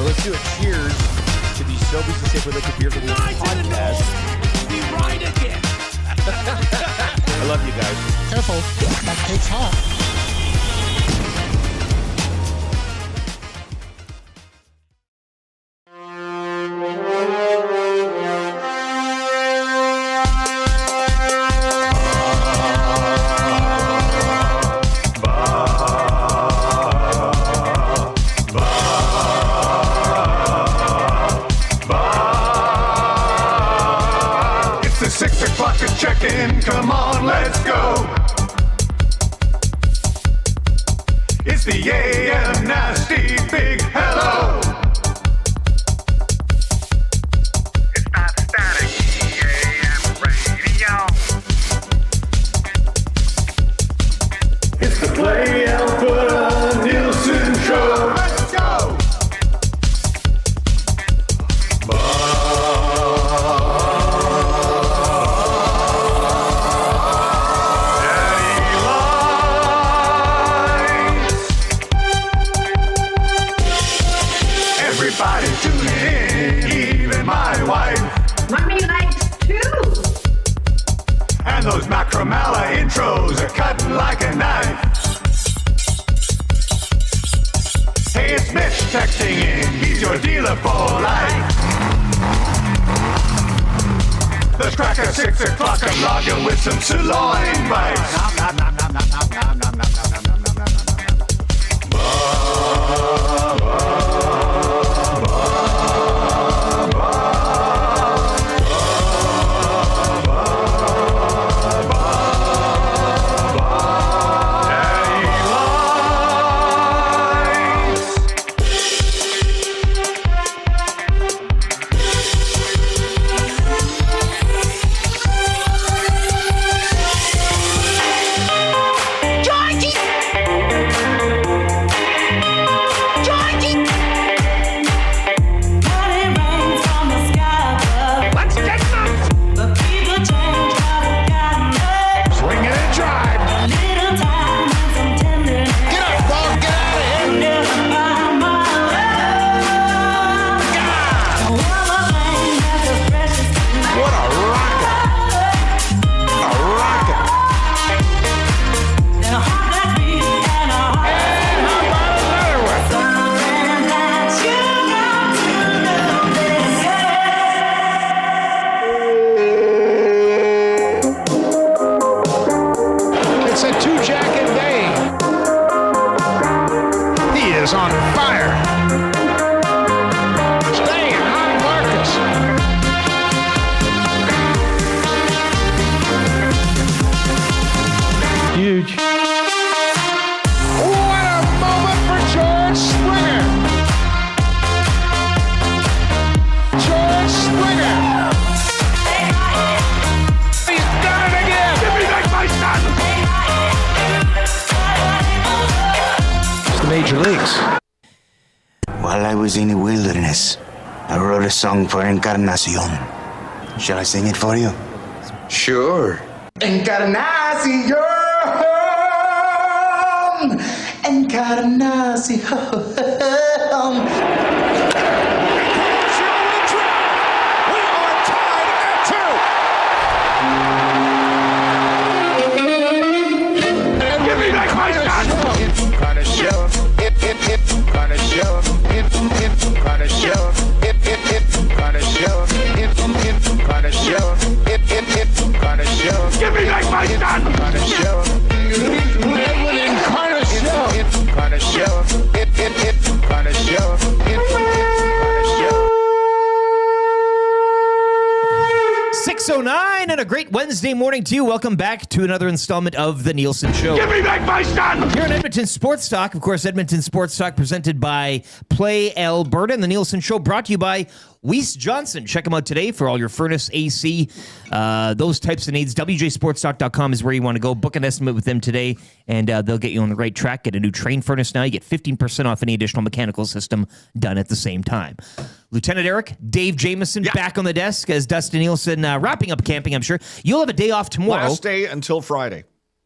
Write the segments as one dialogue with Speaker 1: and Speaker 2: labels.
Speaker 1: let's do a cheers to the Sobeys and Safeway Liquid Beer for the podcast.
Speaker 2: Be right again.
Speaker 1: I love you guys.
Speaker 3: Careful, that cake's hot.
Speaker 4: Check-in, come on, let's go. It's the AM Nasty Big Hello. It's not static, AM radio. It's the Play Alpha Nielson Show. Let's go. Everybody tune in, even my wife.
Speaker 5: Mommy likes too.
Speaker 4: And those Macromala intros are cutting like a knife. Hey, it's Mitch texting in, he's your dealer for life. The crack at 6 o'clock, I'm logging with some sirloin bites. Nom, nom, nom, nom, nom, nom, nom, nom, nom, nom, nom, nom, nom,
Speaker 6: While I was in the wilderness, I wrote a song for Encarnacion. Shall I sing it for you?
Speaker 7: Sure.
Speaker 6: Encarnacion! Encarnacion!
Speaker 4: Give me like my son!
Speaker 1: 6:09 and a great Wednesday morning to you. Welcome back to another installment of the Nielson Show.
Speaker 4: Give me back my son!
Speaker 1: Here on Edmonton Sports Talk, of course, Edmonton Sports Talk presented by Play Alberta, and the Nielson Show brought to you by Weiss Johnson. Check them out today for all your furnace, AC, those types of needs. WJSportsTalk.com is where you want to go. Book an estimate with them today, and they'll get you on the right track. Get a new train furnace now. You get 15% off any additional mechanical system done at the same time. Lieutenant Eric, Dave Jameson, back on the desk as Dustin Nielsen wrapping up camping, I'm sure. You'll have a day off tomorrow.
Speaker 8: Last day until Friday.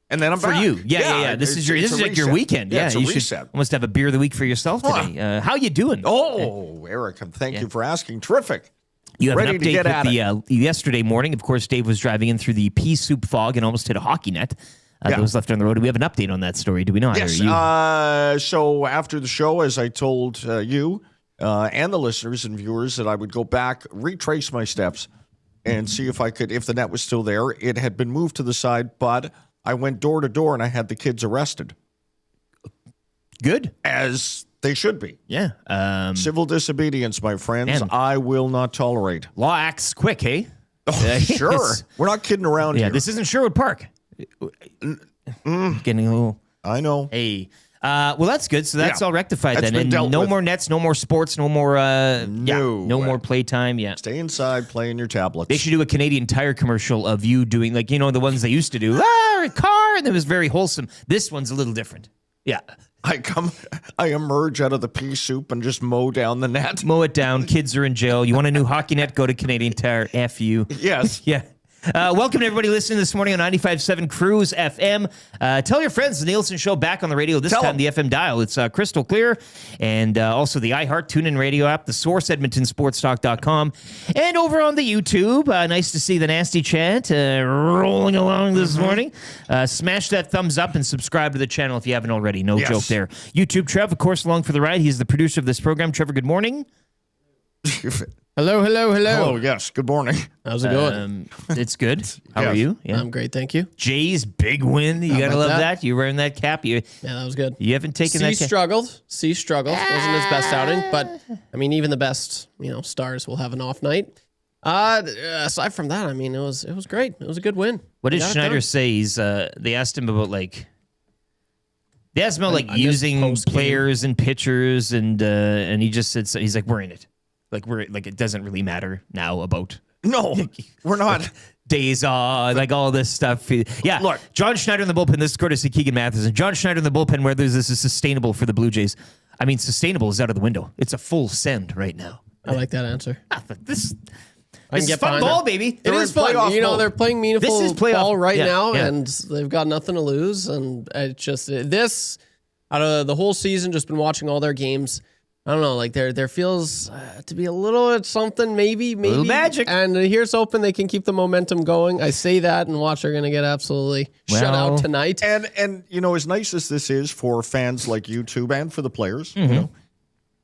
Speaker 5: And then I'm
Speaker 1: for
Speaker 5: back.
Speaker 1: you. Yeah. This is like your weekend.
Speaker 5: Yeah, it's a
Speaker 1: you
Speaker 5: reset.
Speaker 1: should almost have a beer of the week for yourself today. How you doing?
Speaker 5: Oh, Eric, thank you for asking. Terrific.
Speaker 1: You have
Speaker 5: Ready
Speaker 1: an
Speaker 5: to get at
Speaker 1: update with the yesterday morning. Of course, Dave was driving in through the pea soup fog and almost hit a hockey net that was left on the road. Do we have an update on that story? Do we know?
Speaker 5: Yes. So after the show, as I told you and the listeners and viewers that I would go back, retrace my steps, and see if the net was still there. It had been moved to the side, but I went door to door and I had the kids arrested.
Speaker 1: Good.
Speaker 5: As they should be.
Speaker 1: Yeah.
Speaker 5: Civil disobedience, my friends,
Speaker 1: And-
Speaker 5: I will not tolerate.
Speaker 1: Law acts quick, hey?
Speaker 5: Sure.
Speaker 1: Yes.
Speaker 5: We're not kidding around
Speaker 1: Yeah,
Speaker 5: here.
Speaker 1: this isn't Sherwood Park. Getting a little...
Speaker 5: I know.
Speaker 1: Hey. Well, that's good. So that's all rectified
Speaker 5: That's
Speaker 1: then.
Speaker 5: been
Speaker 1: And
Speaker 5: dealt
Speaker 1: no
Speaker 5: with.
Speaker 1: more nets, no more sports, no more
Speaker 5: No.
Speaker 1: more playtime. Yeah.
Speaker 5: Stay inside, play in your tablets.
Speaker 1: They should do a Canadian Tire commercial of you doing, like, you know, the ones they used to do. A car, and it was very wholesome. This one's a little different. Yeah.
Speaker 5: I emerge out of the pea soup and just mow down the net.
Speaker 1: Mow it down. Kids are in jail. You want a new hockey net? Go to Canadian Tire. F you.
Speaker 5: Yes.
Speaker 1: Yeah. Welcome to everybody listening this morning on 95.7 Cruise FM. Tell your friends the Nielson Show back on the radio. This time the FM dial. It's crystal clear. And also the iHeart TuneIn radio app, the source, EdmontonSportsTalk.com. And over on the YouTube, nice to see the nasty chant rolling along this morning. Smash that thumbs up and subscribe to the channel if you haven't already. No joke there. YouTube Trev, of course, along for the ride. He's the producer of this program. Trevor, good morning.
Speaker 3: Hello.
Speaker 5: Oh, yes. Good morning.
Speaker 3: How's it going?
Speaker 1: It's good. How are you? Yeah.
Speaker 3: I'm great, thank you.
Speaker 1: Jay's big win. You gotta
Speaker 3: about
Speaker 1: love
Speaker 3: that?
Speaker 1: that. You're wearing that cap. You
Speaker 3: Yeah, that was good.
Speaker 1: haven't taken that cap.
Speaker 3: Struggled. C struggled. Wasn't his best outing, but I mean, even the best, stars will have an off night. Aside from that, I mean, it was great. It was a good win.
Speaker 1: What did
Speaker 3: Got it
Speaker 1: Schneider
Speaker 3: done.
Speaker 1: say? They asked him about they asked him about
Speaker 3: I missed
Speaker 1: using
Speaker 3: post-game.
Speaker 1: players and pitchers, and he just said he's like, we're in it. It doesn't really matter now about
Speaker 5: No, we're not.
Speaker 1: days off, like all this stuff. Yeah,
Speaker 5: Look.
Speaker 1: John Schneider in the bullpen. This is courtesy Keegan Matheson. John Schneider in the bullpen. Whether this is sustainable for the Blue Jays. I mean, sustainable is out of the window. It's a full send right now.
Speaker 3: I like that answer.
Speaker 1: This
Speaker 3: I can
Speaker 1: is
Speaker 3: get
Speaker 1: fun
Speaker 3: behind
Speaker 1: ball,
Speaker 3: that.
Speaker 1: baby.
Speaker 3: It is fun.
Speaker 5: playoff mode.
Speaker 3: They're playing meaningful
Speaker 1: This is playoff.
Speaker 3: ball right
Speaker 1: Yeah,
Speaker 3: now,
Speaker 1: yeah.
Speaker 3: and they've got nothing to lose. And it's just this out of the whole season. Just been watching all their games. I don't know, like there feels to be a little bit something, maybe
Speaker 1: little magic.
Speaker 3: And here's hoping they can keep the momentum going. I say that, and watch, they're going to get absolutely shut out tonight.
Speaker 5: And as nice as this is for fans like YouTube and for the players,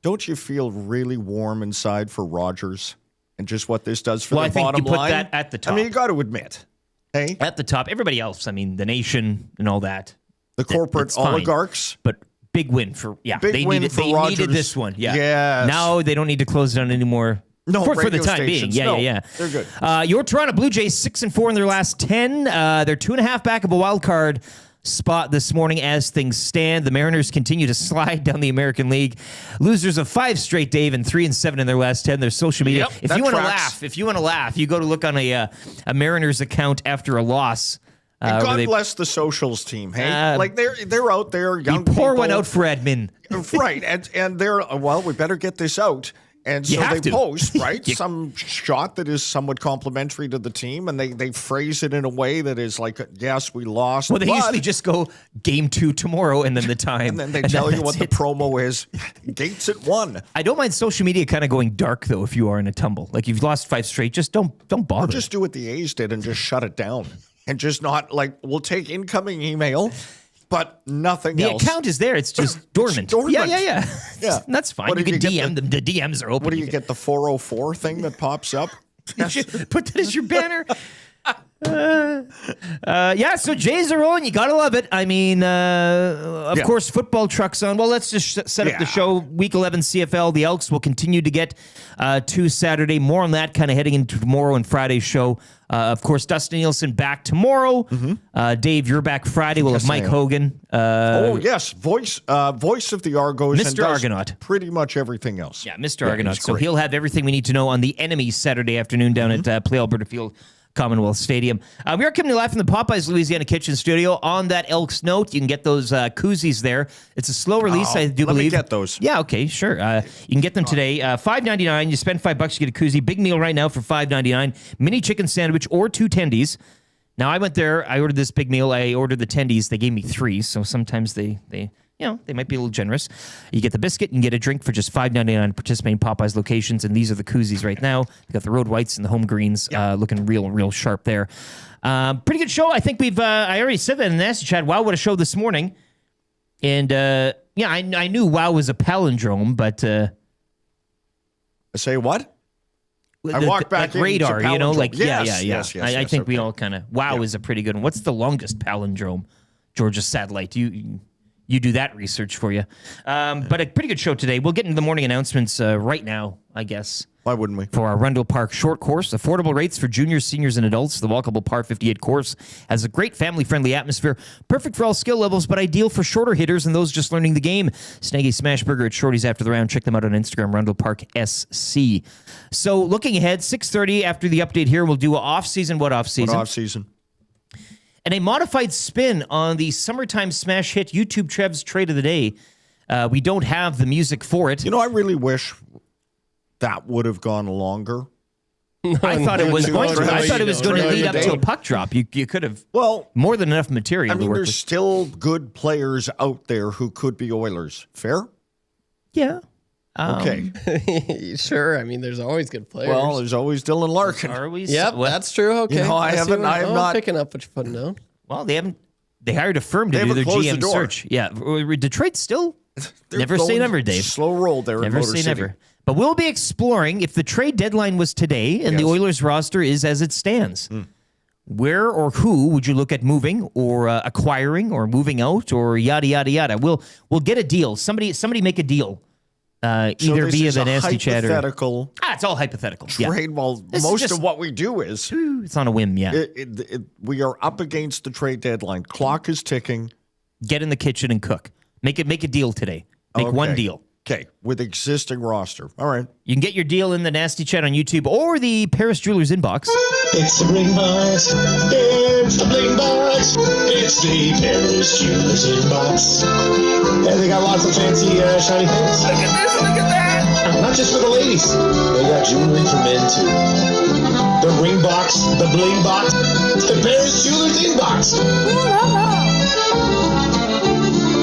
Speaker 5: don't you feel really warm inside for Rogers and just what this does for
Speaker 1: Well,
Speaker 5: the
Speaker 1: I think
Speaker 5: bottom
Speaker 1: you put
Speaker 5: line?
Speaker 1: that at the top.
Speaker 5: I mean, you got to admit, hey,
Speaker 1: At the top, everybody else. I mean, the nation and all that.
Speaker 5: the corporate
Speaker 1: it's fine.
Speaker 5: oligarchs.
Speaker 1: But big win for
Speaker 5: Big win for
Speaker 1: They
Speaker 5: Rogers.
Speaker 1: needed this one. Yeah.
Speaker 5: Yes.
Speaker 1: Now they don't need to close down anymore.
Speaker 5: No,
Speaker 1: for the
Speaker 5: radio
Speaker 1: time
Speaker 5: stations.
Speaker 1: being.
Speaker 5: No,
Speaker 1: Yeah.
Speaker 5: they're good.
Speaker 1: Your Toronto Blue Jays 6-4 in their last 10. They're 2.5 back of a wild card spot this morning as things stand. The Mariners continue to slide down the American League. Losers of 5 straight, Dave, and 3-7 in their last 10. Their social media.
Speaker 5: Yep,
Speaker 1: if
Speaker 5: that
Speaker 1: you want to
Speaker 5: tracks.
Speaker 1: laugh, you go to look on a Mariners account after a loss.
Speaker 5: And
Speaker 1: where
Speaker 5: God
Speaker 1: they
Speaker 5: bless the socials team. Hey, like they're out there, young
Speaker 1: pour
Speaker 5: people.
Speaker 1: one out for Edmund.
Speaker 5: Right, and they're we better get this out. And
Speaker 1: You
Speaker 5: so
Speaker 1: have
Speaker 5: they
Speaker 1: to.
Speaker 5: post, right, some shot that is somewhat complimentary to the team, and they phrase it in a way that is like, yes, we lost.
Speaker 1: Well, they
Speaker 5: but,
Speaker 1: usually just go game 2 tomorrow and then the time.
Speaker 5: and then they tell you what
Speaker 1: that's
Speaker 5: the
Speaker 1: it.
Speaker 5: promo is. Gates at 1.
Speaker 1: I don't mind social media kind of going dark, though, if you are in a tumble. Like, you've lost 5 straight, just don't bother.
Speaker 5: Just do what the A's did and just shut it down. And just not, we'll take incoming email, but nothing
Speaker 1: the
Speaker 5: else.
Speaker 1: account is there. It's just dormant.
Speaker 5: dormant.
Speaker 1: Yeah.
Speaker 5: Yeah.
Speaker 1: That's fine.
Speaker 5: What
Speaker 1: You
Speaker 5: do
Speaker 1: can
Speaker 5: you get
Speaker 1: DM them. The DMs are open.
Speaker 5: What do you get, the 404 thing that pops up?
Speaker 1: Put that as your banner. So Jays are rolling. You gotta love it. I mean, of course, football trucks on. Well, let's just set up the show. Week 11 CFL. The Elks will continue to get to Saturday. More on that kind of heading into tomorrow and Friday's show. Of course, Dustin Nielsen back tomorrow. Dave, you're back Friday. We'll have Mike Hogan.
Speaker 5: Oh yes, voice of the Argos,
Speaker 1: Mr.
Speaker 5: and does
Speaker 1: Argonaut.
Speaker 5: pretty much everything else.
Speaker 1: Yeah, Mr. Argonaut.
Speaker 5: he's
Speaker 1: So
Speaker 5: great.
Speaker 1: he'll have everything we need to know on the enemy Saturday afternoon down at Play Alberta Field, Commonwealth Stadium. We are coming to you live from the Popeyes Louisiana Kitchen Studio. On that Elks note, you can get those koozies there. It's a slow release, I do
Speaker 5: let me
Speaker 1: believe.
Speaker 5: get those.
Speaker 1: Yeah, okay, sure. You can get them today. $5.99. You spend $5, you get a koozie. Big meal right now for $5.99. Mini chicken sandwich or 2 tendies. Now, I went there. I ordered this big meal. I ordered the tendies. They gave me 3, so sometimes they might be a little generous. You get the biscuit and get a drink for just $5.99 at participating Popeyes locations, and these are the koozies right now. You got the road whites and the home greens looking real sharp there. Pretty good show. I think we've, I already said that in the Nasty Chat. Wow, what a show this morning. And, I knew wow was a palindrome, but...
Speaker 5: Say what? I walked back
Speaker 1: like radar,
Speaker 5: into palindrome.
Speaker 1: Yes, I think we all kind of is a pretty good one. What's the longest palindrome? Georgia satellite. You do that research for you. But a pretty good show today. We'll get into the morning announcements right now, I guess.
Speaker 5: Why wouldn't we?
Speaker 1: For our Rundle Park short course, affordable rates for juniors, seniors, and adults. The walkable Par 58 course has a great family-friendly atmosphere, perfect for all skill levels, but ideal for shorter hitters and those just learning the game. Snag a smash burger at Shorty's after the round. Check them out on Instagram, Rundle Park SC. So looking ahead, 6:30 after the update here, we'll do an off-season. What off-season?
Speaker 5: What off-season?
Speaker 1: And a modified spin on the summertime smash hit YouTube Trev's Trade of the Day. We don't have the music for it.
Speaker 5: You know, I really wish that would have gone longer.
Speaker 1: I thought it was going to. I thought it was going to lead up to a puck drop. You could have more than enough material.
Speaker 5: I mean,
Speaker 1: to work
Speaker 5: there's
Speaker 1: with.
Speaker 5: still good players out there who could be Oilers. Fair?
Speaker 1: Yeah.
Speaker 5: Okay.
Speaker 3: Sure. I mean, there's always good players.
Speaker 5: Well, there's always Dylan Larkin.
Speaker 1: Are we?
Speaker 3: Yep, that's true. Okay.
Speaker 5: You know, I am not
Speaker 3: picking up what you're putting down.
Speaker 1: Well, they haven't. They hired a firm to
Speaker 5: They
Speaker 1: do their
Speaker 5: haven't closed the
Speaker 1: GM
Speaker 5: door.
Speaker 1: search. Yeah. Detroit still.
Speaker 5: They're
Speaker 1: Never say
Speaker 5: going
Speaker 1: never, Dave.
Speaker 5: Slow roll there
Speaker 1: Never
Speaker 5: in Motor
Speaker 1: say
Speaker 5: City.
Speaker 1: never. But we'll be exploring if the trade deadline was today and the Oilers roster is as it stands. Where or who would you look at moving or acquiring or moving out or yada yada yada? We'll get a deal. Somebody make a deal. Either
Speaker 5: this
Speaker 1: via
Speaker 5: is
Speaker 1: the
Speaker 5: a
Speaker 1: Nasty Chat or
Speaker 5: hypothetical
Speaker 1: it's all hypothetical. Yeah.
Speaker 5: trade. Well,
Speaker 1: This is
Speaker 5: most
Speaker 1: just-
Speaker 5: of what we do is
Speaker 1: It's on a whim. Yeah.
Speaker 5: we are up against the trade deadline. Clock is ticking.
Speaker 1: Get in the kitchen and cook. Make a deal today. Make one
Speaker 5: Okay.
Speaker 1: deal.
Speaker 5: Okay, with existing roster. All right.
Speaker 1: You can get your deal in the Nasty Chat on YouTube or the Paris Jewelers inbox.
Speaker 7: It's the Bling Box. It's the Bling Box. It's the Paris Jewelers Inbox. And they got lots of fancy shiny things. Look at this, look at that. Not just for the ladies. They got jewelry for men too. The Ring Box, the Bling Box, the Paris Jewelers Inbox.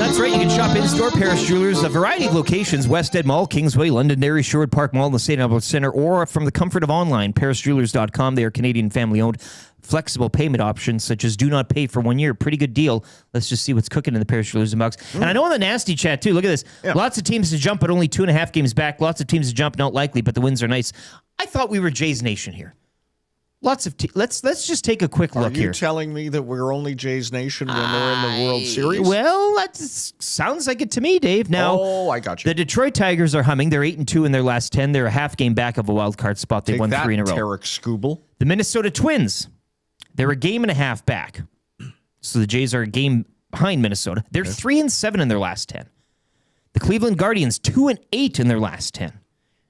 Speaker 1: That's right. You can shop in-store Paris Jewelers, a variety of locations, West End Mall, Kingsway, Londonderry, Sherwood Park Mall, and the St. Albert Center, or from the comfort of online, parisjewelers.com. They are Canadian family-owned. Flexible payment options, such as do not pay for 1 year. Pretty good deal. Let's just see what's cooking in the Paris Jewelers inbox. And I know in the Nasty Chat, too, look at this.
Speaker 5: Yeah.
Speaker 1: Lots of teams to jump, but only 2.5 games back. Lots of teams to jump, not likely, but the wins are nice. I thought we were Jays Nation here. Lots of let's just take a quick
Speaker 5: Are
Speaker 1: look
Speaker 5: you
Speaker 1: here.
Speaker 5: telling me that we're only Jays Nation when they're in the World Series?
Speaker 1: Well, that sounds like it to me, Dave. Now,
Speaker 5: I got you.
Speaker 1: the Detroit Tigers are humming. They're 8-2 in their last 10. They're a half game back of a wild card spot. They
Speaker 5: Take
Speaker 1: won
Speaker 5: that,
Speaker 1: 3 in a row.
Speaker 5: Tarek Skubal.
Speaker 1: The Minnesota Twins, they're a game and a half back. So the Jays are a game behind Minnesota. They're 3-7 in their last 10. The Cleveland Guardians 2-8 in their last 10.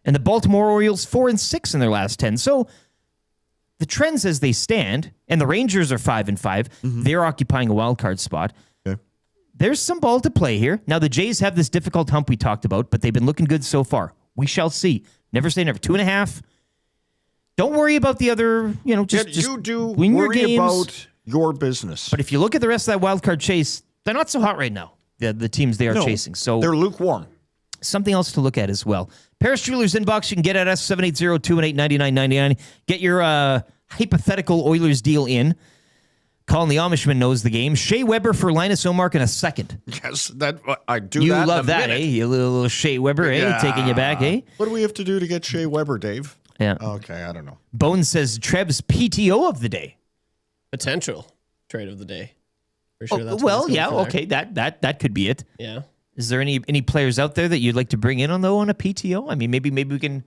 Speaker 1: And the Baltimore Orioles 4-6 in their last 10. So the trends as they stand, and the Rangers are 5-5. They're occupying a wild card spot.
Speaker 5: Okay.
Speaker 1: There's some ball to play here. Now, the Jays have this difficult hump we talked about, but they've been looking good so far. We shall see. Never say never. 2.5. Don't worry about the other, just
Speaker 5: you do
Speaker 1: win your
Speaker 5: worry
Speaker 1: games.
Speaker 5: about your business.
Speaker 1: But if you look at the rest of that wild card chase, they're not so hot right now, the teams they are chasing. So
Speaker 5: they're lukewarm.
Speaker 1: something else to look at as well. Paris Jewelers inbox, you can get at us, 780-218-9999. Get your hypothetical Oilers deal in. Colin the Amishman knows the game. Shea Weber for Linus Omark in a second.
Speaker 5: Yes, that I do.
Speaker 1: You
Speaker 5: that
Speaker 1: love
Speaker 5: in a
Speaker 1: that,
Speaker 5: minute.
Speaker 1: eh? You little Shea Weber, eh? Taking you back, eh?
Speaker 5: What do we have to do to get Shea Weber, Dave?
Speaker 1: Yeah.
Speaker 5: Okay, I don't know.
Speaker 1: Bones says Treb's PTO of the day.
Speaker 3: Potential trade of the day. For sure that's what
Speaker 1: Well,
Speaker 3: it's going
Speaker 1: yeah,
Speaker 3: for there.
Speaker 1: okay, that could be it.
Speaker 3: Yeah.
Speaker 1: Is there any players out there that you'd like to bring in on a PTO? I mean, maybe we can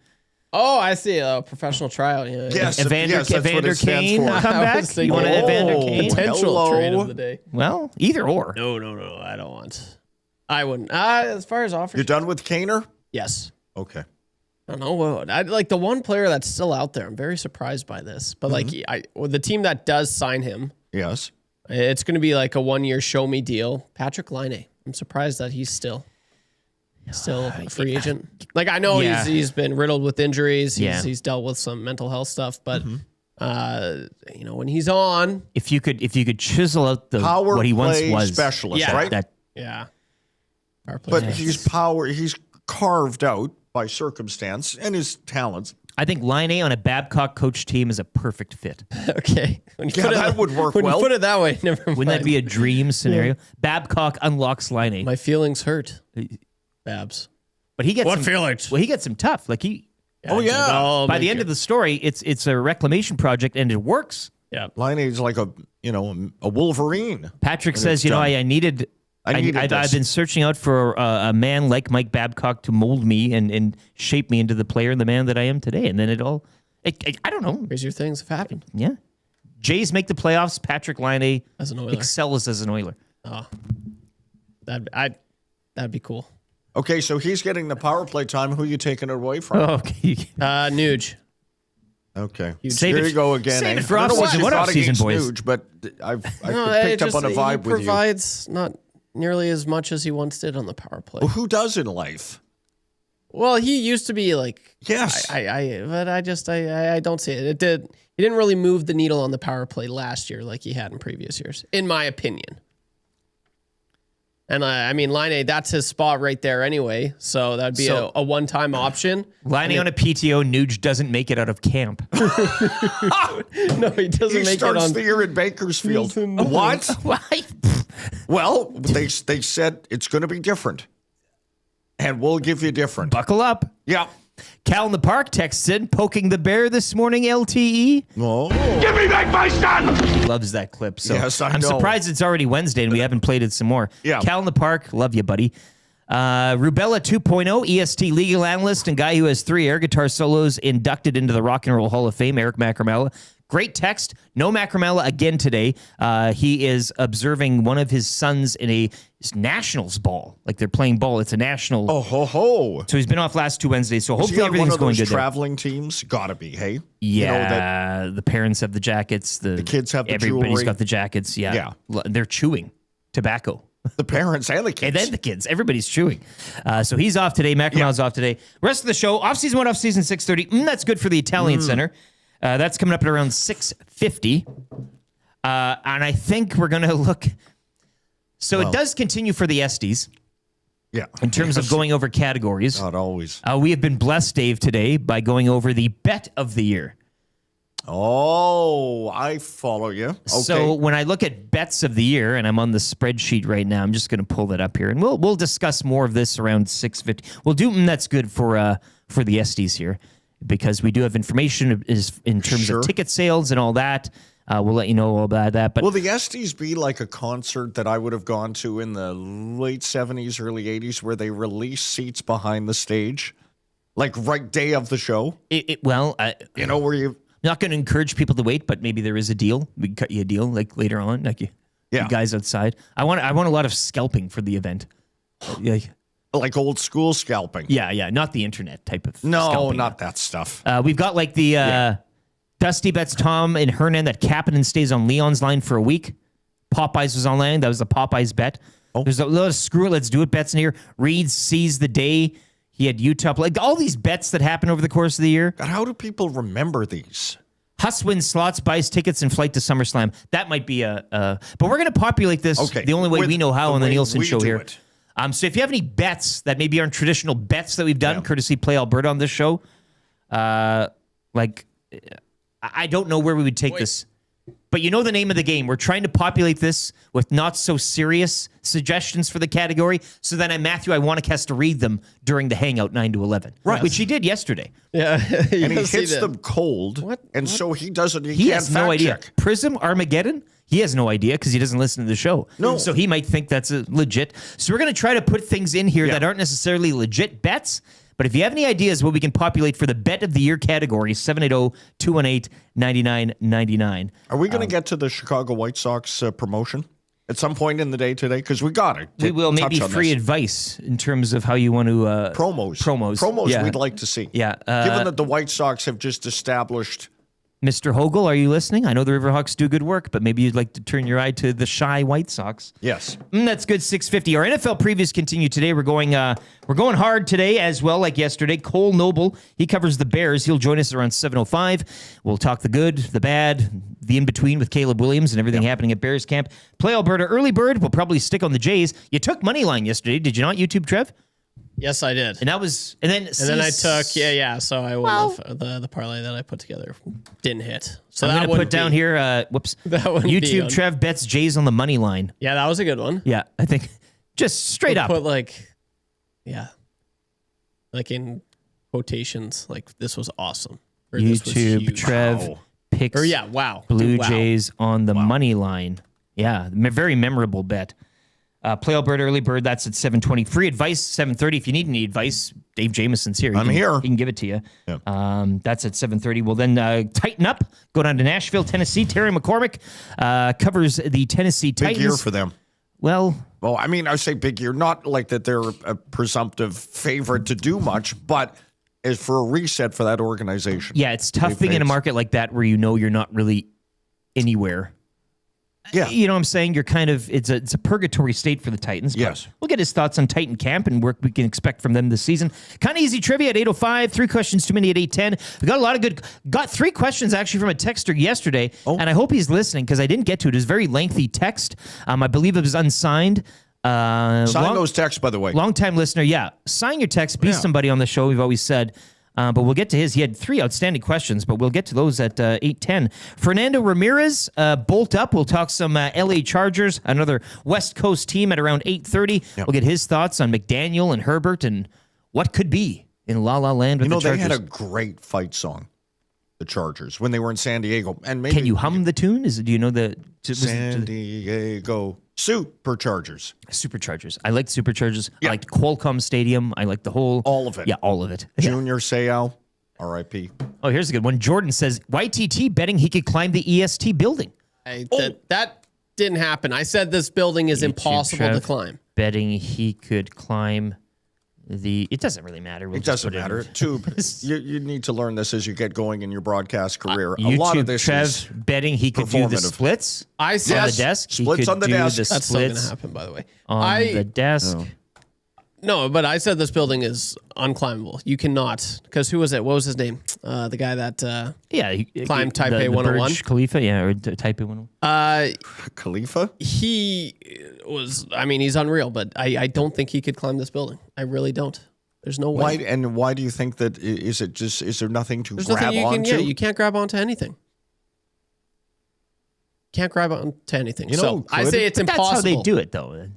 Speaker 3: Oh, I see. A professional tryout. Yeah.
Speaker 5: Yes,
Speaker 1: Evander,
Speaker 5: yes, that's what
Speaker 1: Evander
Speaker 5: it stands
Speaker 1: Kane
Speaker 5: for.
Speaker 1: come
Speaker 3: I
Speaker 1: back.
Speaker 3: was thinking,
Speaker 1: You want to Evander Kane?
Speaker 3: Potential
Speaker 5: Hello.
Speaker 3: trade of the day.
Speaker 1: Well, either or.
Speaker 3: No, I don't want. I wouldn't. As far as offers,
Speaker 5: You're done with Kaner?
Speaker 3: yes.
Speaker 5: Okay.
Speaker 3: I don't know what I like the one player that's still out there. I'm very surprised by this, but with the team that does sign him,
Speaker 5: Yes.
Speaker 3: it's going to be like a 1 year show me deal. Patrick Laine. I'm surprised that he's still a free agent. Like I know
Speaker 1: Yeah.
Speaker 3: he's been riddled with injuries.
Speaker 1: Yeah.
Speaker 3: He's dealt with some mental health stuff, but When he's on,
Speaker 1: If you could chisel out
Speaker 5: Power
Speaker 1: what he once
Speaker 5: play
Speaker 1: was,
Speaker 5: specialist,
Speaker 3: Yeah.
Speaker 5: right?
Speaker 3: yeah. Power play.
Speaker 5: But he's carved out by circumstance and his talents.
Speaker 1: I think Line on a Babcock coach team is a perfect fit.
Speaker 3: Okay. When you
Speaker 5: Yeah,
Speaker 3: put it-
Speaker 5: that would work
Speaker 3: when
Speaker 5: well.
Speaker 3: you put it that way, never mind.
Speaker 1: Wouldn't that be a dream scenario? Babcock unlocks Line,
Speaker 3: My feelings hurt. Babs.
Speaker 1: but he gets
Speaker 3: What
Speaker 1: some,
Speaker 3: feelings?
Speaker 1: Well, he gets some tough. Like
Speaker 5: Oh, yeah.
Speaker 1: by the end of the story, it's a reclamation project and it works.
Speaker 3: Yeah.
Speaker 5: Liney's like a Wolverine.
Speaker 1: Patrick
Speaker 5: And
Speaker 1: says,
Speaker 5: it's done.
Speaker 1: I needed.
Speaker 5: I've
Speaker 1: I've been searching out for a man like Mike Babcock to mold me and shape me into the player and the man that I am today. And then I don't know.
Speaker 3: Crazier things have happened
Speaker 1: Yeah. Jays make the playoffs. Patrick Line
Speaker 3: as an Oiler.
Speaker 1: excels as an Oiler.
Speaker 3: That'd be cool.
Speaker 5: Okay, so he's getting the power play time. Who are you taking it away from?
Speaker 1: Okay.
Speaker 3: Nuge.
Speaker 5: Okay.
Speaker 1: Save
Speaker 5: There
Speaker 1: it-
Speaker 5: you go again.
Speaker 1: save
Speaker 5: eh?
Speaker 1: it for
Speaker 5: I don't know
Speaker 1: off-season.
Speaker 5: you've
Speaker 1: What
Speaker 5: got
Speaker 1: off-season,
Speaker 5: against
Speaker 1: boys?
Speaker 5: Nuge, but I've
Speaker 3: No,
Speaker 5: picked up on a vibe
Speaker 3: he
Speaker 5: with you.
Speaker 3: provides not nearly as much as he once did on the power play.
Speaker 5: Well, who does in life?
Speaker 3: Well, he used to be like
Speaker 5: Yes.
Speaker 3: but I don't see it. He didn't really move the needle on the power play last year like he had in previous years, in my opinion. And Line, that's his spot right there anyway. So that'd be
Speaker 1: So-
Speaker 3: a one-time option.
Speaker 1: Lining on a PTO, Nuge doesn't make it out of camp.
Speaker 3: No, he doesn't
Speaker 5: He
Speaker 3: make it
Speaker 5: starts
Speaker 3: on.
Speaker 5: the year in Bakersfield. What?
Speaker 1: Why?
Speaker 5: Well, they said it's going to be different. And we'll give you different.
Speaker 1: Buckle up.
Speaker 5: Yeah.
Speaker 1: Cal in the park texts in, poking the bear this morning, LTE.
Speaker 5: Oh.
Speaker 4: Give me back my son!
Speaker 1: Loves that clip. So
Speaker 5: Yes, I
Speaker 1: I'm
Speaker 5: know.
Speaker 1: surprised it's already Wednesday and we haven't played it some more.
Speaker 5: Yeah.
Speaker 1: Cal in the park, love you, buddy. Rubella 2.0, EST legal analyst and guy who has 3 air guitar solos inducted into the Rock and Roll Hall of Fame, Eric Macramella. Great text. No Macramella again today. He is observing one of his sons in a Nationals ball. Like they're playing ball. It's a national.
Speaker 5: Oh, ho, ho.
Speaker 1: So he's been off last 2 Wednesdays. So
Speaker 5: Is he
Speaker 1: hopefully
Speaker 5: on one
Speaker 1: everything's
Speaker 5: of
Speaker 1: going
Speaker 5: those
Speaker 1: good there.
Speaker 5: traveling teams? Gotta be, hey?
Speaker 1: Yeah, the parents have the jackets. The
Speaker 5: kids have the
Speaker 1: everybody's
Speaker 5: jewelry.
Speaker 1: got the jackets. Yeah. They're chewing tobacco.
Speaker 5: the parents and the kids.
Speaker 1: And then the kids. Everybody's chewing. So he's off today. Macramell's off today. Rest of the show, off-season 1, off-season 6:30. That's good for the Italian Center. That's coming up at around 6:50. And I think we're going to look. So it does continue for the Esties
Speaker 5: Yeah.
Speaker 1: in terms of going over categories.
Speaker 5: Not always.
Speaker 1: We have been blessed, Dave, today by going over the bet of the year.
Speaker 5: Oh, I follow you. Okay.
Speaker 1: So when I look at bets of the year, and I'm on the spreadsheet right now, I'm just going to pull that up here, and we'll discuss more of this around 6:50. We'll do that's good for the Esties here because we do have information in terms
Speaker 5: Sure.
Speaker 1: of ticket sales and all that. We'll let you know all about that. But
Speaker 5: Will the Esties be like a concert that I would have gone to in the late 70s, early 80s where they release seats behind the stage? Like right day of the show?
Speaker 1: you
Speaker 5: know, where you...
Speaker 1: not going to encourage people to wait, but maybe there is a deal. We can cut you a deal like later on, like you guys outside. I want a lot of scalping for the event. Yeah.
Speaker 5: Like old school scalping.
Speaker 1: Yeah, not the internet type of
Speaker 5: No,
Speaker 1: scalping.
Speaker 5: not that stuff.
Speaker 1: We've got like the Dusty bets Tom and Hernan that Kapanen stays on Leon's line for a week. Popeyes was online. That was the Popeyes bet. There's a lot of screw it, let's do it bets in here. Reed sees the day. He had Utah. Like all these bets that happen over the course of the year.
Speaker 5: God, how do people remember these?
Speaker 1: Huss wins slots, buys tickets, and flight to SummerSlam. That might be but we're going to populate this the only way
Speaker 5: With
Speaker 1: we know how
Speaker 5: the
Speaker 1: on the
Speaker 5: way
Speaker 1: Nielson
Speaker 5: we
Speaker 1: Show
Speaker 5: do
Speaker 1: here.
Speaker 5: it.
Speaker 1: So if you have any bets that maybe aren't traditional bets that we've done, courtesy Play Alberta on this show, I don't know where we would take this. But you know the name of the game. We're trying to populate this with not so serious suggestions for the category. So then Matthew Iwanek has to read them during the Hangout 9 to 11. Right. Which he did yesterday.
Speaker 3: Yeah.
Speaker 5: And he hits them cold. So he doesn't, he can't
Speaker 1: has no
Speaker 5: fact
Speaker 1: idea.
Speaker 5: check.
Speaker 1: Prism Armageddon? He has no idea because he doesn't listen to the show.
Speaker 5: No.
Speaker 1: So he might think that's legit. So we're going to try to put things in here that aren't necessarily legit bets. But if you have any ideas what we can populate for the bet of the year category, 780-218-9999.
Speaker 5: Are we going to get to the Chicago White Sox promotion at some point in the day today? Because we got it.
Speaker 1: We will maybe free advice in terms of how you want to...
Speaker 5: Promos.
Speaker 1: Promos. Yeah.
Speaker 5: We'd like to see.
Speaker 1: Yeah.
Speaker 5: Given that the White Sox have just established
Speaker 1: Mr. Hogle, are you listening? I know the Riverhawks do good work, but maybe you'd like to turn your eye to the shy White Sox.
Speaker 5: Yes.
Speaker 1: That's good. 6:50. Our NFL previews continue today. We're going hard today as well, like yesterday. Kole Noble, he covers the Bears. He'll join us around 7:05. We'll talk the good, the bad, the in between with Caleb Williams and everything happening at Bears camp. Play Alberta early bird. We'll probably stick on the Jays. You took money line yesterday, did you not? YouTube, Trev.
Speaker 3: Yes, I did.
Speaker 1: And that was, and then
Speaker 3: I took, So I went with the parlay that I put together didn't hit. So
Speaker 1: I'm
Speaker 3: that
Speaker 1: going to put down here,
Speaker 3: That wouldn't be
Speaker 1: YouTube
Speaker 3: on.
Speaker 1: Trev bets Jays on the money line.
Speaker 3: Yeah, that was a good one.
Speaker 1: Yeah, I think just straight up.
Speaker 3: Put like in quotations, like this was awesome. Or this was
Speaker 1: YouTube
Speaker 3: huge.
Speaker 1: Trev picks
Speaker 3: wow.
Speaker 1: Blue
Speaker 3: Wow.
Speaker 1: Jays on the money line. Yeah, very memorable bet. Play Alberta early bird, that's at 7:20. Free advice, 7:30. If you need any advice, Dave Jameson's here.
Speaker 5: I'm here.
Speaker 1: He can give it to you.
Speaker 5: Yeah.
Speaker 1: That's at 7:30. We'll then tighten up, go down to Nashville, Tennessee. Terry McCormick covers the Tennessee Titans.
Speaker 5: Big year for them.
Speaker 1: Well,
Speaker 5: I mean, I say big year, not like that they're a presumptive favorite to do much, but as for a reset for that organization.
Speaker 1: yeah, it's tough being in a market like that where you know you're not really anywhere.
Speaker 5: Yeah.
Speaker 1: You know what I'm saying? You're kind of, it's a purgatory state for the Titans.
Speaker 5: Yes.
Speaker 1: We'll get his thoughts on Titan camp and work we can expect from them this season. Kind of easy trivia at 8:05. 3 questions too many at 8:10. We got a lot of got 3 questions actually from a texter yesterday. And I hope he's listening because I didn't get to it. It was a very lengthy text. I believe it was unsigned.
Speaker 5: Sign those texts, by the way.
Speaker 1: Long-time listener. Yeah. Sign your text. Be somebody on the show. We've always said. But we'll get to his. He had 3 outstanding questions, but we'll get to those at 8:10. Fernando Ramirez, bolt up. We'll talk some LA Chargers, another West Coast team at around 8:30. Yep. We'll get his thoughts on McDaniel and Herbert and what could be in La La Land with the Chargers.
Speaker 5: They had a great fight song, the Chargers, when they were in San Diego. And maybe
Speaker 1: can you hum the tune? Do you know the
Speaker 5: San Diego Superchargers?
Speaker 1: Superchargers. I like Superchargers.
Speaker 5: Yeah.
Speaker 1: I liked Qualcomm Stadium. I like the whole...
Speaker 5: All of it.
Speaker 1: Yeah, all of it.
Speaker 5: Junior Seau, R.I.P.
Speaker 1: Oh, here's a good one. Jordan says, YTT betting he could climb the EST building.
Speaker 3: That didn't happen. I said this building is impossible to climb.
Speaker 1: Betting he could climb the... It doesn't really matter.
Speaker 5: It doesn't matter. You need to learn this as you get going in your broadcast career.
Speaker 1: YouTube,
Speaker 5: a lot of this
Speaker 1: Trev
Speaker 5: is
Speaker 1: betting he could do the splits
Speaker 3: I said
Speaker 1: on the desk.
Speaker 5: Splits on the desk.
Speaker 3: That's still going to happen, by the way.
Speaker 1: On the desk.
Speaker 5: Oh.
Speaker 3: No, but I said this building is unclimbable. You cannot, because who was it? What was his name? The guy that climbed Taipei 101?
Speaker 1: Burj Khalifa, or Taipei 101.
Speaker 5: Khalifa?
Speaker 3: He was, he's unreal, but I don't think he could climb this building. I really don't. There's no way.
Speaker 5: Why do you think that? Is there nothing to grab onto?
Speaker 3: Yeah, you can't grab onto anything. Can't grab onto anything. I say it's impossible.
Speaker 1: That's how they do it, though.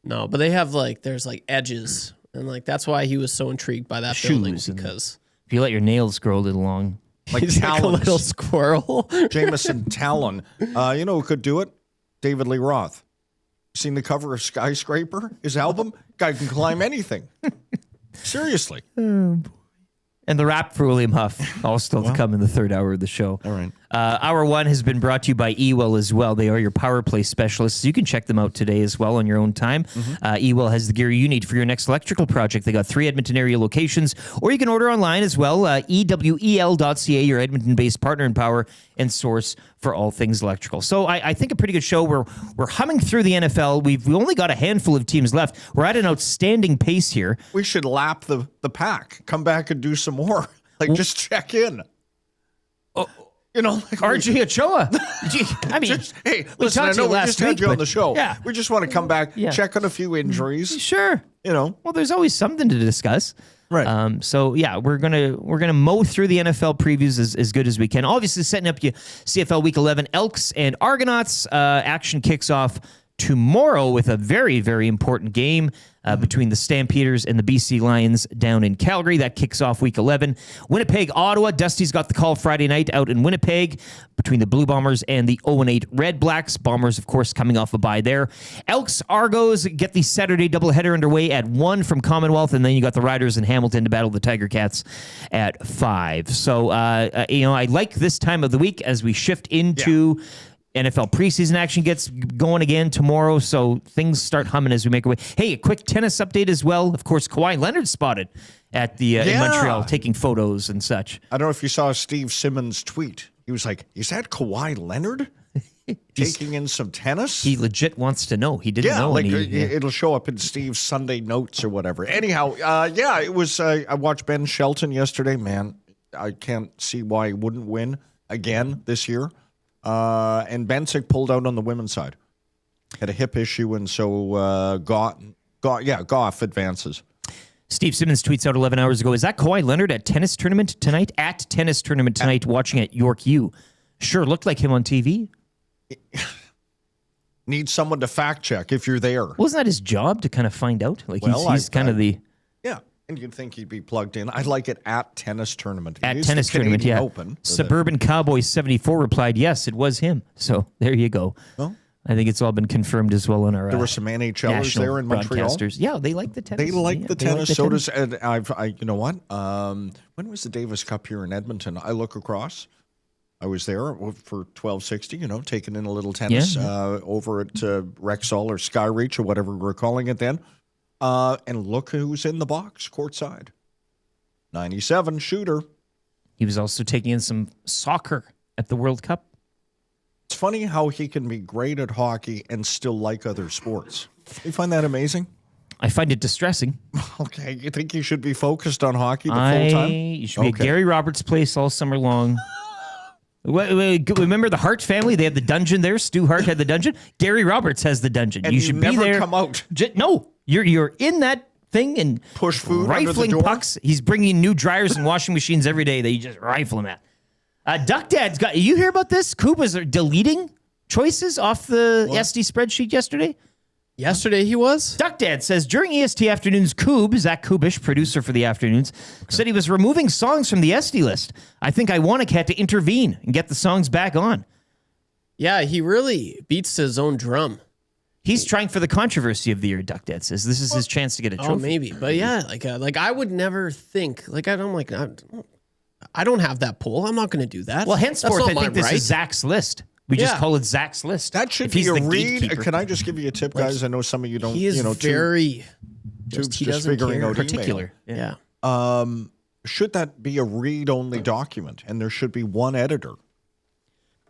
Speaker 3: No, but they have there's edges, and that's why he was so intrigued by that building, because
Speaker 1: if you let your nails grow a little long,
Speaker 3: he's like a little squirrel.
Speaker 5: Jameson Talon. You know who could do it? David Lee Roth. Seen the cover of Skyscraper? His album? Guy can climb anything. Seriously.
Speaker 1: And the rap for William Huff, all still to come in the third hour of the show.
Speaker 5: All right.
Speaker 1: Hour 1 has been brought to you by Ewell as well. They are your power play specialists. You can check them out today as well on your own time. Ewell has the gear you need for your next electrical project. They got 3 Edmonton area locations, or you can order online as well. EWEL.ca, your Edmonton-based partner in power and source for all things electrical. So I think a pretty good show. We're humming through the NFL. We've only got a handful of teams left. We're at an outstanding pace here.
Speaker 5: We should lap the pack. Come back and do some more. Just check in.
Speaker 1: RJ Ochoa.
Speaker 5: Listen, I know we just had you on the show.
Speaker 1: Yeah.
Speaker 5: We just want to come back, check on a few injuries.
Speaker 1: Sure.
Speaker 5: Well,
Speaker 1: there's always something to discuss.
Speaker 5: Right.
Speaker 1: So yeah, we're gonna mow through the NFL previews as good as we can. Obviously, setting up your CFL Week 11 Elks and Argonauts. Action kicks off tomorrow with a very, very important game between the Stampeders and the BC Lions down in Calgary. That kicks off Week 11. Winnipeg, Ottawa. Dusty's got the call Friday night out in Winnipeg between the Blue Bombers and the 0-8 Red Blacks. Bombers, of course, coming off a bye there. Elks, Argos get the Saturday doubleheader underway at 1 from Commonwealth, and then you got the Riders in Hamilton to battle the Tiger Cats at 5. So, I like this time of the week as we shift into... NFL preseason action gets going again tomorrow, so things start humming as we make our way. Hey, a quick tennis update as well. Of course, Kawhi Leonard spotted at the in Montreal taking photos and such.
Speaker 5: I don't know if you saw Steve Simmons' tweet. He was like, is that Kawhi Leonard taking in some tennis?
Speaker 1: He legit wants to know. He didn't know.
Speaker 5: Like
Speaker 1: and
Speaker 5: it'll show up in Steve's Sunday notes or whatever. Anyhow, it was. I watched Ben Shelton yesterday. Man, I can't see why he wouldn't win again this year. And Bensick pulled out on the women's side. Had a hip issue, and so Goff advances.
Speaker 1: Steve Simmons tweets out 11 hours ago, is that Kawhi Leonard at tennis tournament tonight? At tennis tournament tonight, watching at York U. Sure, looked like him on TV.
Speaker 5: Need someone to fact check if you're there.
Speaker 1: Wasn't that his job to kind of find out? Like
Speaker 5: Well,
Speaker 1: he's kind of the...
Speaker 5: Yeah, and you'd think he'd be plugged in. I like it at tennis tournament. It
Speaker 1: At
Speaker 5: is
Speaker 1: tennis
Speaker 5: the
Speaker 1: tournament,
Speaker 5: Canadian
Speaker 1: yeah.
Speaker 5: Open,
Speaker 1: Suburban Cowboys 74 replied, yes, it was him. So there you go.
Speaker 5: Well,
Speaker 1: I think it's all been confirmed as well on our
Speaker 5: there were some NHLers
Speaker 1: national
Speaker 5: there in Montreal.
Speaker 1: broadcasters. Yeah, they like the tennis.
Speaker 5: They like
Speaker 1: Yeah,
Speaker 5: the
Speaker 1: they like
Speaker 5: tennis.
Speaker 1: the
Speaker 5: So
Speaker 1: tennis.
Speaker 5: does and you know what? When was the Davis Cup here in Edmonton? I look across. I was there for 1260. Taking in a little tennis over at Rexall or Skyreach or whatever we were calling it then. And look who's in the box courtside. 97 shooter.
Speaker 1: He was also taking in some soccer at the World Cup.
Speaker 5: It's funny how he can be great at hockey and still like other sports. You find that amazing?
Speaker 1: I find it distressing.
Speaker 5: Okay, you think you should be focused on hockey the full time?
Speaker 1: You should be at Gary Roberts' place all summer long. Remember the Hart family? They had the dungeon there. Stu Hart had the dungeon. Gary Roberts has the dungeon.
Speaker 5: And
Speaker 1: you
Speaker 5: you
Speaker 1: should
Speaker 5: never
Speaker 1: be there.
Speaker 5: come out.
Speaker 1: No, you're in that thing and
Speaker 5: Push food under the
Speaker 1: rifling
Speaker 5: door?
Speaker 1: pucks. He's bringing new dryers and washing machines every day that you just rifle him at. Duck Dad's got. You hear about this? Coop was deleting choices off the SD spreadsheet yesterday.
Speaker 3: Yesterday he was?
Speaker 1: Duck Dad says during EST Afternoons, Zach Kubish, producer for the afternoons, said he was removing songs from the SD list. I think Iwanek had to intervene and get the songs back on.
Speaker 3: Yeah, he really beats to his own drum.
Speaker 1: He's trying for the controversy of the year, Duck Dad says. This is his chance to get a trophy.
Speaker 3: Oh, maybe. But yeah, like I would never think, I don't have that poll. I'm not going to do that.
Speaker 1: Well,
Speaker 3: That's
Speaker 1: henceforth,
Speaker 3: not
Speaker 1: I
Speaker 3: my
Speaker 1: think this
Speaker 3: right.
Speaker 1: is Zach's list. We just
Speaker 3: Yeah.
Speaker 1: call it Zach's list.
Speaker 5: That should
Speaker 1: If
Speaker 5: be
Speaker 1: he's
Speaker 5: a
Speaker 1: the
Speaker 5: read.
Speaker 1: gatekeeper.
Speaker 5: Can I just give you a tip, guys? I know some of you don't.
Speaker 3: He is very
Speaker 5: tubes
Speaker 3: he
Speaker 5: just
Speaker 3: doesn't
Speaker 5: figuring
Speaker 3: care.
Speaker 5: out
Speaker 1: particular.
Speaker 5: email.
Speaker 3: Yeah.
Speaker 5: Should that be a read-only document, and there should be one editor?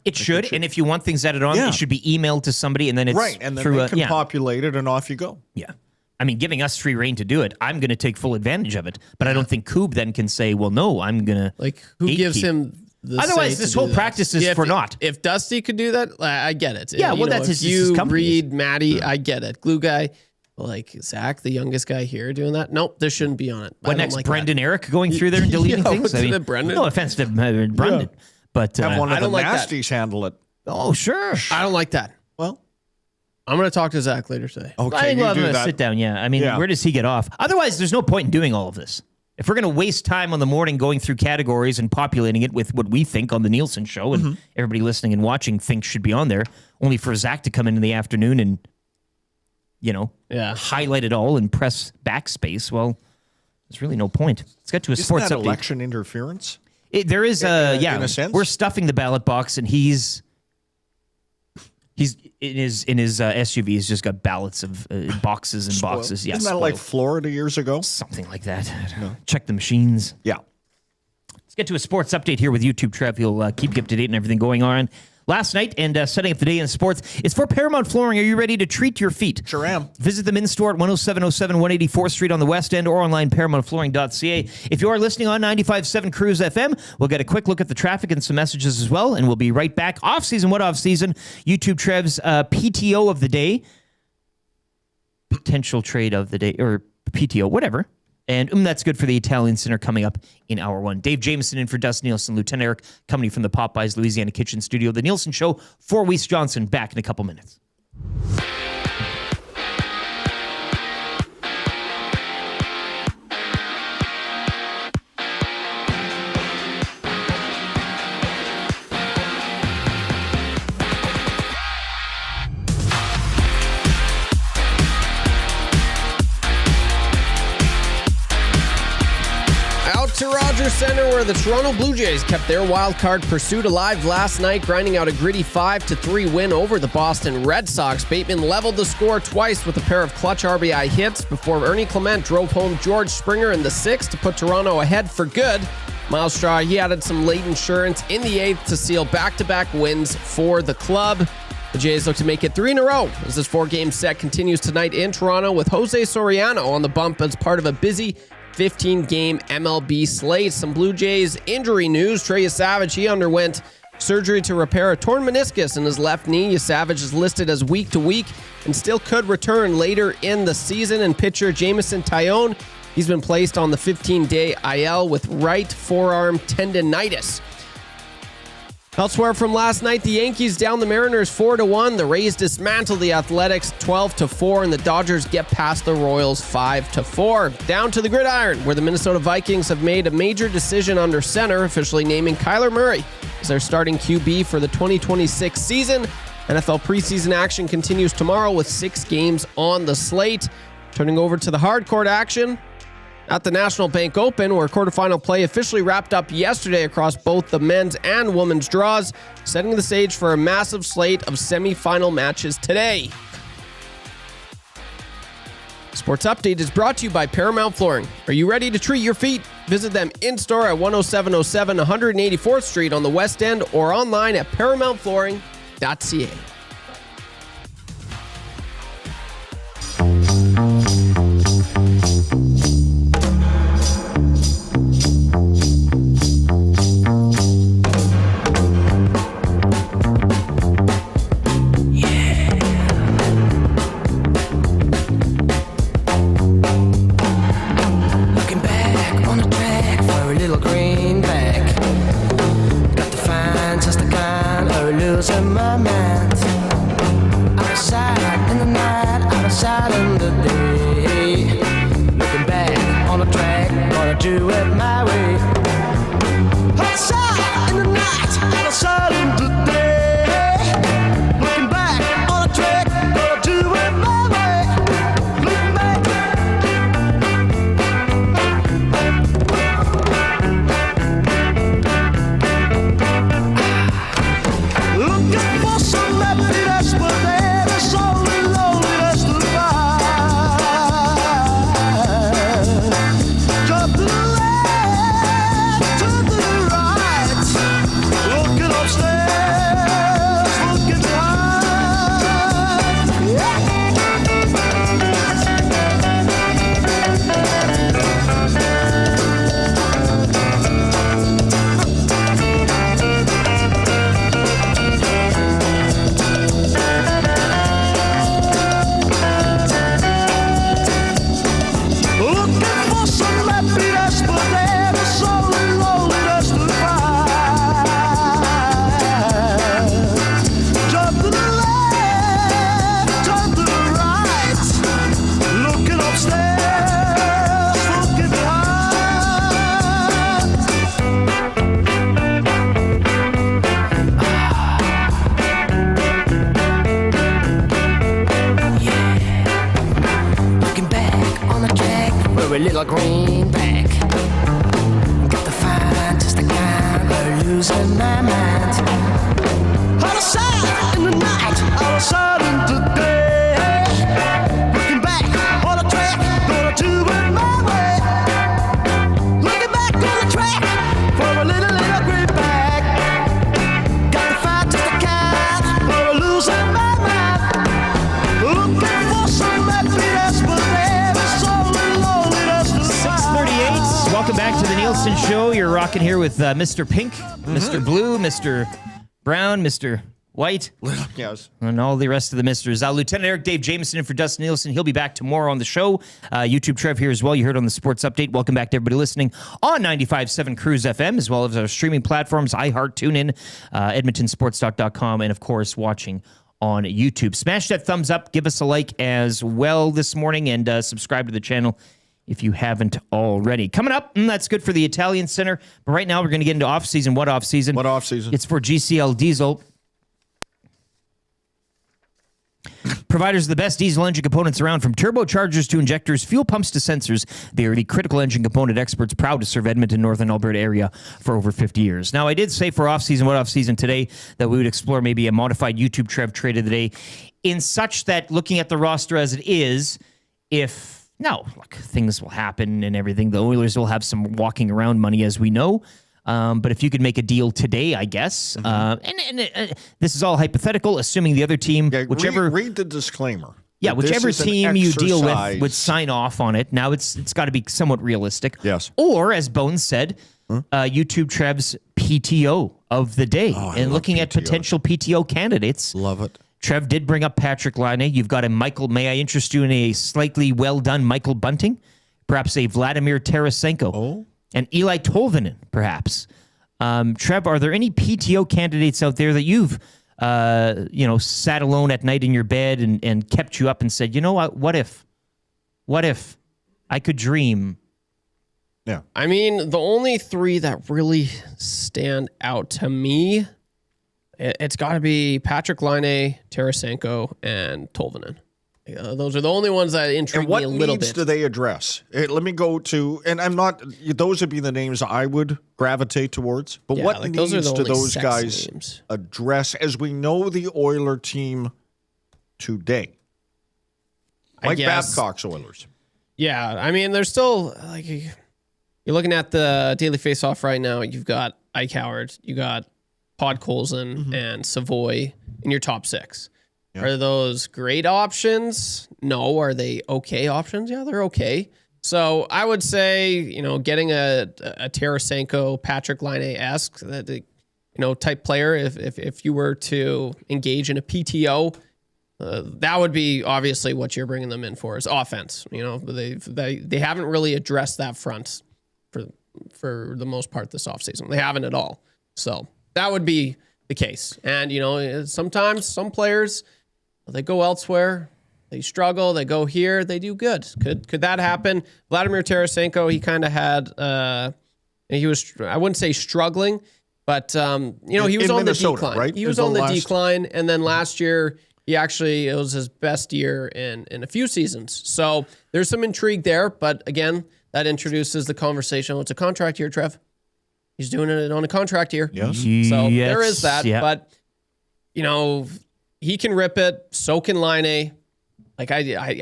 Speaker 1: It should, and if you want things added on,
Speaker 5: Yeah.
Speaker 1: it should be emailed to somebody, and then it's
Speaker 5: Right, and then
Speaker 1: through
Speaker 5: they can
Speaker 1: yeah.
Speaker 5: populate it, and off you go.
Speaker 1: Yeah. I mean, giving us free reign to do it, I'm going to take full advantage of it. But I don't think Coob then can say, well, no, I'm going to.
Speaker 3: Like, who gives him the
Speaker 1: Otherwise,
Speaker 3: say
Speaker 1: this
Speaker 3: to
Speaker 1: whole
Speaker 3: do that?
Speaker 1: practice is for naught.
Speaker 3: If Dusty could do that, I get it.
Speaker 1: Yeah, well, that's
Speaker 3: if
Speaker 1: his
Speaker 3: you,
Speaker 1: company.
Speaker 3: Reed, Maddie, I get it. Glue guy, like Zach, the youngest guy here doing that. Nope, this shouldn't be on it. I
Speaker 1: What
Speaker 3: don't
Speaker 1: next,
Speaker 3: like
Speaker 1: Brendan
Speaker 3: that.
Speaker 1: Eric going through there and deleting
Speaker 3: Yeah,
Speaker 1: things?
Speaker 3: what's it, Brendan?
Speaker 1: No offense to Brendan. But
Speaker 5: Have one of
Speaker 3: I
Speaker 5: the
Speaker 3: don't like that.
Speaker 5: nasties handle it.
Speaker 1: oh, sure.
Speaker 3: I don't like that.
Speaker 5: Well,
Speaker 3: I'm going to talk to Zach later today.
Speaker 5: okay,
Speaker 1: I
Speaker 5: you
Speaker 1: love
Speaker 5: do
Speaker 1: him to
Speaker 5: that.
Speaker 1: sit down, yeah. I mean,
Speaker 5: Yeah.
Speaker 1: where does he get off? Otherwise, there's no point in doing all of this. If we're going to waste time on the morning going through categories and populating it with what we think on the Nielsen Show and everybody listening and watching thinks should be on there, only for Zach to come in the afternoon and, highlight it all and press backspace, well, there's really no point. Let's get to a
Speaker 5: Isn't
Speaker 1: sports
Speaker 5: that
Speaker 1: update.
Speaker 5: election interference?
Speaker 1: There is
Speaker 5: in a sense?
Speaker 1: We're stuffing the ballot box, and he's in his SUV. He's just got ballots of boxes and boxes. Yeah,
Speaker 5: Isn't that like
Speaker 1: spoiled.
Speaker 5: Florida years ago?
Speaker 1: Something like that. I don't know. Check the machines.
Speaker 5: Yeah.
Speaker 1: Let's get to a sports update here with YouTube Trev. He'll keep you up to date and everything going on last night and setting up the day in sports. It's for Paramount Flooring. Are you ready to treat your feet?
Speaker 5: Sure am.
Speaker 1: Visit them in store at 10707 184th Street on the West End or online paramountflooring.ca. If you are listening on 95.7 Cruise FM, we'll get a quick look at the traffic and some messages as well, and we'll be right back. Off-season, what off-season? YouTube Trev's PTO of the day. Potential trade of the day, or PTO, whatever. And that's good for the Italian Center coming up in hour one. Dave Jameson in for Dustin Nielsen, Lieutenant Eric, coming from the Popeyes Louisiana Kitchen Studio. The Nielsen Show for Weiss Johnson, back in a couple minutes.
Speaker 3: To Rogers Center, where the Toronto Blue Jays kept their wild card pursuit alive last night, grinding out a gritty 5-3 win over the Boston Red Sox. Bateman leveled the score twice with a pair of clutch RBI hits before Ernie Clement drove home George Springer in the sixth to put Toronto ahead for good. Miles Straw, he added some late insurance in the 8th to seal back-to-back wins for the club. The Jays look to make it 3 in a row as this 4-game set continues tonight in Toronto with Jose Soriano on the bump as part of a busy 15-game MLB slate. Some Blue Jays injury news. Trey Yesavage, he underwent surgery to repair a torn meniscus in his left knee. Yesavage is listed as week to week and still could return later in the season. And pitcher Jamison Tyone, he's been placed on the 15-day IL with right forearm tendonitis. Elsewhere from last night, the Yankees down the Mariners 4-1. The Rays dismantle the Athletics 12-4, and the Dodgers get past the Royals 5-4. Down to the gridiron, where the Minnesota Vikings have made a major decision under center, officially naming Kyler Murray as their starting QB for the 2026 season. NFL preseason action continues tomorrow with 6 games on the slate. Turning over to the hardcourt action at the National Bank Open, where quarterfinal play officially wrapped up yesterday across both the men's and women's draws, setting the stage for a massive slate of semifinal matches today. Sports Update is brought to you by Paramount Flooring. Are you ready to treat your feet? Visit them in-store at 10707 184th Street on the West End or online at paramountflooring.ca.
Speaker 8: Little greenback, got the fine, just the kind of losing my mind. Out of sight in the night, out of sight in the day. Looking back on the track, gonna do it my way. Looking back on the track for a little greenback. Got the fine, just the kind of losing my mind. Looking for some happiness, but there is so little.
Speaker 1: 6:38. Welcome back to the Nielson Show. You're rocking here with Mr. Pink, Mr. Blue, Mr. Brown, Mr. White,
Speaker 5: Yes.
Speaker 1: and all the rest of the misters. Lieutenant Eric Dave Jameson in for Dustin Nielsen. He'll be back tomorrow on the show. YouTube Trev here as well. You heard on the Sports Update. Welcome back to everybody listening on 95.7 Cruise FM, as well as our streaming platforms, iHeart, TuneIn, EdmontonSportsTalk.com, and of course, watching on YouTube. Smash that thumbs up. Give us a like as well this morning, and subscribe to the channel if you haven't already. Coming up, that's good for the Italian Center. But right now, we're going to get into off-season. What off-season?
Speaker 5: What off-season?
Speaker 1: It's for GCL Diesel. Providers of the best diesel engine components around, from turbochargers to injectors, fuel pumps to sensors. They are the critical engine component experts, proud to serve Edmonton, Northern Alberta area for over 50 years. Now, I did say for off-season, what off-season today, that we would explore maybe a modified YouTube Trev trade of the day, in such that looking at the roster as it is, if No, look, things will happen and everything. The Oilers will have some walking around money, as we know. But if you could make a deal today, I guess, and this is all hypothetical, assuming the other team, whichever
Speaker 5: read the disclaimer.
Speaker 1: Yeah,
Speaker 5: This
Speaker 1: whichever
Speaker 5: is an
Speaker 1: team you deal with
Speaker 5: exercise.
Speaker 1: would sign off on it. Now it's got to be somewhat realistic.
Speaker 5: Yes.
Speaker 1: Or as Bones said, YouTube Trev's PTO of the day, and looking at potential PTO candidates.
Speaker 5: Love it.
Speaker 1: Trev did bring up Patrick Laine. You've got a Michael. May I interest you in a slightly well done Michael Bunting, perhaps a Vladimir Tarasenko, and Eli Tolvanen, perhaps. Trev, are there any PTO candidates out there that you've sat alone at night in your bed and kept you up and said, you know what if I could dream?
Speaker 5: Yeah.
Speaker 3: I mean, the only three that really stand out to me, it's got to be Patrick Laine, Tarasenko, and Tolvanen. Those are the only ones that intrigue me a little bit.
Speaker 5: And what needs do they address? Let me go to, and I'm not, those would be the names I would gravitate towards, but
Speaker 3: Yeah,
Speaker 5: what
Speaker 3: like,
Speaker 5: needs
Speaker 3: those are the
Speaker 5: do
Speaker 3: only
Speaker 5: those
Speaker 3: sexy
Speaker 5: guys
Speaker 3: names.
Speaker 5: address as we know the Oiler team today?
Speaker 3: I
Speaker 5: Like
Speaker 3: guess.
Speaker 5: Babcock's Oilers.
Speaker 3: Yeah, I mean, there's still, like, you're looking at the daily face-off right now. You've got Ike Howard, you got Podkolzin and Savoy in your top six. Yeah. Are those great options? No. Are they okay options? Yeah, they're okay. So I would say, getting a Tarasenko, Patrick Laine-esque, type player, if you were to engage in a PTO, that would be obviously what you're bringing them in for is offense. They haven't really addressed that front for the most part this offseason. They haven't at all. So that would be the case. And, sometimes some players, they go elsewhere, they struggle, they go here, they do good. Could that happen? Vladimir Tarasenko, he kind of had, he was, I wouldn't say struggling, but, he was on the decline.
Speaker 5: Right?
Speaker 3: He was on the decline. And then last year, it was his best year in a few seasons. So there's some intrigue there. But again, that introduces the conversation. It's a contract year, Trev. He's doing it on a contract year.
Speaker 5: Yes.
Speaker 3: So there is that.
Speaker 1: Yeah.
Speaker 3: But, he can rip it. So can Laine. Like I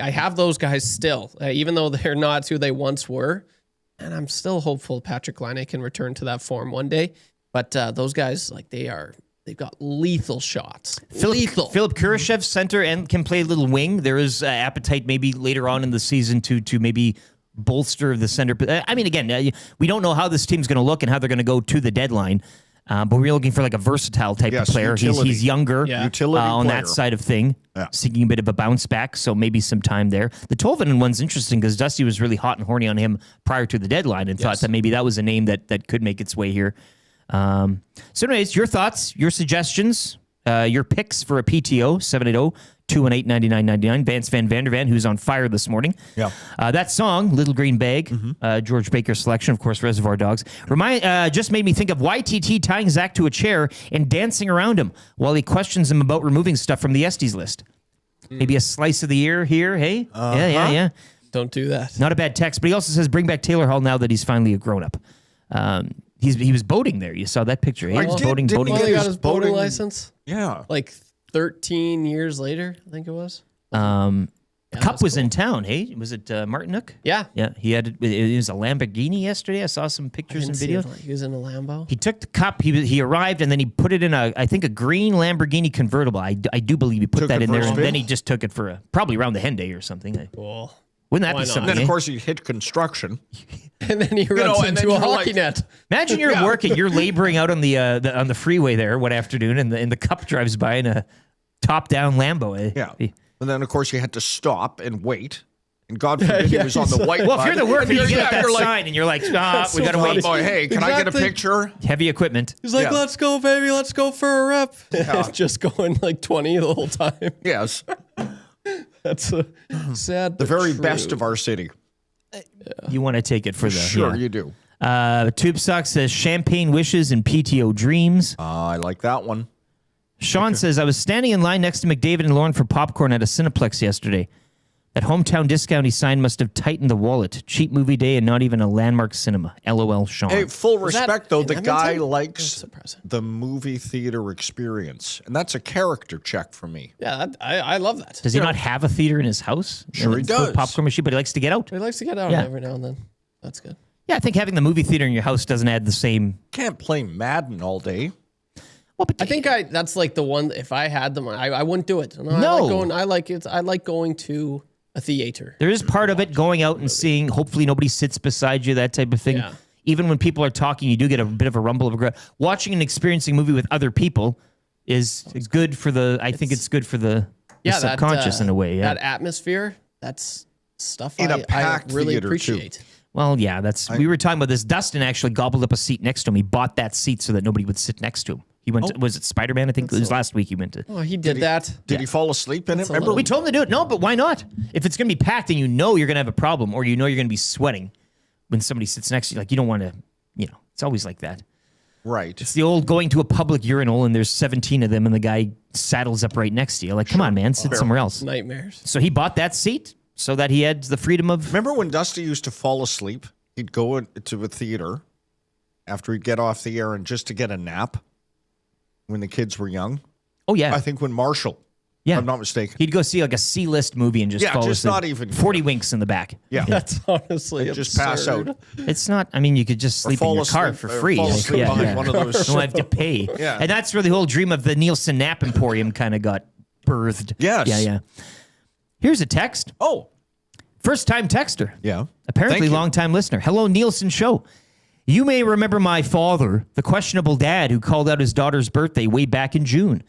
Speaker 3: have those guys still, even though they're not who they once were. And I'm still hopeful Patrick Laine can return to that form one day. But those guys, like they've got lethal shots. Lethal.
Speaker 1: Philip Kurashev, center, and can play a little wing. There is appetite maybe later on in the season to maybe bolster the center. I mean, again, we don't know how this team's going to look and how they're going to go to the deadline. But we're looking for like a versatile type of player. He's younger on that side of thing, seeking a bit of a bounce back. So maybe some time there. The Tolvanen one's interesting because Dusty was really hot and horny on him prior to the deadline and thought that maybe that was a name that could make its way here. So anyways, your thoughts, your suggestions, your picks for a PTO, 780-218-9999. Vance Van Vandervan, who's on fire this morning. Yeah. That song, Little Green Bag, George Baker selection, of course, Reservoir Dogs, just made me think of YTT tying Zach to a chair and dancing around him while he questions him about removing stuff from the Estes list. Maybe a slice of the ear here, hey? Yeah.
Speaker 3: Don't do that.
Speaker 1: Not a bad text, but he also says bring back Taylor Hall now that he's finally a grown-up. He was boating there. You saw that picture. Eh? He was boating.
Speaker 3: He got his boating license.
Speaker 5: Yeah.
Speaker 3: Like 13 years later, I think it was.
Speaker 1: Cup was in town. Hey, was it Martinook?
Speaker 3: Yeah.
Speaker 1: Yeah. It was a Lamborghini yesterday. I saw some pictures and videos.
Speaker 3: He was in a Lambo.
Speaker 1: He took the cup. He arrived and then he put it in I think a green Lamborghini convertible. I do believe he put that in there, and then he just took it for probably around the Henday or something.
Speaker 3: Cool.
Speaker 1: Wouldn't that
Speaker 3: Why
Speaker 1: be
Speaker 3: not?
Speaker 1: something?
Speaker 5: And then, of course, he hit construction.
Speaker 3: And then he runs into a hockey net.
Speaker 1: Imagine you're working, you're laboring out on the freeway there one afternoon, and the cup drives by in a top-down Lambo. Eh?
Speaker 5: Yeah. And then, of course, you had to stop and wait. And God forbid he was on the white
Speaker 1: Well, if you're the worker, you get that
Speaker 5: you're like,
Speaker 1: sign, and you're like, we got to wait.
Speaker 5: Boy, hey, can I get a picture?
Speaker 1: Heavy equipment.
Speaker 3: He's like,
Speaker 5: Yeah.
Speaker 3: let's go, baby. Let's go for a rep. Just going like 20 the whole time.
Speaker 5: Yes.
Speaker 3: That's a sad.
Speaker 5: The very best of our city.
Speaker 1: You want to take it for the...
Speaker 5: Sure,
Speaker 1: yeah.
Speaker 5: you do.
Speaker 1: Tube Sock says, champagne wishes and PTO dreams.
Speaker 5: I like that one.
Speaker 1: Sean says, I was standing in line next to McDavid and Lauren for popcorn at a Cineplex yesterday. That hometown discount he signed must have tightened the wallet. Cheap movie day and not even a landmark cinema. LOL, Sean.
Speaker 5: Hey, full
Speaker 3: Was that
Speaker 5: respect, though.
Speaker 3: in
Speaker 5: The guy
Speaker 3: Edmonton?
Speaker 5: likes
Speaker 3: That's surprising.
Speaker 5: the movie theater experience. And that's a character check for me.
Speaker 3: Yeah, I love that.
Speaker 1: Does he not have a theater in his house?
Speaker 5: Sure he
Speaker 1: And a full
Speaker 5: does.
Speaker 1: Popcorn machine, but he likes to get out.
Speaker 3: He likes to get out
Speaker 1: Yeah.
Speaker 3: every now and then. That's good.
Speaker 1: Yeah, I think having the movie theater in your house doesn't add the same.
Speaker 5: Can't play Madden all day.
Speaker 1: Well, but
Speaker 3: I think that's like the one. If I had them, I wouldn't do it. No, I like going to a theater.
Speaker 1: there is part of it going out and seeing. Hopefully, nobody sits beside you. That type of thing.
Speaker 3: Yeah.
Speaker 1: Even when people are talking, you do get a bit of a rumble of regret. Watching and experiencing a movie with other people is good for the. I think it's good for the subconscious in a way. Yeah.
Speaker 3: That atmosphere. That's stuff
Speaker 5: In a
Speaker 3: I
Speaker 5: packed
Speaker 3: really
Speaker 5: theater, too.
Speaker 3: appreciate.
Speaker 1: Well, yeah, we were talking about this. Dustin actually gobbled up a seat next to him. He bought that seat so that nobody would sit next to him. He went to, was it Spider-Man? I think it was last week he went to.
Speaker 3: Oh, he did that.
Speaker 5: Did he fall asleep in it?
Speaker 3: a
Speaker 5: Remember?
Speaker 3: little-
Speaker 1: We told him to do it. No, but why not? If it's going to be packed and you know you're going to have a problem or you know you're going to be sweating when somebody sits next to you, like you don't want to, it's always like that.
Speaker 5: Right.
Speaker 1: It's the old going to a public urinal and there's 17 of them and the guy saddles up right next to you. Like, come on, man, sit somewhere else.
Speaker 3: Nightmares.
Speaker 1: So he bought that seat so that he had the freedom of.
Speaker 5: Remember when Dusty used to fall asleep? He'd go into a theater after he'd get off the air and just to get a nap when the kids were young.
Speaker 1: Oh, yeah.
Speaker 5: I think when Marshall,
Speaker 1: Yeah.
Speaker 5: if I'm not mistaken.
Speaker 1: He'd go see like a C-list movie and just
Speaker 5: Yeah,
Speaker 1: fall
Speaker 5: just
Speaker 1: asleep.
Speaker 5: not even-
Speaker 1: 40 winks in the back.
Speaker 5: Yeah.
Speaker 3: That's honestly
Speaker 5: And just pass
Speaker 3: absurd.
Speaker 5: out.
Speaker 1: It's not. I mean, you could just sleep in
Speaker 5: fall
Speaker 1: your car
Speaker 5: asleep-
Speaker 1: for
Speaker 5: or
Speaker 1: free.
Speaker 5: fall asleep behind one of those-
Speaker 1: You don't have to pay.
Speaker 5: Yeah.
Speaker 1: And that's where the whole dream of the Nielsen Nap Emporium kind of got birthed.
Speaker 5: Yes.
Speaker 1: Yeah. Here's a text.
Speaker 5: Oh,
Speaker 1: First time texter.
Speaker 5: yeah.
Speaker 1: Apparently,
Speaker 5: Thank you.
Speaker 1: long time listener. Hello, Nielsen Show. You may remember my father, the questionable dad who called out his daughter's birthday way back in June.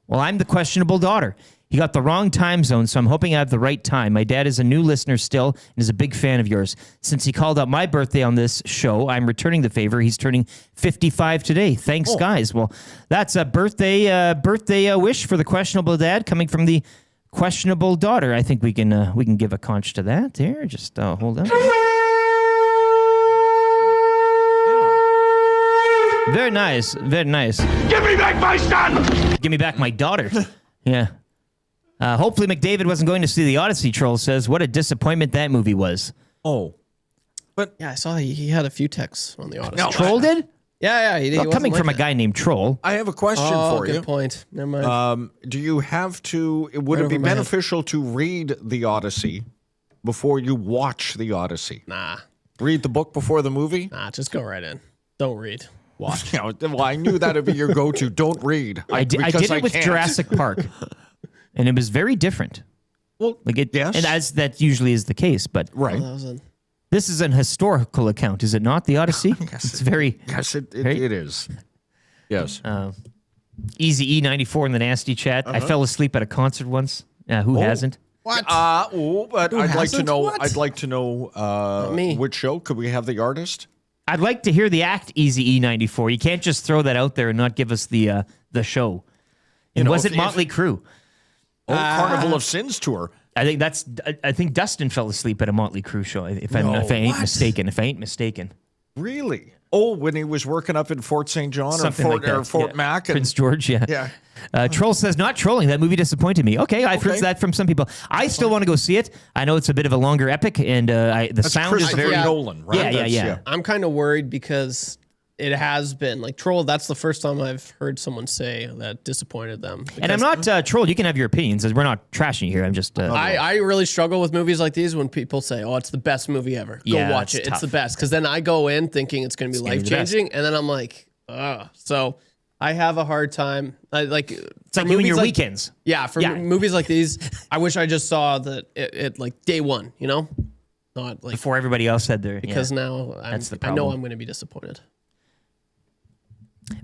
Speaker 1: Well, I'm the questionable daughter. He got the wrong time zone, so I'm hoping I have the right time. My dad is a new listener still and is a big fan of yours. Since he called out my birthday on this show, I'm returning the favor. He's turning 55 today. Thanks, guys. Well, that's a birthday wish for the questionable dad coming from the questionable daughter. I think we can give a conch to that. Here, just hold on. Very nice. Very nice.
Speaker 4: Give me back my son!
Speaker 1: Give me back my daughter. Yeah. Hopefully McDavid wasn't going to see the Odyssey. Troll says, what a disappointment that movie was.
Speaker 5: Oh.
Speaker 3: Yeah, I saw he had a few texts on the Odyssey.
Speaker 1: Troll did?
Speaker 3: Yeah. He
Speaker 1: Well,
Speaker 3: wasn't
Speaker 1: coming
Speaker 3: like
Speaker 1: from a
Speaker 3: that.
Speaker 1: guy named Troll.
Speaker 5: I have a question
Speaker 3: Oh,
Speaker 5: for
Speaker 3: good
Speaker 5: you.
Speaker 3: point. Never mind.
Speaker 5: Do you have to, would
Speaker 3: Right
Speaker 5: it be
Speaker 3: over my head.
Speaker 5: beneficial to read the Odyssey before you watch the Odyssey?
Speaker 3: Nah,
Speaker 5: Read the book before the movie?
Speaker 3: just go right in. Don't read. Watch.
Speaker 5: Well, I knew that would be your go-to. Don't read.
Speaker 1: I did
Speaker 5: because
Speaker 1: it with
Speaker 5: can't.
Speaker 1: Jurassic Park. And it was very different.
Speaker 5: Well,
Speaker 1: Like it,
Speaker 5: yes.
Speaker 1: And as that usually is the case. But
Speaker 5: Right.
Speaker 3: That was a-
Speaker 1: this is an historical account, is it not? The Odyssey? It's very
Speaker 5: Yes, it
Speaker 1: Right?
Speaker 5: is. Yes.
Speaker 1: Easy E94 in the nasty chat. I fell asleep at a concert once. Who hasn't?
Speaker 5: What? But I'd like to
Speaker 3: hasn't?
Speaker 5: know.
Speaker 3: What?
Speaker 5: I'd like to know
Speaker 3: me.
Speaker 5: which show. Could we have the artist?
Speaker 1: I'd like to hear the act Easy E94. You can't just throw that out there and not give us the show. And
Speaker 5: know,
Speaker 1: was
Speaker 5: if-
Speaker 1: it Motley Crue?
Speaker 5: Oh, Carnival of Sins tour.
Speaker 1: I think Dustin fell asleep at a Motley Crue show. If I ain't mistaken.
Speaker 5: Really? Oh, when he was working up in Fort St. John
Speaker 1: Something
Speaker 5: or
Speaker 1: like that.
Speaker 5: Fort
Speaker 1: Yeah.
Speaker 5: Mac. And,
Speaker 1: Prince George, yeah.
Speaker 5: Yeah.
Speaker 1: Troll says, not trolling. That movie disappointed me. Okay, I've heard
Speaker 5: Okay.
Speaker 1: that from some people. I still want to go see it. I know it's a bit of a longer epic, and the
Speaker 5: That's
Speaker 1: sound is
Speaker 5: Christopher
Speaker 1: very...
Speaker 5: Nolan, right?
Speaker 1: Yeah.
Speaker 3: I'm kind of worried because it has been like Troll. That's the first time I've heard someone say that disappointed them.
Speaker 1: And I'm not trolled. You can have your opinions. We're not trashing you here. I'm just...
Speaker 3: I really struggle with movies like these when people say, "Oh, it's the best movie ever. Go
Speaker 1: Yeah,
Speaker 3: watch
Speaker 1: it's
Speaker 3: it. It's the
Speaker 1: tough.
Speaker 3: best." Because then I go in thinking it's going to be
Speaker 1: gonna be
Speaker 3: life
Speaker 1: the best.
Speaker 3: changing, and then I'm like, "Ugh." So I have a hard time.
Speaker 1: it's like you and your weekends.
Speaker 3: Yeah, for
Speaker 1: Yeah.
Speaker 3: movies like these, I wish I just saw that it like day one. You know, not like
Speaker 1: Before everybody else had their...
Speaker 3: because now
Speaker 1: That's the
Speaker 3: I know
Speaker 1: problem.
Speaker 3: I'm going to be disappointed.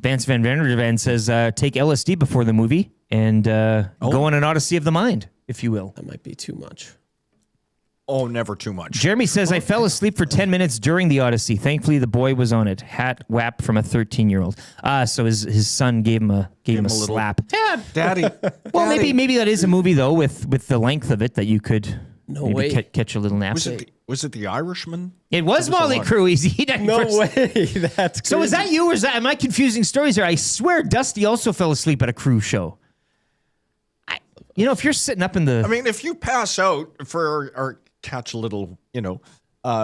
Speaker 1: Vance Van Vandervan says, take LSD before the movie and go on an odyssey of the mind, if you will.
Speaker 3: That might be too much.
Speaker 5: Oh, never too much.
Speaker 1: Jeremy says, I fell asleep for 10 minutes during the Odyssey. Thankfully, the boy was on it. Hat whap from a 13-year-old. So his son gave him a
Speaker 5: little-
Speaker 1: slap.
Speaker 5: Daddy.
Speaker 1: Well, maybe that is a movie, though, with the length of it that you could
Speaker 3: No
Speaker 1: maybe
Speaker 3: way.
Speaker 1: catch a little nap.
Speaker 5: Was it the Irishman?
Speaker 1: It was Motley Crue. Easy.
Speaker 3: No way. That's
Speaker 1: So is that you, or am I confusing stories here? I swear Dusty also fell asleep at a Crue show. if you're sitting up in the...
Speaker 5: I mean, if you pass out or catch a little,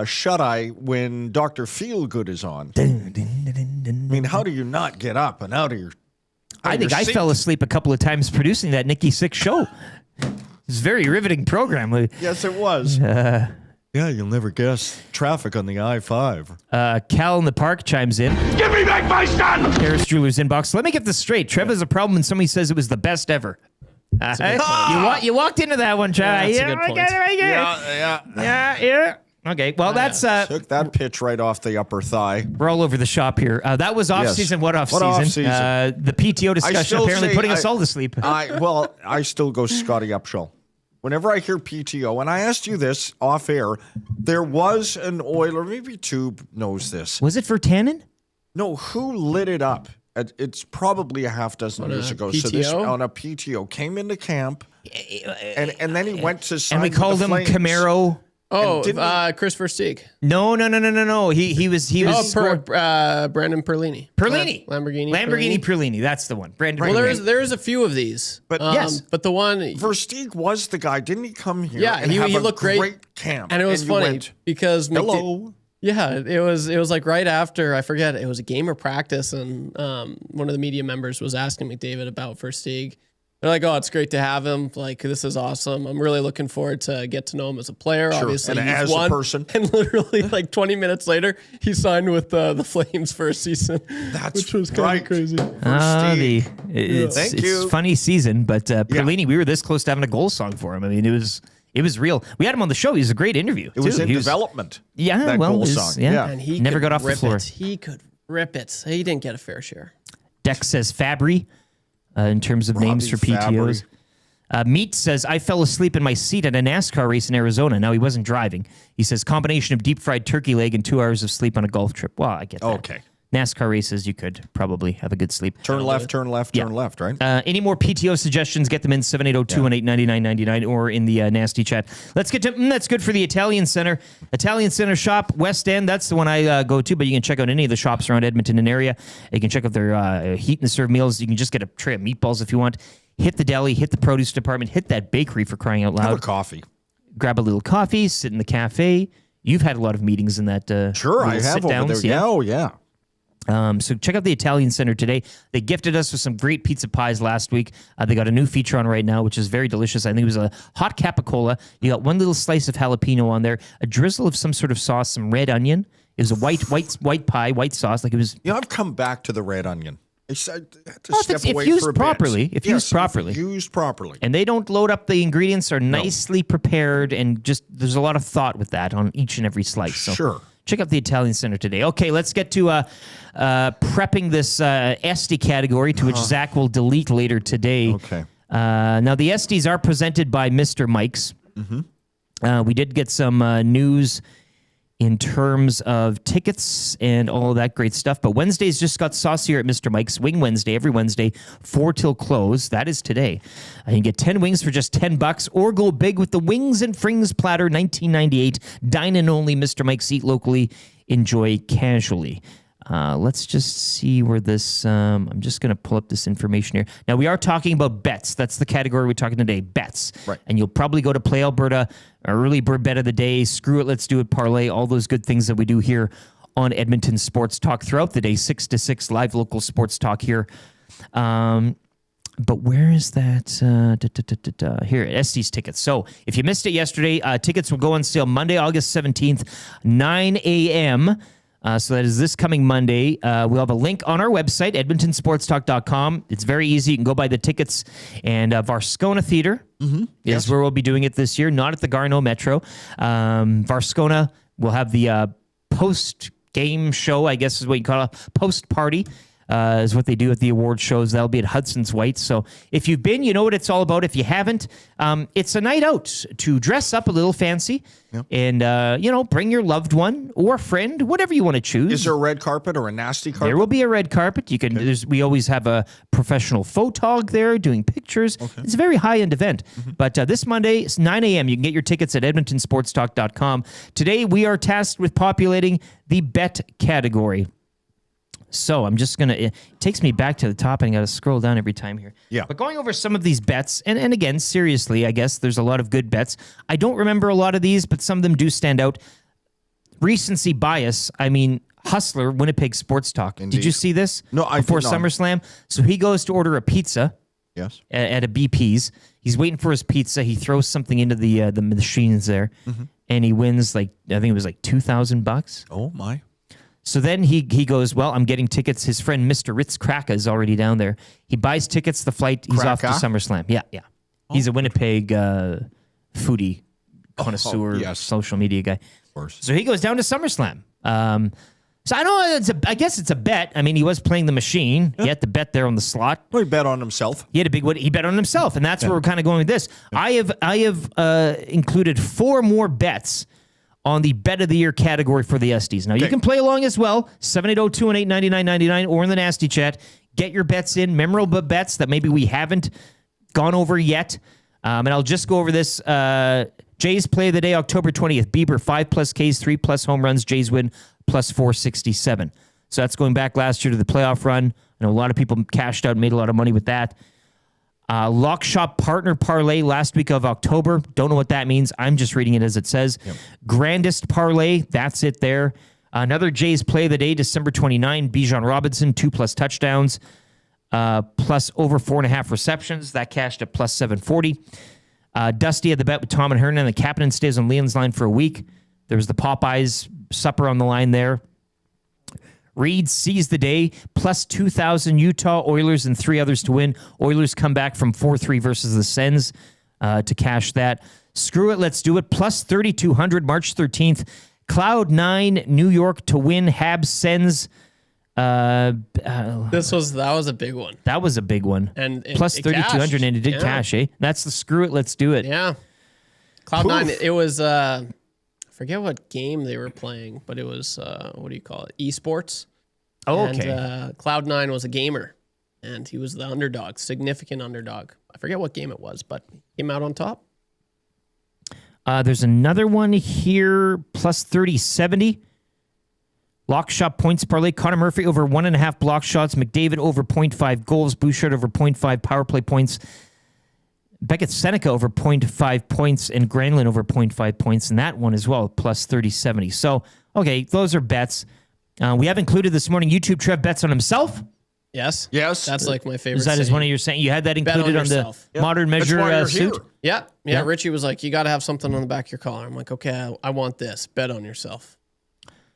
Speaker 5: shut-eye when Dr. Feelgood is on, I mean, how do you not get up and out of your
Speaker 1: I think I fell asleep a couple of times producing that Nikki Sixx show. It's a very riveting program.
Speaker 5: Yes, it was. Yeah, you'll never guess. Traffic on the I-5.
Speaker 1: Cal in the park chimes in.
Speaker 4: Give me back my son!
Speaker 1: Harris Jewelers inbox. Let me get this straight. Trev has a problem when somebody says it was the best ever. You walked into that one, Chad.
Speaker 3: Yeah, that's a good point.
Speaker 1: I get it right here. Yeah. Okay, well, that's...
Speaker 5: Took that pitch right off the upper thigh.
Speaker 1: We're all over the shop here. That was off-season. What off-season?
Speaker 5: What off-season?
Speaker 1: The PTO discussion apparently putting us all to sleep.
Speaker 5: I still go Scotty Upshall. Whenever I hear PTO, and I asked you this off air, there was an Oiler, maybe Tube knows this.
Speaker 1: Was it for Tannen?
Speaker 5: No, who lit it up? It's probably a half dozen years ago.
Speaker 3: PTO?
Speaker 5: So this on a PTO came into camp, and then he went to sign
Speaker 1: And we called him
Speaker 5: Flames.
Speaker 1: Camaro.
Speaker 3: Oh, Chris Versteeg.
Speaker 1: No. He was.
Speaker 3: Brandon Perlini.
Speaker 1: Lamborghini Perlini. That's the one. Brandon.
Speaker 3: Well,
Speaker 1: Perlini.
Speaker 3: there's a few of these.
Speaker 5: But
Speaker 1: yes.
Speaker 3: But the one
Speaker 5: Versteeg was the guy. Didn't he come here?
Speaker 3: Yeah,
Speaker 5: and
Speaker 3: he
Speaker 5: have a
Speaker 3: looked great.
Speaker 5: camp,
Speaker 3: And it was
Speaker 5: you
Speaker 3: funny
Speaker 5: went,
Speaker 3: because
Speaker 5: hello.
Speaker 3: Yeah, it was like right after, I forget, it was a game or practice, and one of the media members was asking McDavid about Versteeg. They're like, oh, it's great to have him. Like, this is awesome. I'm really looking forward to get to know him as a player.
Speaker 5: Sure.
Speaker 3: Obviously,
Speaker 5: And
Speaker 3: he's
Speaker 5: as
Speaker 3: won.
Speaker 5: a person.
Speaker 3: And literally, like 20 minutes later, he signed with the Flames for a season. Which was kind of crazy.
Speaker 1: It's
Speaker 5: Thank you.
Speaker 1: funny season, but Perlini, we were this close to having a goal song for him. I mean, it was real. We had him on the show. He was a great interview.
Speaker 5: It was in development.
Speaker 1: Yeah,
Speaker 5: that
Speaker 1: well,
Speaker 5: goal
Speaker 1: it was-
Speaker 5: song.
Speaker 1: yeah.
Speaker 3: And he
Speaker 1: Never
Speaker 3: could
Speaker 1: got off the
Speaker 3: rip
Speaker 1: floor.
Speaker 3: it. He could rip it. He didn't get a fair share.
Speaker 1: Dex says Fabry in terms of names for PTOs. Meat says, I fell asleep in my seat at a NASCAR race in Arizona. Now, he wasn't driving. He says, combination of deep fried turkey leg and 2 hours of sleep on a golf trip. Well, I get that.
Speaker 5: Okay.
Speaker 1: NASCAR races, you could probably have a good sleep.
Speaker 5: Turn left, right?
Speaker 1: Any more PTO suggestions, get them in 780-218-9999 or in the nasty chat. Let's get to, that's good for the Italian Center. Italian Center shop, West End, that's the one I go to, but you can check out any of the shops around Edmonton and area. You can check out their heat and serve meals. You can just get a tray of meatballs if you want. Hit the deli, hit the produce department, hit that bakery for crying out loud.
Speaker 5: Have a coffee.
Speaker 1: Grab a little coffee, sit in the cafe. You've had a lot of meetings in that.
Speaker 5: Sure, I have over there. Yeah. Oh, yeah.
Speaker 1: So check out the Italian Center today. They gifted us with some great pizza pies last week. They got a new feature on right now, which is very delicious. I think it was a hot capicola. You got one little slice of jalapeno on there, a drizzle of some sort of sauce, some red onion. It was a white pie, white sauce. Like it was.
Speaker 5: I've come back to the red onion. I had to
Speaker 1: Well,
Speaker 5: step
Speaker 1: if
Speaker 5: away
Speaker 1: used
Speaker 5: for a
Speaker 1: properly,
Speaker 5: bit.
Speaker 1: if used properly.
Speaker 5: If used properly.
Speaker 1: And they don't load up the ingredients, are nicely prepared, and just there's a lot of thought with that on each and every slice. So
Speaker 5: Sure.
Speaker 1: check out the Italian Center today. Okay, let's get to prepping this Esty category, to which Zach will delete later today.
Speaker 5: Okay.
Speaker 1: Now, the Esties are presented by Mr. Mike's. We did get some news in terms of tickets and all of that great stuff. But Wednesdays just got saucier at Mr. Mike's. Wing Wednesday, every Wednesday, 4 till close. That is today. You can get 10 wings for just $10, or go big with the Wings and Frings platter, $19.98. Dine in only. Mr. Mike's, eat locally, enjoy casually. Let's just see where this... I'm just going to pull up this information here. Now, we are talking about bets. That's the category we're talking today, bets.
Speaker 5: Right.
Speaker 1: And you'll probably go to Play Alberta, early bird bet of the day, screw it, let's do it, parlay, all those good things that we do here on Edmonton Sports Talk throughout the day, 6 to 6, live local sports talk here. But where is that? Here, Estes tickets. So if you missed it yesterday, tickets will go on sale Monday, August 17th, 9 a.m., so that is this coming Monday. We'll have a link on our website, edmontonsportstalk.com. It's very easy. You can go buy the tickets. And Varscona Theater is where we'll be doing it this year, not at the Garneau Metro. Varscona will have the post-game show, I guess is what you call it, post-party. Is what they do at the award shows. That'll be at Hudson's White. So if you've been, you know what it's all about. If you haven't, it's a night out to dress up a little fancy and, bring your loved one or friend, whatever you want to choose.
Speaker 5: Is there a red carpet or a nasty carpet?
Speaker 1: There will be a red carpet. You can. We always have a professional photog there doing pictures. Okay. It's a very high-end event. But this Monday, it's 9 a.m. You can get your tickets at edmontonsportstalk.com. Today, we are tasked with populating the bet category. So I'm just gonna. It takes me back to the top, and I got to scroll down every time here.
Speaker 5: Yeah.
Speaker 1: But going over some of these bets, and again, seriously, I guess there's a lot of good bets. I don't remember a lot of these, but some of them do stand out. Recency bias. I mean, Hustler, Winnipeg Sports Talk. Did
Speaker 5: Indeed.
Speaker 1: you see this?
Speaker 5: No, I
Speaker 1: before
Speaker 5: did not.
Speaker 1: SummerSlam. So he goes to order a pizza
Speaker 5: Yes.
Speaker 1: at a BP's. He's waiting for his pizza. He throws something into the machines there, and he wins I think it was like $2,000.
Speaker 5: Oh my.
Speaker 1: So then he goes, well, I'm getting tickets. His friend Mr. Ritz Kraka is already down there. He buys tickets, the flight. He's off to
Speaker 5: Kraka?
Speaker 1: SummerSlam. Yeah. He's a Winnipeg foodie connoisseur,
Speaker 5: yes.
Speaker 1: social media guy.
Speaker 5: Of course.
Speaker 1: So he goes down to SummerSlam. So I know I guess it's a bet. I mean, he was playing the machine. He had to bet there on the slot.
Speaker 5: Well, he bet on himself.
Speaker 1: He had a big one. He bet on himself, and that's where we're kind of going with this. I have included 4 more bets on the bet of the year category for the Esties. Now you can play along as well. 780-218-9999 or in the nasty chat. Get your bets in, memorable bets that maybe we haven't gone over yet. And I'll just go over this. Jays play of the day, October 20th. Bieber 5+ Ks, 3+ home runs. Jays win plus 467. So that's going back last year to the playoff run. I know a lot of people cashed out and made a lot of money with that. Lock Shop Partner Parlay last week of October. Don't know what that means. I'm just reading it as it says. Yep. Grandest Parlay. That's it there. Another Jays play of the day, December 29. Bijan Robinson, 2+ touchdowns. Plus over 4.5 receptions. That cashed at plus 740. Dusty had the bet with Tom and Hernan. The captain stays on Leon's line for a week. There was the Popeyes supper on the line there. Reed sees the day, plus 2,000 Utah Oilers and 3 others to win. Oilers come back from 4-3 versus the Sens to cash that. Screw it, let's do it. Plus 3,200 March 13th. Cloud9 New York to win. Habs Sens.
Speaker 3: That was a big one.
Speaker 1: That was a big one.
Speaker 3: And
Speaker 1: plus 3,200 and it did
Speaker 3: yeah.
Speaker 1: cash, eh? That's the screw it, let's do it.
Speaker 3: Yeah. Cloud9, it was I forget what game they were playing, but it was what do you call it? Esports.
Speaker 1: Oh, okay.
Speaker 3: And Cloud9 was a gamer, and he was the underdog, significant underdog. I forget what game it was, but he came out on top.
Speaker 1: There's another one here, plus 30-70. Lock Shop Points Parlay. Connor Murphy over 1.5 block shots. McDavid over 0.5 goals. Bouchard over 0.5 power play points. Beckett Seneca over 0.5 points. And Granlund over 0.5 points. And that one as well, plus 30-70. So, okay, those are bets. We have included this morning YouTube Trev bets on himself.
Speaker 3: Yes.
Speaker 5: Yes.
Speaker 3: That's like my favorite.
Speaker 1: Is that
Speaker 3: saying.
Speaker 1: one of your saying? You had that included on the
Speaker 3: yourself.
Speaker 1: modern measure
Speaker 5: That's why you're
Speaker 1: suit?
Speaker 5: here.
Speaker 3: Yeah. Richie was like, you got to have something on the back of your collar. I'm like, okay, I want this. Bet on yourself.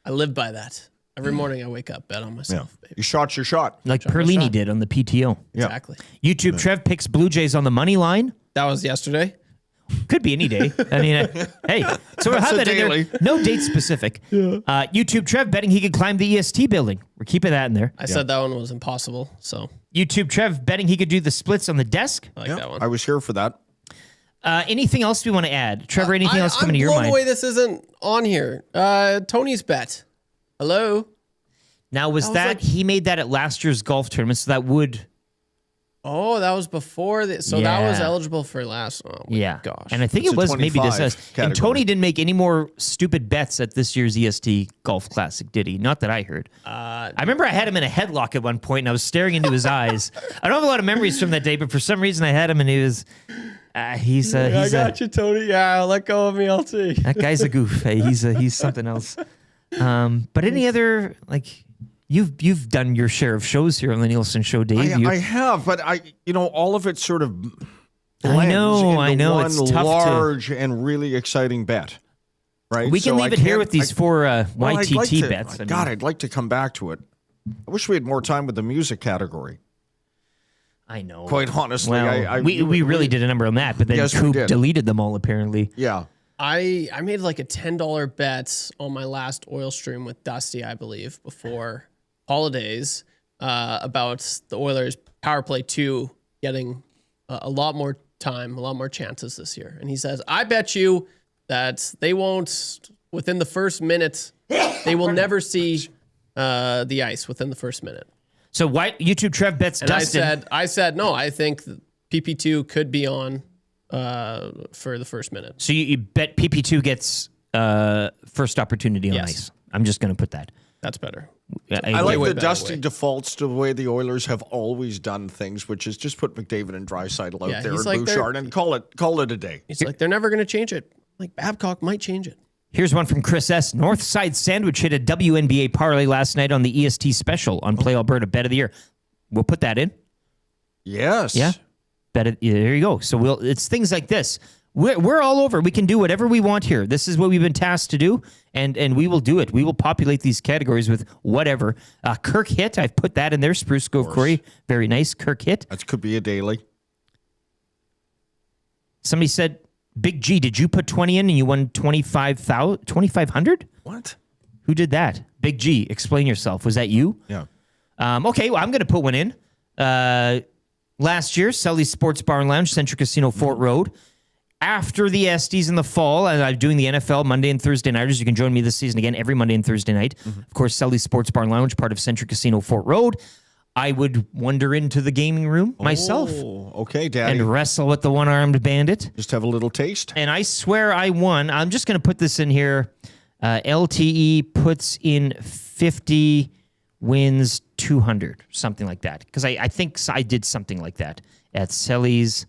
Speaker 3: I live by that. Every morning I wake up, bet on myself. Baby.
Speaker 5: You shot your shot.
Speaker 1: Like Perlini did on the PTO.
Speaker 3: Exactly.
Speaker 1: YouTube Trev picks Blue Jays on the money line.
Speaker 3: That was yesterday.
Speaker 1: Could be any day. I mean, hey, so we'll have that in there. No date specific. YouTube Trev betting he could climb the EST building. We're keeping that in there.
Speaker 3: I said that one was impossible. So
Speaker 1: YouTube Trev betting he could do the splits on the desk.
Speaker 3: I like that one.
Speaker 5: I was here for that.
Speaker 1: Anything else we want to add? Trevor, anything else coming to your
Speaker 3: I'm
Speaker 1: mind?
Speaker 3: blown away this isn't on here. Tony's bet. Hello?
Speaker 1: Now, was that he made that at last year's golf tournament, so that would...
Speaker 3: Oh, that was before. That was
Speaker 1: Yeah.
Speaker 3: eligible for last. Oh, my
Speaker 1: Yeah.
Speaker 3: gosh.
Speaker 1: And I think
Speaker 5: It's
Speaker 1: it
Speaker 5: a
Speaker 1: was maybe
Speaker 5: 25
Speaker 1: this. And
Speaker 5: category.
Speaker 1: Tony didn't make any more stupid bets at this year's EST Golf Classic, did he? Not that I heard. I remember I had him in a headlock at one point, and I was staring into his eyes. I don't have a lot of memories from that day, but for some reason I had him, and he was... he's
Speaker 3: I got you, Tony. Yeah, let go of me. I'll see.
Speaker 1: That guy's a goof. Hey, he's something else. But any other, like... You've done your share of shows here on the Nielsen Show, Dave.
Speaker 5: I have, but all of it sort of
Speaker 1: I know.
Speaker 5: one
Speaker 1: It's tough
Speaker 5: large and really exciting bet, right?
Speaker 1: We can
Speaker 5: So
Speaker 1: leave
Speaker 5: I
Speaker 1: it here
Speaker 5: can't-
Speaker 1: with these 4
Speaker 5: Well, I'd like
Speaker 1: YTT
Speaker 5: to-
Speaker 1: bets.
Speaker 5: God, I'd like to come back to it. I wish we had more time with the music category.
Speaker 1: I know.
Speaker 5: Quite honestly,
Speaker 1: Well, we really did a number on that, but then
Speaker 5: Yes, we
Speaker 1: Coop
Speaker 5: did.
Speaker 1: deleted them all apparently.
Speaker 5: Yeah.
Speaker 3: I made like a $10 bet on my last oil stream with Dusty, I believe, before holidays about the Oilers power play 2 getting a lot more time, a lot more chances this year. And he says, I bet you that they won't, within the first minute, they will never see the ice within the first minute.
Speaker 1: So why YouTube Trev bets
Speaker 3: And
Speaker 1: Dustin?
Speaker 3: I said, no, I think PP2 could be on for the first minute.
Speaker 1: So you bet PP2 gets first opportunity on
Speaker 3: Yes.
Speaker 1: ice. I'm just going to put that.
Speaker 3: That's better.
Speaker 5: I like
Speaker 3: way
Speaker 5: the
Speaker 3: better
Speaker 5: Dusty
Speaker 3: way.
Speaker 5: defaults to the way the Oilers have always done things, which is just put McDavid and Draisaitl out
Speaker 3: Yeah,
Speaker 5: there
Speaker 3: he's
Speaker 5: and
Speaker 3: like they're-
Speaker 5: Bouchard and call it a day.
Speaker 3: He's like, they're never going to change it. Like, Babcock might change it.
Speaker 1: Here's one from Chris S. Northside Sandwich hit a WNBA parlay last night on the EST special on Play Alberta Bet of the Year. We'll put that in.
Speaker 5: Yes.
Speaker 1: Yeah. There you go. So it's things like this. We're all over. We can do whatever we want here. This is what we've been tasked to do, and we will do it. We will populate these categories with whatever. Kirk Hit, I've put that in there. Spruce Grove Quarry, very nice. Kirk Hit.
Speaker 5: That could be a daily.
Speaker 1: Somebody said, Big G, did you put 20 in and you won 2,500?
Speaker 5: What?
Speaker 1: Who did that? Big G, explain yourself. Was that you?
Speaker 5: Yeah.
Speaker 1: Okay, well, I'm going to put one in. Last year, Sully's Sports Bar and Lounge, Central Casino, Fort Road. After the Esties in the fall, and I'm doing the NFL Monday and Thursday nighters. You can join me this season again every Monday and Thursday night. Of course, Sully's Sports Bar and Lounge, part of Central Casino, Fort Road. I would wander into the gaming room myself
Speaker 5: Oh, okay, Daddy.
Speaker 1: and wrestle with the one-armed bandit.
Speaker 5: Just have a little taste.
Speaker 1: And I swear I won. I'm just going to put this in here. LTE puts in 50, wins 200, something like that. Because I think I did something like that at Sully's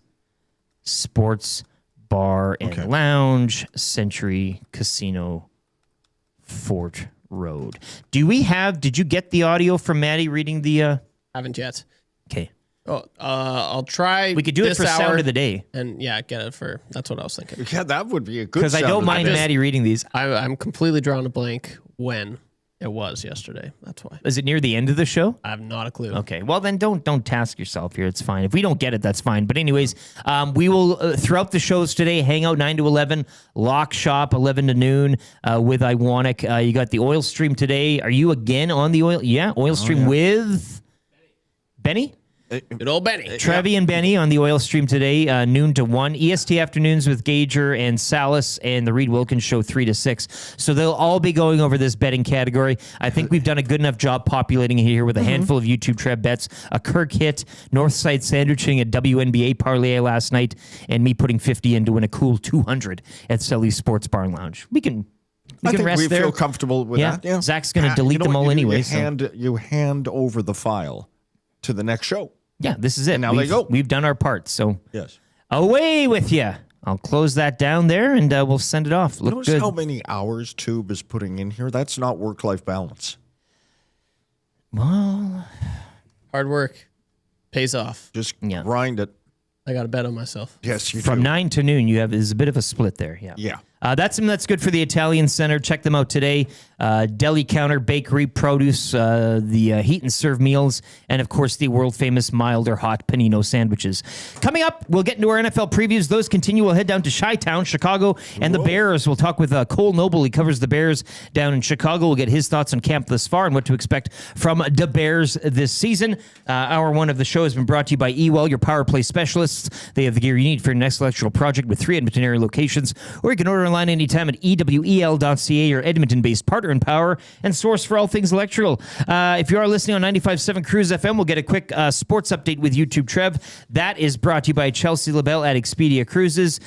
Speaker 1: Sports Bar and Lounge, Century Casino, Fort Road. Did you get the audio from Maddie reading the...
Speaker 3: Haven't yet.
Speaker 1: Okay.
Speaker 3: Oh, I'll try.
Speaker 1: We could do it
Speaker 3: this
Speaker 1: for
Speaker 3: hour
Speaker 1: Sound of the Day.
Speaker 3: And yeah, get it for. That's what I was thinking.
Speaker 5: Yeah, that would be a good.
Speaker 1: Because I
Speaker 5: sound
Speaker 1: don't
Speaker 5: of
Speaker 1: mind
Speaker 5: the day.
Speaker 1: Maddie reading these.
Speaker 3: I'm completely drawing a blank when it was yesterday. That's why.
Speaker 1: Is it near the end of the show?
Speaker 3: I have not a clue.
Speaker 1: Okay, well then don't task yourself here. It's fine. If we don't get it, that's fine. But anyways, we will throughout the shows today hang out 9 to 11, lock shop 11 to noon with Iwanic. You got the oil stream today. Are you again on the oil? Yeah, oil stream with Benny.
Speaker 3: Good old Benny.
Speaker 1: Trevi and Benny on the oil stream today, noon to 1. EST afternoons with Gager and Salas and the Reed Wilkins show 3 to 6. So they'll all be going over this betting category. I think we've done a good enough job populating it here with a handful of YouTube Trev bets, a Kirk Hit, Northside Sandwich hitting a WNBA parlay last night, and me putting 50 in to win a cool 200 at Sully's Sports Bar and Lounge. We can rest
Speaker 5: we
Speaker 1: there.
Speaker 5: feel comfortable with that. Yeah.
Speaker 1: Zach's going to delete them all anyway.
Speaker 5: You hand over the file to the next show.
Speaker 1: Yeah, this is it.
Speaker 5: And now they go.
Speaker 1: We've done our part. So
Speaker 5: Yes.
Speaker 1: away with you. I'll close that down there and we'll send it off. Look
Speaker 5: Notice
Speaker 1: good.
Speaker 5: how many hours Tube is putting in here. That's not work-life balance.
Speaker 1: Well,
Speaker 3: Hard work pays off.
Speaker 5: Just
Speaker 1: Yeah.
Speaker 5: grind it.
Speaker 3: I got to bet on myself.
Speaker 5: Yes, you
Speaker 1: from
Speaker 5: do.
Speaker 1: 9 to noon, there's a bit of a split there. Yeah.
Speaker 5: Yeah.
Speaker 1: That's good for the Italian Center. Check them out today. Deli counter, bakery, produce, the heat and serve meals, and of course the world famous mild or hot panino sandwiches. Coming up, we'll get into our NFL previews. Those continue. We'll head down to Chi-Town, Chicago, and the Bears. We'll talk with Kole Noble. He covers the Bears down in Chicago. We'll get his thoughts on camp thus far and what to expect from the Bears this season. Hour one of the show has been brought to you by Ewell, your power play specialists. They have the gear you need for your next electrical project with 3 Edmonton area locations, or you can order online anytime at ewel.ca, your Edmonton-based partner in power and source for all things electrical. If you are listening on 95.7 Cruise FM, we'll get a quick sports update with YouTube Trev. That is brought to you by Chelsea LaBelle at Expedia Cruises.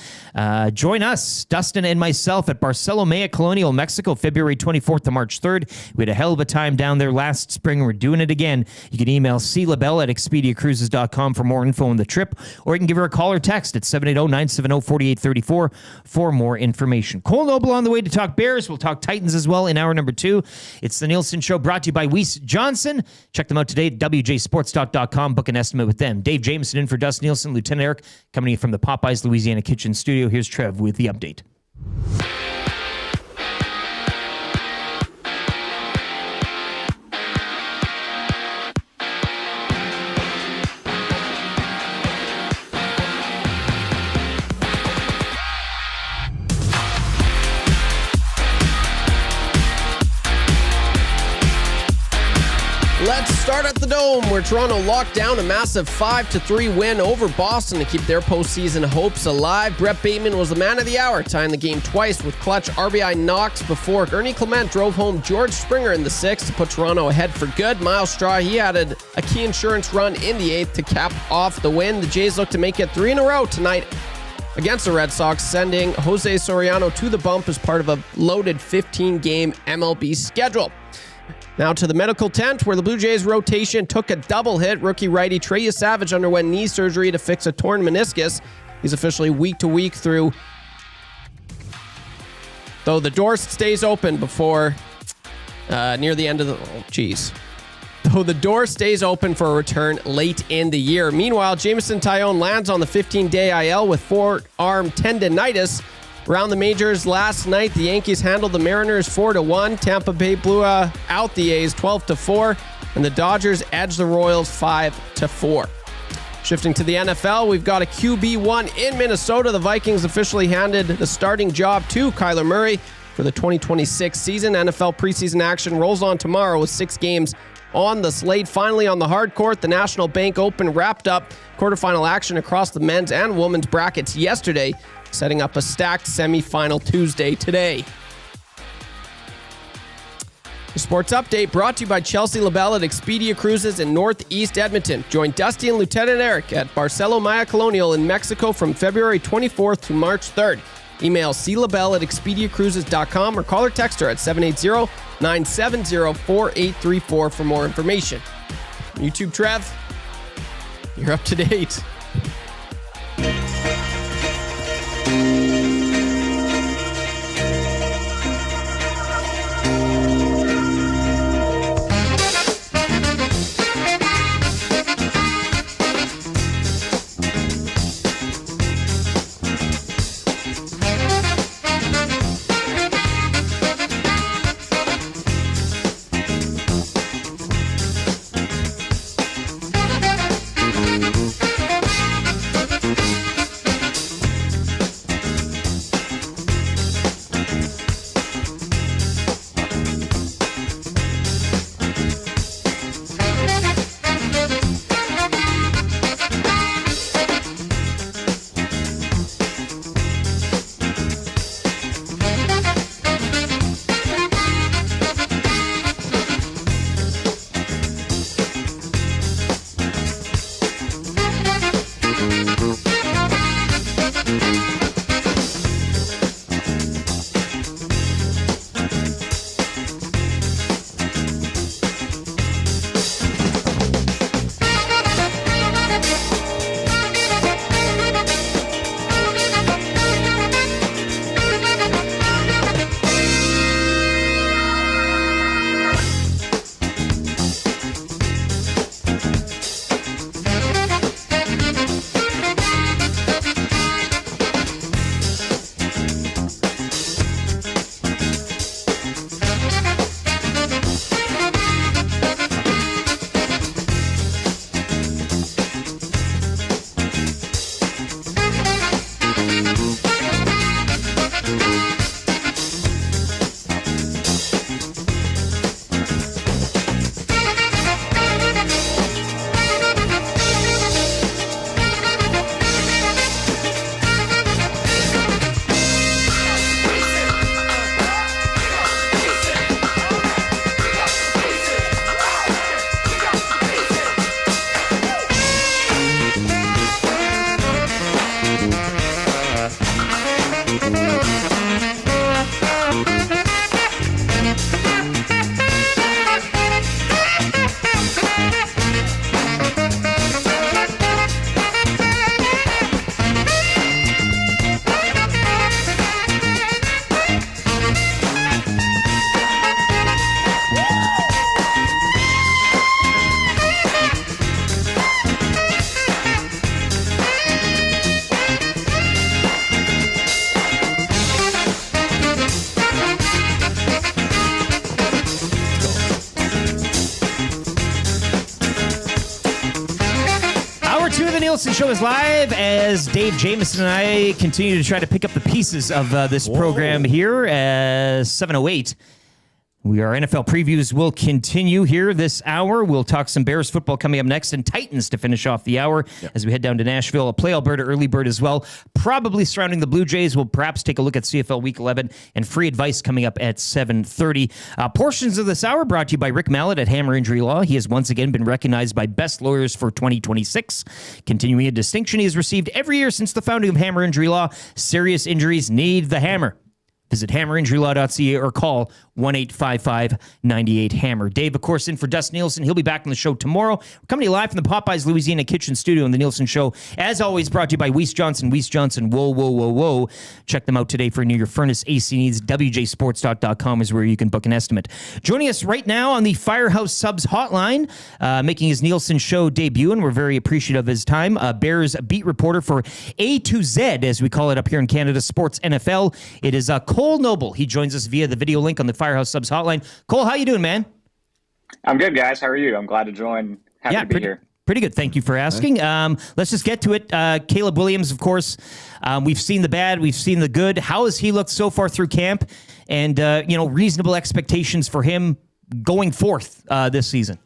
Speaker 1: Join us, Dustin and myself, at Barcelomea Colonial, Mexico, February 24th to March 3rd. We had a hell of a time down there last spring, and we're doing it again. You can email CLaBelle at ExpediaCruises.com for more info on the trip, or you can give her a call or text at 780-970-4834 for more information. Kole Noble on the way to talk Bears. We'll talk Titans as well in hour number 2. It's the Nielson Show brought to you by Weiss Johnson. Check them out today at WJSportsTalk.com. Book an estimate with them. Dave Jameson in for Dust Nielsen. Lieutenant Eric coming in from the Popeyes Louisiana Kitchen Studio. Here's Trev with the update.
Speaker 3: Let's start at the Dome, where Toronto locked down a massive 5-3 win over Boston to keep their postseason hopes alive. Brett Bateman was the man of the hour, tying the game twice with clutch RBI knocks before Ernie Clement drove home George Springer in the 6th to put Toronto ahead for good. Miles Straw, he added a key insurance run in the 8th to cap off the win. The Jays look to make it 3 in a row tonight against the Red Sox, sending Jose Soriano to the bump as part of a loaded 15-game MLB schedule. Now to the medical tent, where the Blue Jays rotation took a double hit. Rookie righty Trey Savage underwent knee surgery to fix a torn meniscus. He's officially week to week through, though the door stays open before near the end of the... Oh, geez. Though the door stays open for a return late in the year. Meanwhile, Jameson Taillon lands on the 15-day IL with forearm tendonitis. Around the majors last night, the Yankees handled the Mariners 4-1. Tampa Bay blew out the A's 12-4. And the Dodgers edged the Royals 5-4. Shifting to the NFL, we've got a QB1 in Minnesota. The Vikings officially handed the starting job to Kyler Murray for the 2026 season. NFL preseason action rolls on tomorrow with 6 games on the slate. Finally, on the hard court, the National Bank Open wrapped up quarterfinal action across the men's and women's brackets yesterday, setting up a stacked semifinal Tuesday today. The sports update brought to you by Chelsea LaBelle at Expedia Cruises in Northeast Edmonton. Join Dusty and Lieutenant Eric at Barcelo Maya Colonial in Mexico from February 24th to March 3rd. Email clabelle at expediacruises.com or call or text her at 780-970-4834 for more information. YouTube Trev, you're up to date.
Speaker 1: Nielson Show is live as Dave Jamieson and I continue to try to pick up the pieces of this program here as 7:08. Our NFL previews will continue here this hour. We'll talk some Bears football coming up next and Titans to finish off the hour as we head down to Nashville. A Play Alberta early bird as well, probably surrounding the Blue Jays. We'll perhaps take a look at CFL Week 11 and free advice coming up at 7:30. Portions of this hour brought to you by Rick Mallett at Hammer Injury Law. He has once again been recognized by Best Lawyers for 2026, continuing a distinction he has received every year since the founding of Hammer Injury Law. Serious injuries need the hammer. Visit hammerinjurylaw.ca or call 1-855-98-HAMMER. Dave, of course, in for Dust Nielsen. He'll be back on the show tomorrow. We're coming to you live from the Popeyes Louisiana Kitchen Studio in the Nielsen Show. As always, brought to you by Weiss Johnson. Weiss Johnson, whoa. Check them out today for any of your furnace AC needs. WJSportsTalk.com is where you can book an estimate. Joining us right now on the Firehouse Subs hotline, making his Nielsen Show debut, and we're very appreciative of his time, Bears beat reporter for A to Z, as we call it up here in Canada, Sports NFL. It is Kole Noble. He joins us via the video link on the Firehouse Subs hotline. Cole, how you doing, man?
Speaker 9: I'm good, guys. How are you? I'm glad to join. Happy to be here.
Speaker 1: Pretty good. Thank you for asking. Let's just get to it. Caleb Williams, of course, we've seen the bad, we've seen the good. How has he looked so far through camp? And, reasonable expectations for him going forth this season?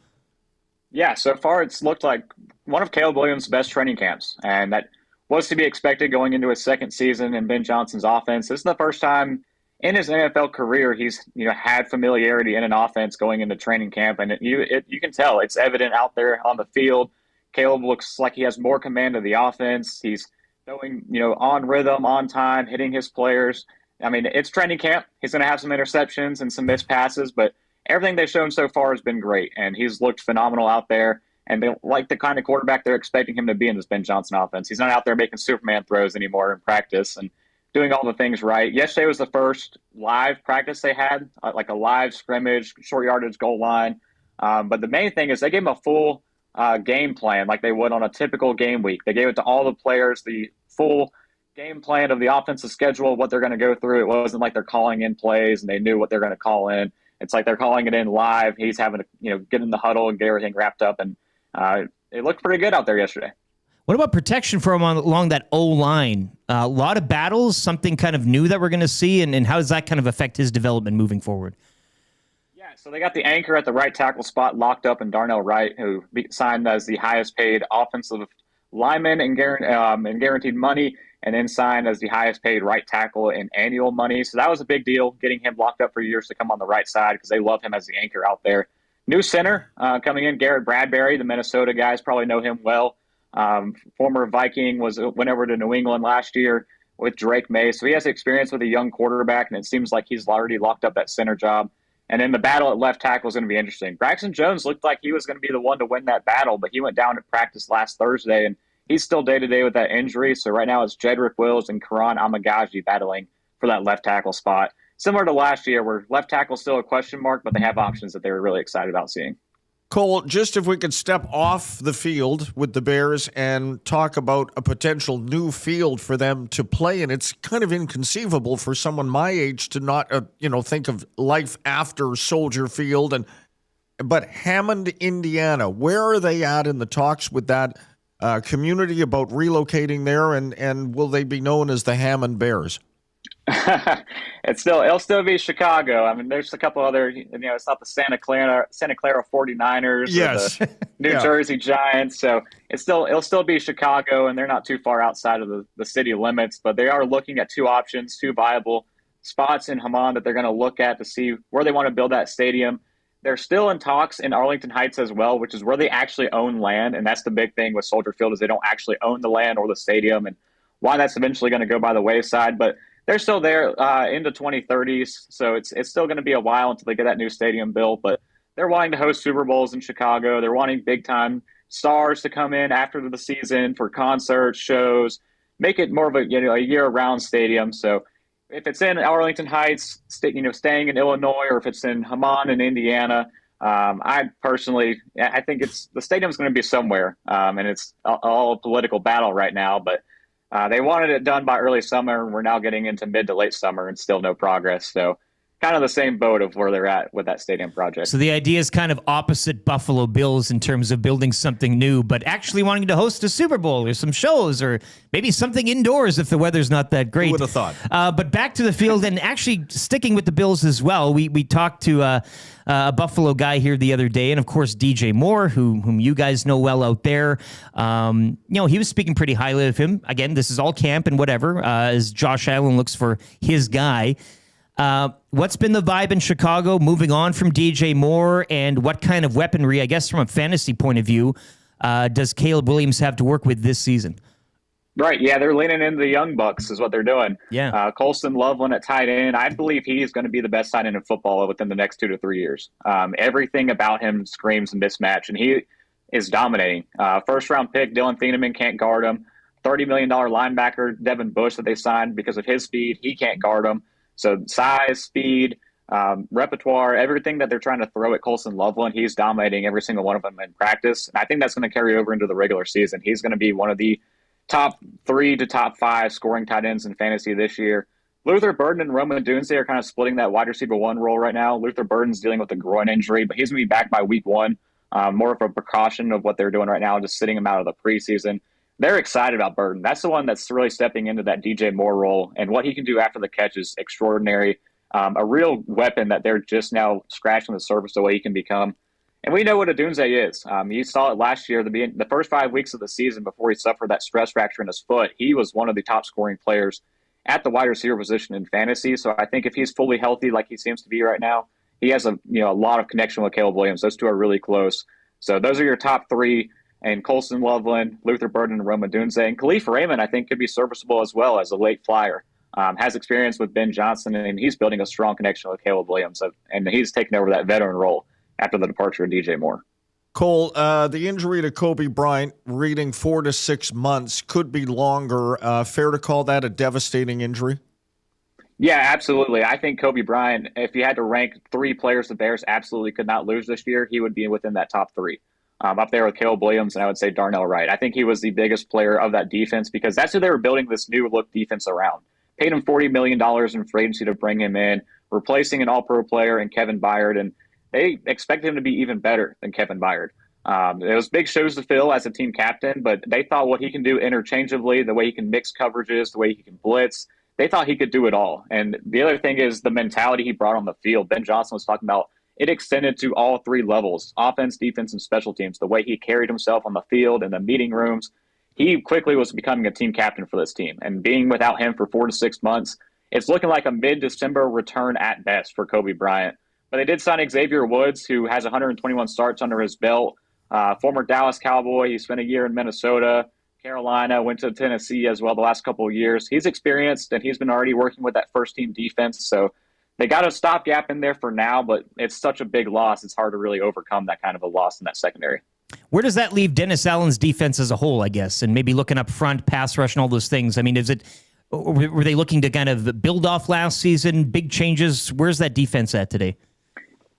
Speaker 9: Yeah, so far it's looked like one of Caleb Williams' best training camps. And that was to be expected going into his second season in Ben Johnson's offense. This is the first time in his NFL career he's had familiarity in an offense going into training camp, and you can tell it's evident out there on the field. Caleb looks like he has more command of the offense. He's throwing on rhythm, on time, hitting his players. I mean, it's training camp. He's going to have some interceptions and some missed passes, but everything they've shown so far has been great, and he's looked phenomenal out there. And they like the kind of quarterback they're expecting him to be in this Ben Johnson offense. He's not out there making Superman throws anymore in practice and doing all the things right. Yesterday was the first live practice they had, like a live scrimmage, short yardage goal line. But the main thing is they gave him a full game plan like they would on a typical game week. They gave it to all the players, the full game plan of the offensive schedule, what they're going to go through. It wasn't like they're calling in plays and they knew what they're going to call in. It's like they're calling it in live. He's having to get in the huddle and get everything wrapped up. And it looked pretty good out there yesterday.
Speaker 1: What about protection for him along that O-line? A lot of battles, something kind of new that we're going to see, and how does that kind of affect his development moving forward?
Speaker 9: Yeah, so they got the anchor at the right tackle spot locked up in Darnell Wright, who signed as the highest paid offensive lineman in guaranteed money, and then signed as the highest paid right tackle in annual money. So that was a big deal, getting him locked up for years to come on the right side because they love him as the anchor out there. New center coming in, Garrett Bradbury, the Minnesota guys probably know him well. Former Viking went over to New England last year with Drake May. So he has experience with a young quarterback, and it seems like he's already locked up that center job. And then the battle at left tackle is going to be interesting. Braxton Jones looked like he was going to be the one to win that battle, but he went down at practice last Thursday, and he's still day-to-day with that injury. So right now it's Jedrick Wills and Karan Amagaji battling for that left tackle spot. Similar to last year where left tackle is still a question mark, but they have options that they were really excited about seeing.
Speaker 5: Cole, just if we could step off the field with the Bears and talk about a potential new field for them to play in. It's kind of inconceivable for someone my age to not, think of life after Soldier Field. But Hammond, Indiana, where are they at in the talks with that community about relocating there, and will they be known as the Hammond Bears?
Speaker 9: It'll still be Chicago. I mean, there's a couple other, it's not the Santa Clara 49ers,
Speaker 5: yes,
Speaker 9: or the New Jersey Giants. So it'll still be Chicago, and they're not too far outside of the city limits, but they are looking at two options, two viable spots in Hammond that they're going to look at to see where they want to build that stadium. They're still in talks in Arlington Heights as well, which is where they actually own land. And that's the big thing with Soldier Field is they don't actually own the land or the stadium, and why that's eventually going to go by the wayside. But they're still there into 2030s, so it's still going to be a while until they get that new stadium built. But they're wanting to host Super Bowls in Chicago. They're wanting big-time stars to come in after the season for concerts, shows, make it more of a year-round stadium. So if it's in Arlington Heights, staying in Illinois, or if it's in Hammond in Indiana, I think the stadium's going to be somewhere, and it's all a political battle right now, but they wanted it done by early summer, and we're now getting into mid to late summer and still no progress. So kind of the same boat of where they're at with that stadium project.
Speaker 1: So the idea is kind of opposite Buffalo Bills in terms of building something new, but actually wanting to host a Super Bowl or some shows or maybe something indoors if the weather's not that great.
Speaker 5: Who would have thought?
Speaker 1: But back to the field and actually sticking with the Bills as well. We talked to a Buffalo guy here the other day, and of course DJ Moore, whom you guys know well out there. He was speaking pretty highly of him. Again, this is all camp and whatever, as Josh Allen looks for his guy. What's been the vibe in Chicago moving on from DJ Moore, and what kind of weaponry, I guess from a fantasy point of view, does Caleb Williams have to work with this season?
Speaker 9: Right. Yeah, they're leaning into the young bucks is what they're doing.
Speaker 1: Yeah.
Speaker 9: Colston Loveland at tight end. I believe he's going to be the best tight end in football within the next 2 to 3 years. Everything about him screams mismatch, and he is dominating. First-round pick, Dylan Thieneman can't guard him. $30 million linebacker, Devin Bush, that they signed because of his speed. He can't guard him. So size, speed, repertoire, everything that they're trying to throw at Colston Loveland, he's dominating every single one of them in practice. And I think that's going to carry over into the regular season. He's going to be one of the top 3 to top 5 scoring tight ends in fantasy this year. Luther Burden and Roman Dunze are kind of splitting that wide receiver 1 role right now. Luther Burden's dealing with a groin injury, but he's going to be back by week 1. More of a precaution of what they're doing right now, just sitting him out of the preseason. They're excited about Burden. That's the one that's really stepping into that DJ Moore role, and what he can do after the catch is extraordinary. A real weapon that they're just now scratching the surface of what he can become. And we know what a Dunze is. You saw it last year, the first 5 weeks of the season before he suffered that stress fracture in his foot. He was one of the top scoring players at the wide receiver position in fantasy. So I think if he's fully healthy like he seems to be right now, he has a lot of connection with Caleb Williams. Those two are really close. So those are your top 3. And Colston Loveland, Luther Burden, and Roman Dunze. And Khalif Raymond, I think, could be serviceable as well as a late flyer. Has experience with Ben Johnson, and he's building a strong connection with Caleb Williams. And he's taking over that veteran role after the departure of DJ Moore.
Speaker 5: Cole, the injury to Kobe Bryant, reading 4 to 6 months, could be longer. Fair to call that a devastating injury?
Speaker 9: Yeah, absolutely. I think Kobe Bryant, if you had to rank 3 players the Bears absolutely could not lose this year, he would be within that top 3. Up there with Caleb Williams, and I would say Darnell Wright. I think he was the biggest player of that defense because that's who they were building this new look defense around. Paid him $40 million in free agency to bring him in, replacing an all-pro player in Kevin Byard, and they expected him to be even better than Kevin Byard. It was big shoes to fill as a team captain, but they thought what he can do interchangeably, the way he can mix coverages, the way he can blitz, they thought he could do it all. And the other thing is the mentality he brought on the field. Ben Johnson was talking about it extended to all 3 levels, offense, defense, and special teams. The way he carried himself on the field and the meeting rooms, he quickly was becoming a team captain for this team. And being without him for 4 to 6 months, it's looking like a mid-December return at best for Kobe Bryant. But they did sign Xavier Woods, who has 121 starts under his belt. Former Dallas Cowboy. He spent a year in Minnesota, Carolina, went to Tennessee as well the last couple of years. He's experienced, and he's been already working with that first-team defense. So they got a stopgap in there for now, but it's such a big loss. It's hard to really overcome that kind of a loss in that secondary.
Speaker 1: Where does that leave Dennis Allen's defense as a whole, I guess, and maybe looking up front, pass rush, and all those things? I mean, were they looking to kind of build off last season, big changes? Where's that defense at today?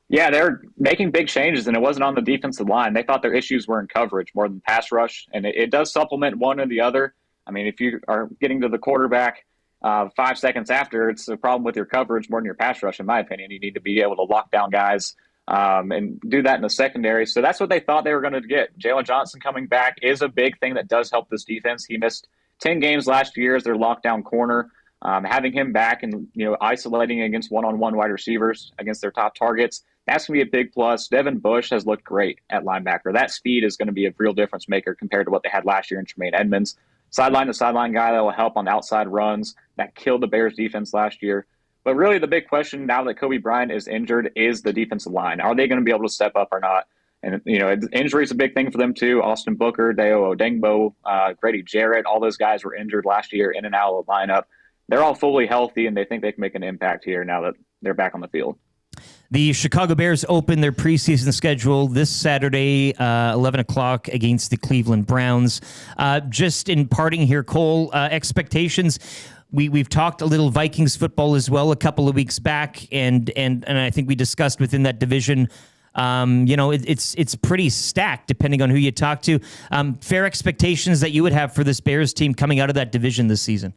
Speaker 9: Yeah, they're making big changes, and it wasn't on the defensive line. They thought their issues were in coverage more than pass rush, and it does supplement one or the other. I mean, if you are getting to the quarterback 5 seconds after, it's a problem with your coverage more than your pass rush, in my opinion. You need to be able to lock down guys and do that in the secondary. So that's what they thought they were going to get. Jalen Johnson coming back is a big thing that does help this defense. He missed 10 games last year as their lockdown corner. Having him back and isolating against one-on-one wide receivers against their top targets, that's going to be a big plus. Devin Bush has looked great at linebacker. That speed is going to be a real difference maker compared to what they had last year in Tremaine Edmonds. Sideline-to-sideline guy that will help on outside runs that killed the Bears defense last year. But really the big question now that Kobe Bryant is injured is the defensive line. Are they going to be able to step up or not? And, injury is a big thing for them too. Austin Booker, Deo Odengbo, Grady Jarrett, all those guys were injured last year in and out of the lineup. They're all fully healthy, and they think they can make an impact here now that they're back on the field.
Speaker 1: The Chicago Bears open their preseason schedule this Saturday, 11 o'clock against the Cleveland Browns. Just in parting here, Cole, expectations. We've talked a little Vikings football as well a couple of weeks back, and I think we discussed within that division. It's pretty stacked depending on who you talk to. Fair expectations that you would have for this Bears team coming out of that division this season.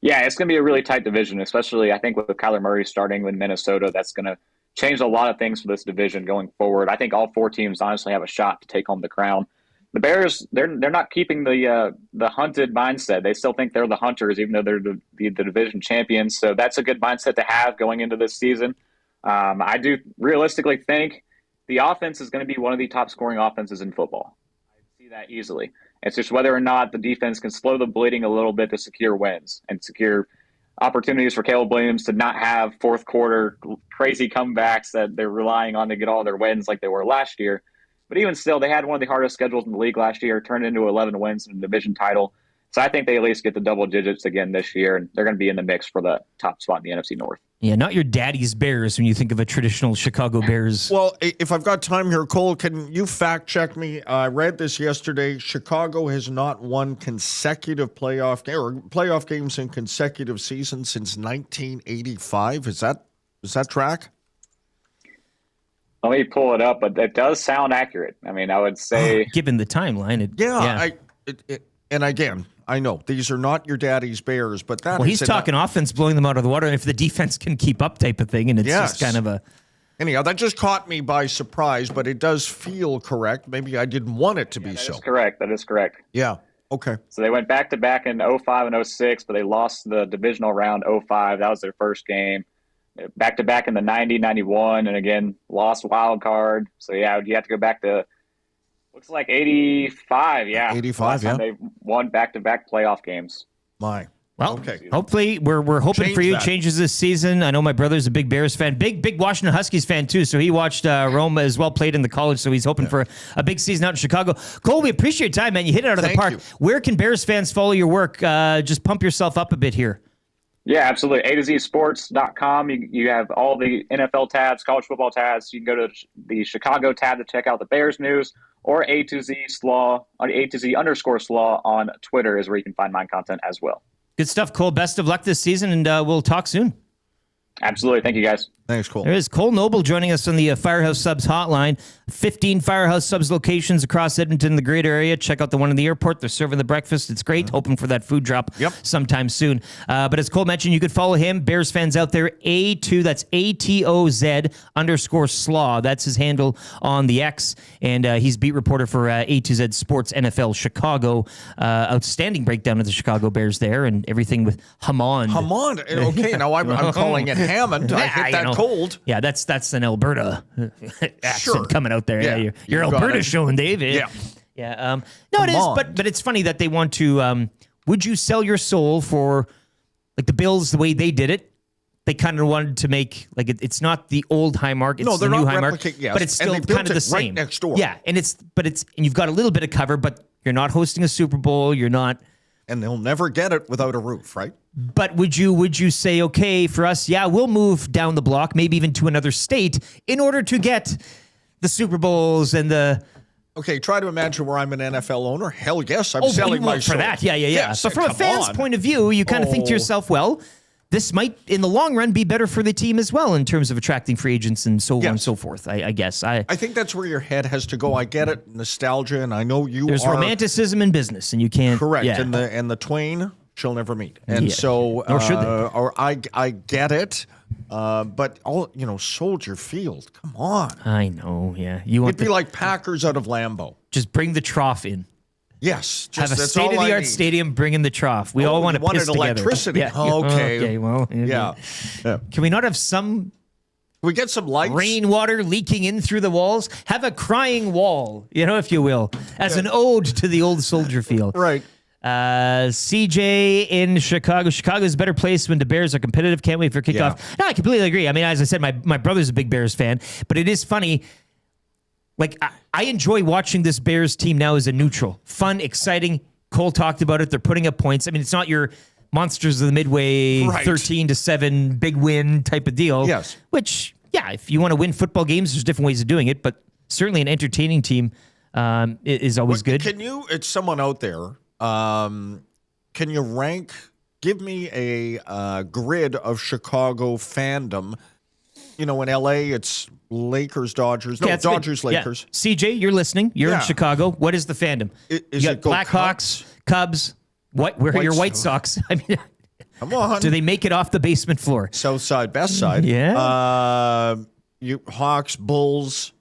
Speaker 9: Yeah, it's going to be a really tight division, especially I think with Kyler Murray starting with Minnesota. That's going to change a lot of things for this division going forward. I think all 4 teams honestly have a shot to take home the crown. The Bears, they're not keeping the hunted mindset. They still think they're the hunters, even though they're the division champions. So that's a good mindset to have going into this season. I do realistically think the offense is going to be one of the top scoring offenses in football. I see that easily. It's just whether or not the defense can slow the bleeding a little bit to secure wins and secure opportunities for Caleb Williams to not have fourth quarter crazy comebacks that they're relying on to get all their wins like they were last year. But even still, they had one of the hardest schedules in the league last year, turned into 11 wins in a division title. So I think they at least get the double digits again this year, and they're going to be in the mix for the top spot in the NFC North.
Speaker 1: Yeah, not your daddy's Bears when you think of a traditional Chicago Bears.
Speaker 5: Well, if I've got time here, Cole, can you fact check me? I read this yesterday. Chicago has not won consecutive playoff games in consecutive seasons since 1985. Is that track?
Speaker 9: Let me pull it up, but it does sound accurate. I mean, I would say
Speaker 1: Given the timeline,
Speaker 5: and again, I know these are not your daddy's Bears, but that.
Speaker 1: Well, he's talking offense blowing them out of the water, and if the defense can keep up type of thing, and it's just kind of a.
Speaker 5: Anyhow, that just caught me by surprise, but it does feel correct. Maybe I didn't want it to be so.
Speaker 9: That is correct.
Speaker 5: Yeah. Okay.
Speaker 9: So they went back-to-back in 05 and 06, but they lost the divisional round 05. That was their first game. Back-to-back in the 90, 91, and again, lost wild card. So, yeah, you have to go back to, looks like 85, yeah.
Speaker 5: 85, yeah.
Speaker 9: They won back-to-back playoff games.
Speaker 5: My.
Speaker 1: Well,
Speaker 5: okay.
Speaker 1: Hopefully we're hoping for you. Changes this season. I know my brother's a big Bears fan, big Washington Huskies fan too. So he watched Rome as well, played in the college. So he's hoping for a big season out in Chicago. Cole, we appreciate your time, man. You hit it out of the park.
Speaker 5: You.
Speaker 1: Where can Bears fans follow your work? Just pump yourself up a bit here.
Speaker 9: Yeah, absolutely. A to Z Sports.com. You have all the NFL tabs, college football tabs. You can go to the Chicago tab to check out the Bears news, or A to Z Slaw, A_Slaw on Twitter is where you can find my content as well.
Speaker 1: Good stuff, Cole. Best of luck this season, and we'll talk soon.
Speaker 9: Absolutely. Thank you, guys.
Speaker 5: Thanks, Cole.
Speaker 1: There is Kole Noble joining us on the Firehouse Subs hotline. 15 Firehouse Subs locations across Edmonton and the greater area. Check out the one in the airport. They're serving the breakfast. It's great. Hoping for that food drop sometime soon. But as Cole mentioned, you could follow him. Bears fans out there, that's ATOZ_Slaw. That's his handle on the X. And he's beat reporter for A2Z Sports NFL Chicago. Outstanding breakdown of the Chicago Bears there and everything with Hammond.
Speaker 5: Okay, now I'm calling it Hammond. I hit that cold.
Speaker 1: Yeah, that's an Alberta accent coming out there.
Speaker 5: Yeah,
Speaker 1: you're Alberta showing, Dave.
Speaker 5: Yeah.
Speaker 1: No, it is, but it's funny that they want to. Would you sell your soul for like the Bills the way they did it? They kind of wanted to make like it's not the old Highmark, it's the new Highmark, but it's still kind of the same.
Speaker 5: Right next door.
Speaker 1: Yeah, and you've got a little bit of cover, but you're not hosting a Super Bowl. You're not.
Speaker 5: And they'll never get it without a roof, right?
Speaker 1: But would you say, okay, for us, we'll move down the block, maybe even to another state in order to get the Super Bowls and the...
Speaker 5: Okay, try to imagine where I'm an NFL owner. Hell yes, I'm selling my soul.
Speaker 1: For that, yeah.
Speaker 5: Yes,
Speaker 1: so from a fan's point of view, you kind of think to yourself, well, this might, in the long run, be better for the team as well in terms of attracting free agents and so on and so forth, I guess. I
Speaker 5: think that's where your head has to go. I get it, nostalgia, and I know
Speaker 1: there's romanticism in business, and you can't...
Speaker 5: Correct,
Speaker 1: yeah.
Speaker 5: and the twain shall never meet. And
Speaker 1: nor should they.
Speaker 5: Or I get it, but Soldier Field, come on.
Speaker 1: I know, yeah.
Speaker 5: It'd be like Packers out of Lambeau.
Speaker 1: Just bring the trough in.
Speaker 5: Yes.
Speaker 1: Have a state-of-the-art stadium, bring in the trough. We all want to piss together.
Speaker 5: Electricity.
Speaker 1: Yeah.
Speaker 5: Okay.
Speaker 1: Well.
Speaker 5: Yeah.
Speaker 1: Can we not have some...
Speaker 5: We get some lights.
Speaker 1: Rainwater leaking in through the walls? Have a crying wall, if you will, as an ode to the old Soldier Field.
Speaker 5: Right.
Speaker 1: CJ in Chicago. Chicago is a better place when the Bears are competitive. Can't wait for kickoff. Yeah. No, I completely agree. I mean, as I said, my brother's a big Bears fan, but it is funny. Like, I enjoy watching this Bears team now as a neutral. Fun, exciting. Cole talked about it. They're putting up points. I mean, it's not your monsters of the midway, 13-7, big win type of deal.
Speaker 5: Yes.
Speaker 1: Which, if you want to win football games, there's different ways of doing it, but certainly an entertaining team is always good.
Speaker 5: It's someone out there, can you give me a grid of Chicago fandom? In LA, it's Lakers, Dodgers. No, Dodgers, good. Lakers.
Speaker 1: Yeah. CJ, you're listening. You're in Chicago. What is the fandom?
Speaker 5: Is it
Speaker 1: Blackhawks, Cubs? Where are your White Sox? I mean,
Speaker 5: come on.
Speaker 1: Do they make it off the basement floor?
Speaker 5: South side, best side.
Speaker 1: Yeah.
Speaker 5: Hawks, Bulls,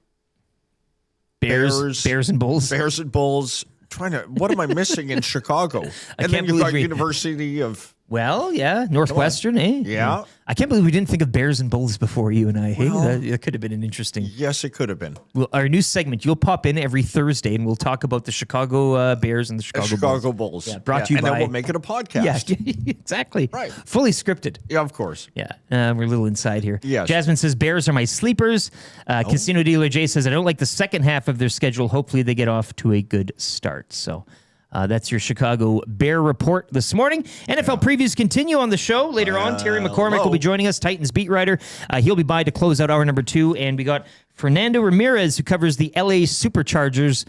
Speaker 1: Bears and Bulls.
Speaker 5: Bears and Bulls. What am I missing in Chicago? And then you've got University of...
Speaker 1: Well, yeah, Northwestern,
Speaker 5: Yeah.
Speaker 1: I can't believe we didn't think of Bears and Bulls before you and I. That could have been an interesting...
Speaker 5: Yes, it could have been.
Speaker 1: Well, our new segment, you'll pop in every Thursday, and we'll talk about the Chicago Bears and the Chicago
Speaker 5: Bulls.
Speaker 1: Yeah, brought to you by...
Speaker 5: And then we'll make it a podcast.
Speaker 1: Yeah, exactly.
Speaker 5: Right.
Speaker 1: Fully scripted.
Speaker 5: Yeah, of course.
Speaker 1: Yeah, we're a little inside here.
Speaker 5: Yes.
Speaker 1: Jasmine says, Bears are my sleepers. Casino Dealer Jay says, I don't like the second half of their schedule. Hopefully they get off to a good start. So... That's your Chicago Bear report this morning. NFL previews continue on the show. Later on, Terry McCormick will be joining us, Titans beat writer. He'll be by to close out hour number 2. And we got Fernando Ramirez, who covers the LA Superchargers.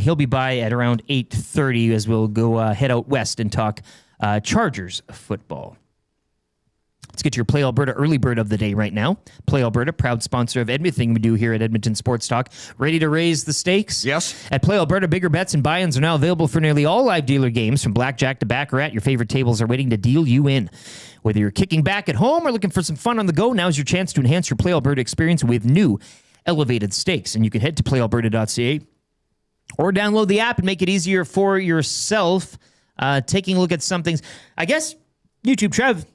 Speaker 1: He'll be by at around 8:30 as we'll go head out west and talk Chargers football. Let's get to your Play Alberta early bird of the day right now. Play Alberta, proud sponsor of everything we do here at Edmonton Sports Talk. Ready to raise the stakes?
Speaker 5: Yes.
Speaker 1: At Play Alberta, bigger bets and buy-ins are now available for nearly all live dealer games. From blackjack to baccarat, your favorite tables are waiting to deal you in. Whether you're kicking back at home or looking for some fun on the go, now's your chance to enhance your Play Alberta experience with new elevated stakes. And you can head to playalberta.ca or download the app and make it easier for yourself. Taking a look at some things. I guess, YouTube Trev,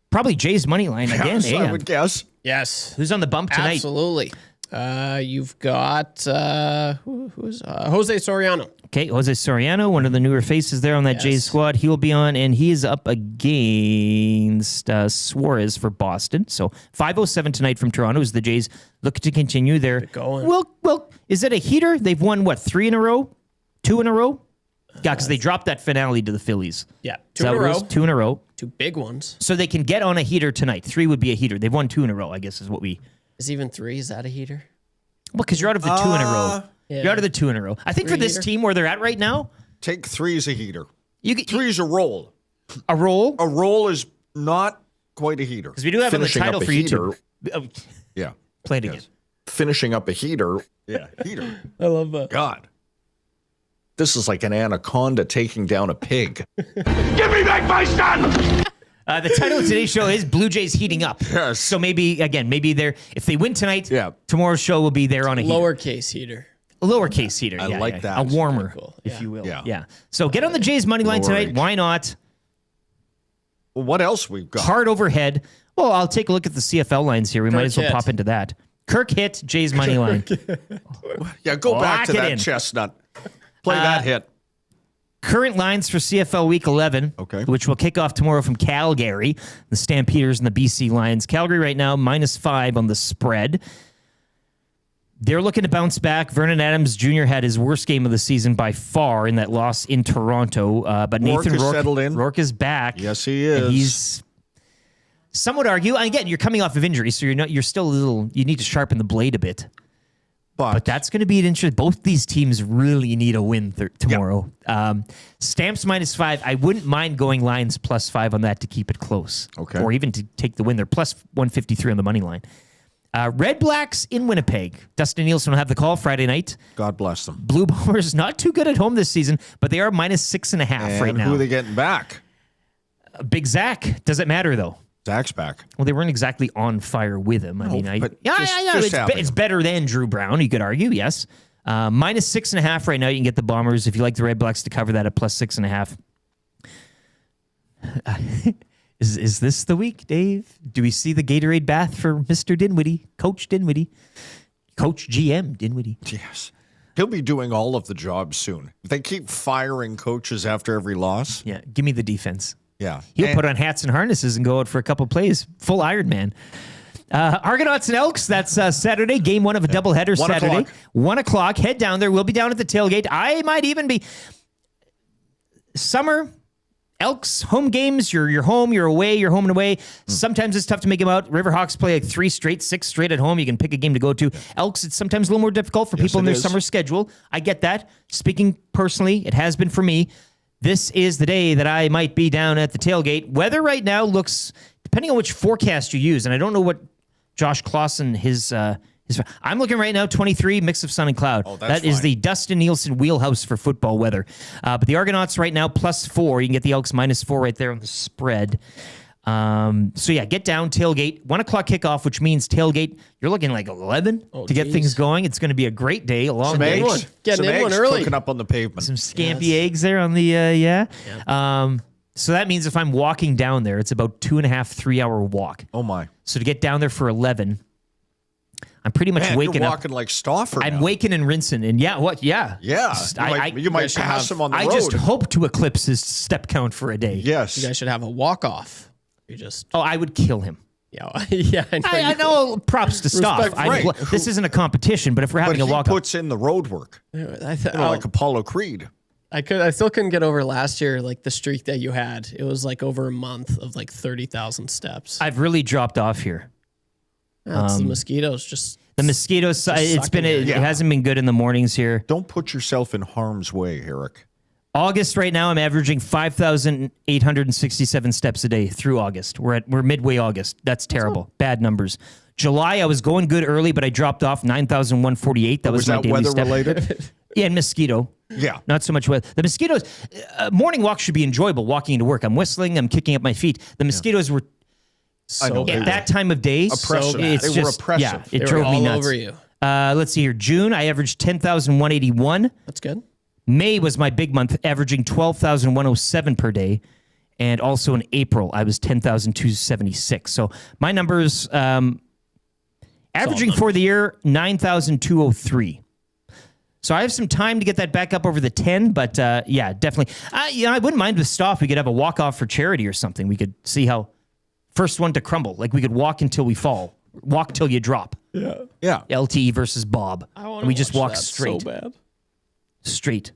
Speaker 1: probably Jay's money line again.
Speaker 5: Yes, I would guess.
Speaker 3: Yes.
Speaker 1: Who's on the bump tonight?
Speaker 3: Absolutely. You've got who's Jose Soriano.
Speaker 1: Okay, Jose Soriano, one of the newer faces there on that Jays squad. He will be on, and he is up against Suarez for Boston. So 5:07 tonight from Toronto as the Jays look to continue their.
Speaker 3: Going.
Speaker 1: Well, is it a heater? They've won, what, 3 in a row? 2 in a row? Yeah, because they dropped that finale to the Phillies.
Speaker 3: Yeah,
Speaker 1: Is that what it is? 2 in a row.
Speaker 3: 2 big ones.
Speaker 1: So they can get on a heater tonight. 3 would be a heater. They've won 2 in a row, I guess is what we...
Speaker 3: Is even 3? Is that a heater?
Speaker 1: Well, because you're out of the 2 in a row.
Speaker 3: Yeah.
Speaker 1: You're out of the 2 in a row. I think for this team where they're at right now...
Speaker 5: Take 3 as a heater.
Speaker 1: You get
Speaker 5: 3 is a roll.
Speaker 1: a roll?
Speaker 5: A roll is not quite a heater.
Speaker 1: Because we do have on the
Speaker 10: Finishing
Speaker 1: title
Speaker 10: up a
Speaker 1: for YouTube.
Speaker 10: Yeah.
Speaker 1: Play it again.
Speaker 10: Finishing up a heater.
Speaker 5: Yeah, heater.
Speaker 3: I love that.
Speaker 5: God.
Speaker 10: This is like an anaconda taking down a pig.
Speaker 4: Give me back my son!
Speaker 1: The title of today's show is Blue Jays heating up.
Speaker 5: Yes.
Speaker 1: So maybe they're if they win tonight, tomorrow's show will be there on a heater.
Speaker 3: Lowercase heater.
Speaker 1: A lowercase heater.
Speaker 5: I
Speaker 1: yeah,
Speaker 5: like
Speaker 1: yeah.
Speaker 5: that.
Speaker 1: A warmer,
Speaker 3: Cool.
Speaker 1: if you will.
Speaker 5: Yeah.
Speaker 1: Yeah. So get on the Jays money line tonight.
Speaker 5: Right.
Speaker 1: Why not?
Speaker 5: Well, what else we've got?
Speaker 1: Hard overhead. Well, I'll take a look at the CFL lines here. We might as well
Speaker 3: hit.
Speaker 1: pop into that. Kirk hit, Jays money line.
Speaker 5: Yeah, go back to
Speaker 1: Lock it
Speaker 5: that
Speaker 1: in.
Speaker 5: chestnut. Play that hit.
Speaker 1: Current lines for CFL Week 11, which will kick off tomorrow from Calgary, the Stampeders and the BC Lions. Calgary right now, -5 on the spread. They're looking to bounce back. Vernon Adams Jr. had his worst game of the season by far in that loss in Toronto. But Nathan
Speaker 5: Rourke has settled in.
Speaker 1: Rourke is back.
Speaker 5: Yes, he is.
Speaker 1: And he's, some would argue, and again, you're coming off of injury, so you're still a little, you need to sharpen the blade a bit. But that's going to be an interesting. Both these teams really need a win tomorrow. Stamps -5. I wouldn't mind going Lions +5 on that to keep it close.
Speaker 5: Okay.
Speaker 1: Or even to take the win. They're +153 on the money line. Red Blacks in Winnipeg. Dustin Nielsen will have the call Friday night.
Speaker 5: God bless them.
Speaker 1: Blue Bombers not too good at home this season, but they are -6.5 right now.
Speaker 5: Who are they getting back?
Speaker 1: Big Zach. Does it matter though?
Speaker 5: Zach's back.
Speaker 1: Well, they weren't exactly on fire with him. I mean,
Speaker 5: but just having
Speaker 1: It's
Speaker 5: him.
Speaker 1: better than Drew Brown, you could argue, yes. -6.5 right now. You can get the Bombers if you like the Red Blacks to cover that at +6.5. Is this the week, Dave? Do we see the Gatorade bath for Mr. Dinwiddie, Coach Dinwiddie, Coach GM Dinwiddie?
Speaker 5: Yes. He'll be doing all of the jobs soon. If they keep firing coaches after every loss.
Speaker 1: Yeah, give me the defense.
Speaker 5: Yeah.
Speaker 1: He'll put on hats and harnesses and go out for a couple plays. Full Iron Man. Argonauts and Elks, that's Saturday. Game 1 of a doubleheader
Speaker 5: 1
Speaker 1: Saturday.
Speaker 5: o'clock.
Speaker 1: 1 o'clock. Head down there. We'll be down at the tailgate. I might even be... Summer, Elks, home games. You're home, you're away, you're home and away. Sometimes it's tough to make them out. Riverhawks play like 3 straight, 6 straight at home. You can pick a game to go to. Elks, it's sometimes a little more difficult for people in
Speaker 5: it
Speaker 1: their
Speaker 5: is.
Speaker 1: summer schedule. I get that. Speaking personally, it has been for me. This is the day that I might be down at the tailgate. Weather right now looks, depending on which forecast you use, and I don't know what Josh Clausen, I'm looking right now, 23, mix of sun and cloud.
Speaker 5: Oh, that's
Speaker 1: That is
Speaker 5: fine.
Speaker 1: the Dustin Nielsen wheelhouse for football weather. But the Argonauts right now, +4. You can get the Elks -4 right there on the spread. So yeah, get down, tailgate, 1 o'clock kickoff, which means tailgate, you're looking like 11 to get
Speaker 3: geez.
Speaker 1: things going. It's going to be a great day, a long
Speaker 5: Some
Speaker 1: day.
Speaker 5: eggs.
Speaker 3: Getting
Speaker 5: Some
Speaker 3: in one
Speaker 5: eggs
Speaker 3: early.
Speaker 5: cooking up on the pavement.
Speaker 1: Some scampi eggs there on the, so that means if I'm walking down there, it's about 2.5, 3 hour walk.
Speaker 5: Oh, my.
Speaker 1: So to get down there for 11, I'm pretty much
Speaker 5: Man,
Speaker 1: waking
Speaker 5: you're
Speaker 1: up.
Speaker 5: walking like Stauffer
Speaker 1: I'm
Speaker 5: now.
Speaker 1: waking and rinsing. And yeah, what? Yeah.
Speaker 5: Yeah. You might
Speaker 3: should
Speaker 5: pass
Speaker 3: have-
Speaker 5: him on the
Speaker 1: I
Speaker 5: road.
Speaker 1: just hope to eclipse his step count for a day.
Speaker 5: Yes.
Speaker 3: You guys should have a walk-off. You just...
Speaker 1: Oh, I would kill him.
Speaker 3: Yeah, yeah.
Speaker 1: I know. Props to Stoff.
Speaker 3: Respect,
Speaker 5: right.
Speaker 1: This isn't a competition, but if we're
Speaker 5: But
Speaker 1: having
Speaker 5: he
Speaker 1: a walk,
Speaker 5: puts in the road work.
Speaker 3: I
Speaker 5: Like Apollo Creed.
Speaker 3: I still couldn't get over last year, like the streak that you had. It was like over a month of like 30,000 steps.
Speaker 1: I've really dropped off here.
Speaker 3: That's the mosquitoes. Just
Speaker 1: The mosquitoes. It hasn't been good in the mornings here.
Speaker 5: Don't put yourself in harm's way, Eric.
Speaker 1: August right now, I'm averaging 5,867 steps a day through August. We're midway August. That's terrible. Bad numbers. July, I was going good early, but I dropped off 9,148. That was my daily
Speaker 5: weather
Speaker 1: step.
Speaker 5: related?
Speaker 1: Yeah, and mosquito.
Speaker 5: Yeah.
Speaker 1: Not so much weather. The mosquitoes, morning walks should be enjoyable, walking into work. I'm whistling, I'm kicking up my feet. The mosquitoes were
Speaker 3: so
Speaker 1: at that time of day.
Speaker 5: Oppressive.
Speaker 1: It's
Speaker 5: They were
Speaker 1: just,
Speaker 5: oppressive.
Speaker 1: Yeah, it
Speaker 3: They were
Speaker 1: drove me
Speaker 3: all
Speaker 1: nuts.
Speaker 3: over you.
Speaker 1: Let's see here. June, I averaged 10,181.
Speaker 3: That's good.
Speaker 1: May was my big month, averaging 12,107 per day. And also in April, I was 10,276. So my numbers, averaging for the year, 9,203. So I have some time to get that back up over the 10, but yeah, definitely. I wouldn't mind with Stoff. We could have a walk-off for charity or something. We could see how first one to crumble. Like we could walk until we fall. Walk till you drop.
Speaker 5: Yeah.
Speaker 1: LTE versus Bob. And we just walk straight.
Speaker 3: So bad.
Speaker 1: Straight.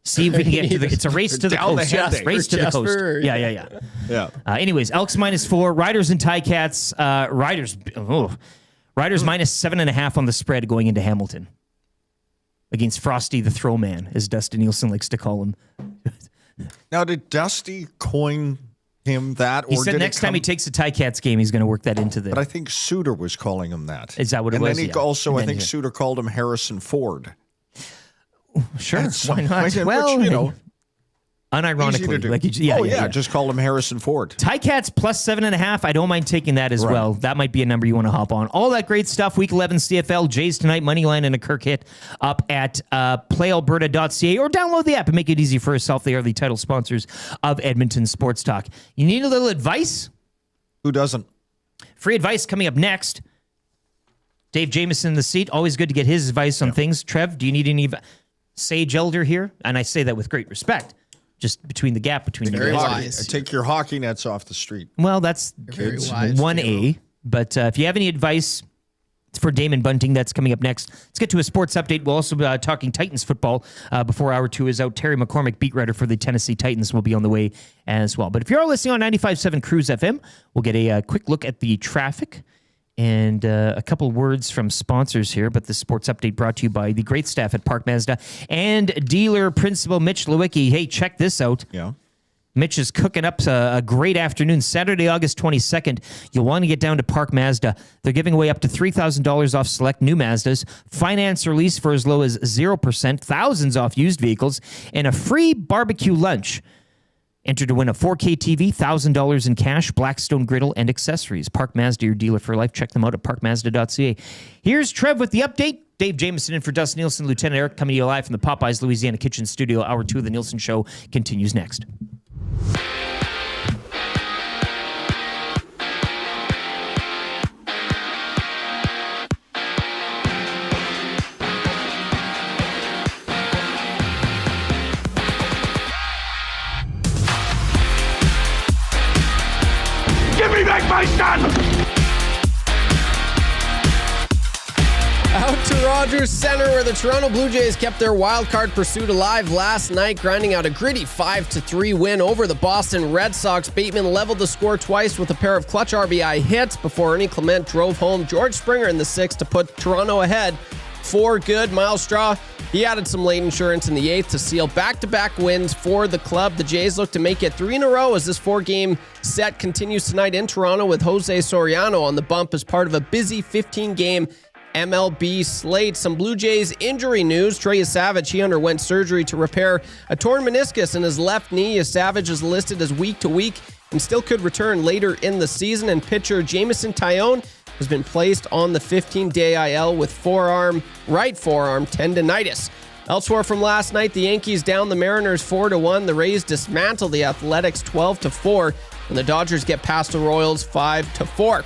Speaker 1: See if we can get to the. It's a race to the
Speaker 5: Down the
Speaker 1: coast.
Speaker 5: head.
Speaker 1: Race to the coast.
Speaker 3: Jasper,
Speaker 1: Yeah.
Speaker 5: Yeah.
Speaker 1: Anyways, Elks -4, Riders and Ticats. Riders minus 7.5 on the spread going into Hamilton against Frosty the Throwman, as Dustin Nielsen likes to call him.
Speaker 5: Now, did Dusty coin him that?
Speaker 1: He
Speaker 5: or
Speaker 1: said
Speaker 5: did
Speaker 1: next
Speaker 5: it
Speaker 1: time he
Speaker 5: come-
Speaker 1: takes a Ticats game, he's going to work that into the.
Speaker 5: But I think Suter was calling him that.
Speaker 1: Is that what it
Speaker 5: and
Speaker 1: was?
Speaker 5: And then he
Speaker 1: Yeah.
Speaker 5: also,
Speaker 1: And
Speaker 5: I
Speaker 1: then
Speaker 5: think
Speaker 1: he-
Speaker 5: Suter called him Harrison Ford.
Speaker 1: Sure,
Speaker 5: At some
Speaker 1: why not?
Speaker 5: point,
Speaker 1: Well,
Speaker 5: which, you know, easy to
Speaker 1: unironically,
Speaker 5: do.
Speaker 1: like
Speaker 5: just call him Harrison Ford.
Speaker 1: Ticats plus 7.5. I don't mind taking that as well. That might be a number you want to hop on. All that great stuff. Week 11 CFL, Jays tonight, Moneyline and a Kirk hit up at playalberta.ca, or download the app and make it easy for yourself. They are the title sponsors of Edmonton Sports Talk. You need a little advice?
Speaker 5: Who doesn't?
Speaker 1: Free advice coming up next. Dave Jameson in the seat. Always good to get his advice on things. Trev, do you need any sage elder here? And I say that with great respect. Just between the gap between you
Speaker 3: Very
Speaker 1: guys.
Speaker 3: wise.
Speaker 5: Take your hockey nets off the street.
Speaker 1: Well, that's
Speaker 3: very wise,
Speaker 1: 1A. But if you have any advice for Damon Bunting, that's coming up next. Let's get to a sports update. We'll also be talking Titans football before hour 2 is out. Terry McCormick, beat writer for the Tennessee Titans, will be on the way as well. But if you're listening on 95.7 Cruise FM, we'll get a quick look at the traffic and a couple words from sponsors here. But the sports update brought to you by the great staff at Park Mazda and dealer principal Mitch Lewicki. Hey, check this out.
Speaker 5: Yeah.
Speaker 1: Mitch is cooking up a great afternoon. Saturday, August 22nd, you'll want to get down to Park Mazda. They're giving away up to $3,000 off select new Mazdas, finance or lease for as low as 0%, thousands off used vehicles, and a free barbecue lunch. Enter to win a 4K TV, $1,000 in cash, Blackstone griddle, and accessories. Park Mazda, your dealer for life. Check them out at parkmazda.ca. Here's Trev with the update. Dave Jameson in for Dustin Nielsen, Lieutenant Eric, coming to you live from the Popeyes, Louisiana Kitchen Studio. Hour 2 of the Nielsen Show continues next.
Speaker 4: Give me back my son!
Speaker 3: Out to Rogers Center, where the Toronto Blue Jays kept their wild card pursuit alive last night, grinding out a gritty 5-3 win over the Boston Red Sox. Bateman leveled the score twice with a pair of clutch RBI hits before Ernie Clement drove home George Springer in the 6th to put Toronto ahead 4 good. Miles Straw, he added some late insurance in the 8th to seal back-to-back wins for the club. The Jays look to make it 3 in a row as this 4-game set continues tonight in Toronto, with Jose Soriano on the bump as part of a busy 15-game MLB slate. Some Blue Jays injury news. Trey Savage, he underwent surgery to repair a torn meniscus in his left knee. Savage is listed as week to week and still could return later in the season. And pitcher Jamison Tyone has been placed on the 15-day IL with right forearm tendonitis. Elsewhere from last night, the Yankees down the Mariners 4-1. The Rays dismantle the Athletics 12-4, and the Dodgers get past the Royals 5-4.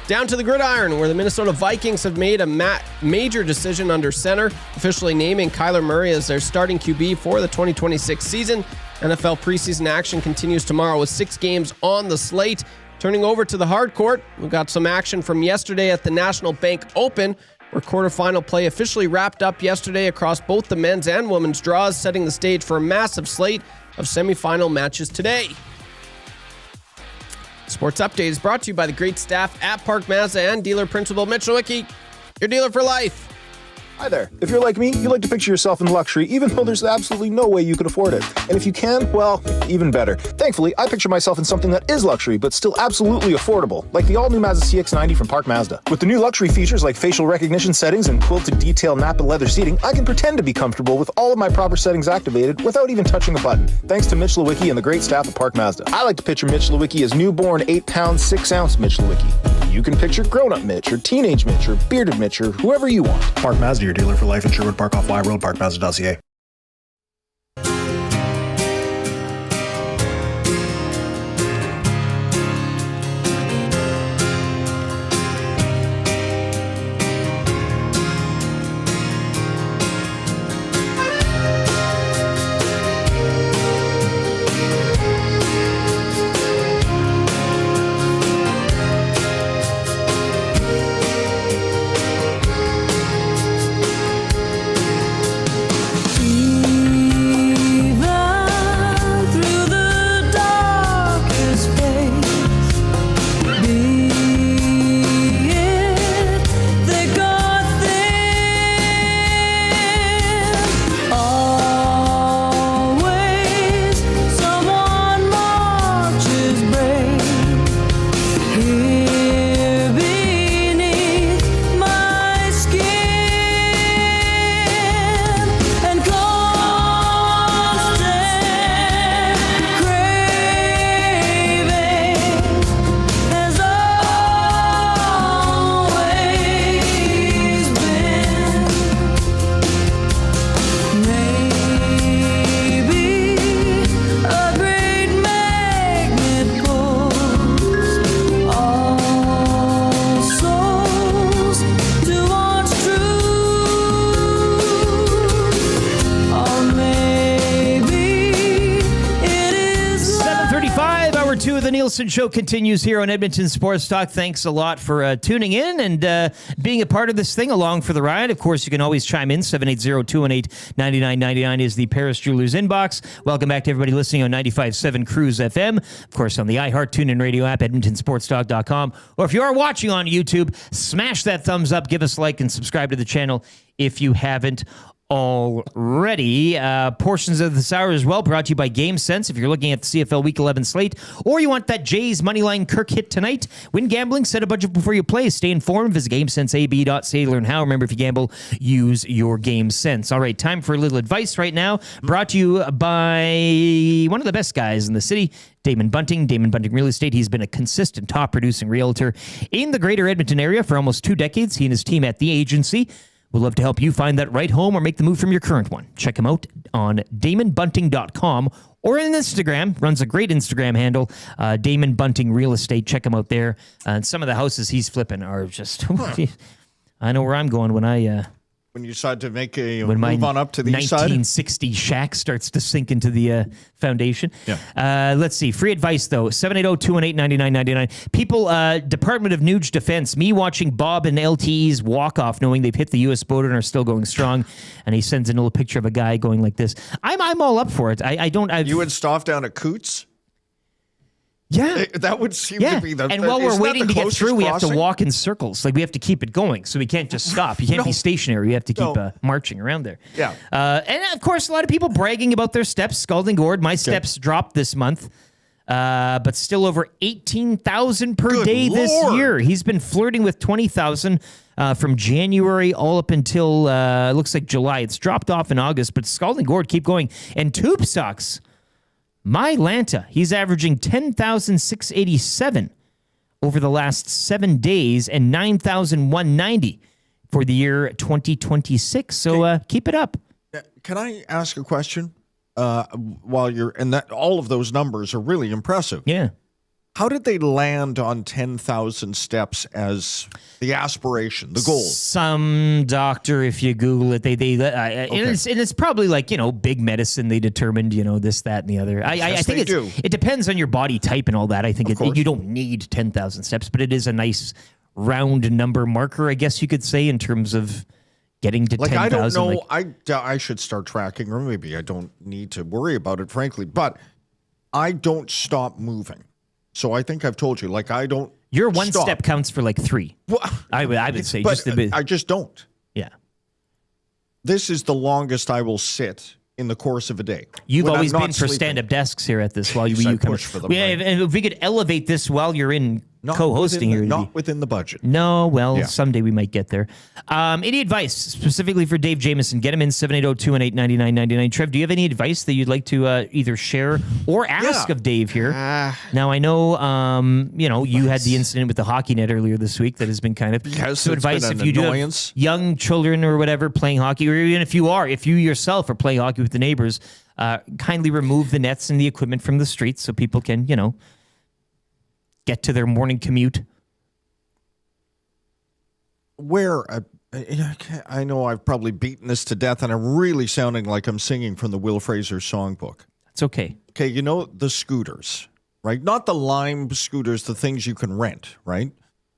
Speaker 3: Down to the gridiron, where the Minnesota Vikings have made a major decision under center, officially naming Kyler Murray as their starting QB for the 2026 season. NFL preseason action continues tomorrow with 6 games on the slate. Turning over to the hard court, we've got some action from yesterday at the National Bank Open, where quarterfinal play officially wrapped up yesterday across both the men's and women's draws, setting the stage for a massive slate of semifinal matches today. Sports Update is brought to you by the great staff at Park Mazda and dealer principal Mitch Lewicki, your dealer for life.
Speaker 11: Hi there. If you're like me, you like to picture yourself in luxury, even though there's absolutely no way you could afford it. And if you can, well, even better. Thankfully, I picture myself in something that is luxury, but still absolutely affordable, like the all-new Mazda CX-90 from Park Mazda. With the new luxury features like facial recognition settings and quilted detail Napa leather seating, I can pretend to be comfortable with all of my proper settings activated without even touching a button, thanks to Mitch Lewicki and the great staff at Park Mazda. I like to picture Mitch Lewicki as newborn 8-pound, 6-ounce Mitch Lewicki. You can picture grown-up Mitch, or teenage Mitch, or bearded Mitch, or whoever you want.
Speaker 12: Park Mazda, your dealer for life in Sherwood Park off Y Road, parkmazda.ca.
Speaker 1: Nielson Show continues here on Edmonton Sports Talk. Thanks a lot for tuning in and being a part of this thing along for the ride. Of course, you can always chime in. 780-218-9999 is the Paris Jewelers inbox. Welcome back to everybody listening on 95.7 Cruise FM. Of course, on the iHeart TuneIn Radio app, edmontonsportstalk.com. Or if you are watching on YouTube, smash that thumbs up, give us a like, and subscribe to the channel if you haven't already. Portions of this hour as well brought to you by Game Sense. If you're looking at the CFL Week 11 slate, or you want that Jays Moneyline Kirk hit tonight, win gambling, set a budget before you play. Stay informed. Visit GameSenseAB.ca to learn how. Remember, if you gamble, use your Game Sense. All right, time for a little advice right now. Brought to you by one of the best guys in the city, Damon Bunting Real Estate. He's been a consistent top producing realtor in the greater Edmonton area for almost 2 decades. He and his team at the agency would love to help you find that right home or make the move from your current one. Check him out on DamonBunting.com or on Instagram. Runs a great Instagram handle, Damon Bunting Real Estate. Check him out there. And some of the houses he's flipping are just... I know where I'm going when I...
Speaker 5: when you decide to make a move on up to the east side?
Speaker 1: 1960 shack starts to sink into the foundation. Yeah. Let's see. Free advice, though. 780-218-9999. People, Department of Nuge Defense, me watching Bob and LTE's walk-off, knowing they've hit the U.S. border and are still going strong. And he sends in a little picture of a guy going like this. I'm all up for it.
Speaker 5: You would stop down at Coots?
Speaker 1: Yeah.
Speaker 5: That would seem to be the...
Speaker 1: And while we're waiting to get through, we have to
Speaker 5: crossing?
Speaker 1: walk in circles. Like, we have to keep it going. So we can't just stop. You can't be stationary. You have to keep marching around there.
Speaker 5: Yeah.
Speaker 1: And, of course, a lot of people bragging about their steps. Scalding Gourd. My steps dropped this month. But still over 18,000 per day this year. He's been flirting with 20,000 from January all up until, looks like July. It's dropped off in August. But Scalding Gourd, keep going. And Tube Socks. My Lanta, he's averaging 10,687 over the last 7 days and 9,190 for the year 2026. So keep it up.
Speaker 5: Can I ask a question? While you're and that all of those numbers are really impressive.
Speaker 1: Yeah.
Speaker 5: How did they land on 10,000 steps as the aspiration, the goal?
Speaker 1: Some doctor, if you Google it, and it's probably like, big medicine. They determined, this, that, and the other. I think it depends on your body type and all that. I think you don't need 10,000 steps, but it is a nice round number marker, I guess you could say, in terms of getting to 10,000.
Speaker 5: I don't know. I should start tracking, or maybe I don't need to worry about it, frankly. But I don't stop moving. So I think I've told you, I don't.
Speaker 1: Your one
Speaker 5: stop.
Speaker 1: step counts for 3.
Speaker 5: Well,
Speaker 1: I would say.
Speaker 5: But
Speaker 1: just a bit.
Speaker 5: I just don't.
Speaker 1: Yeah.
Speaker 5: This is the longest I will sit in the course of a day.
Speaker 1: You've
Speaker 5: when
Speaker 1: always
Speaker 5: I'm not
Speaker 1: been for
Speaker 5: sleeping.
Speaker 1: stand-up desks here at this while
Speaker 5: Yes,
Speaker 1: you
Speaker 5: I
Speaker 1: come.
Speaker 5: push for them, right.
Speaker 1: And if we could elevate this while you're in
Speaker 5: Not
Speaker 1: co-hosting
Speaker 5: within
Speaker 1: here.
Speaker 5: not within the budget.
Speaker 1: No, well,
Speaker 5: Yeah.
Speaker 1: someday we might get there. Any advice specifically for Dave Jamieson? Get him in 780-218-9999. Trev, do you have any advice that you'd like to either share or ask of Dave here? Now, I know, you had the incident with the hockey net earlier this week that has been kind of
Speaker 5: Yes,
Speaker 1: so
Speaker 5: it's
Speaker 1: advice
Speaker 5: been an
Speaker 1: if you
Speaker 5: annoyance.
Speaker 1: do have young children or whatever playing hockey, or even if you yourself are playing hockey with the neighbors, kindly remove the nets and the equipment from the streets so people can, get to their morning commute.
Speaker 5: I know I've probably beaten this to death, and I'm really sounding like I'm singing from the Will Fraser songbook.
Speaker 1: That's okay.
Speaker 5: Okay, the scooters, right? Not the Lime scooters, the things you can rent, right?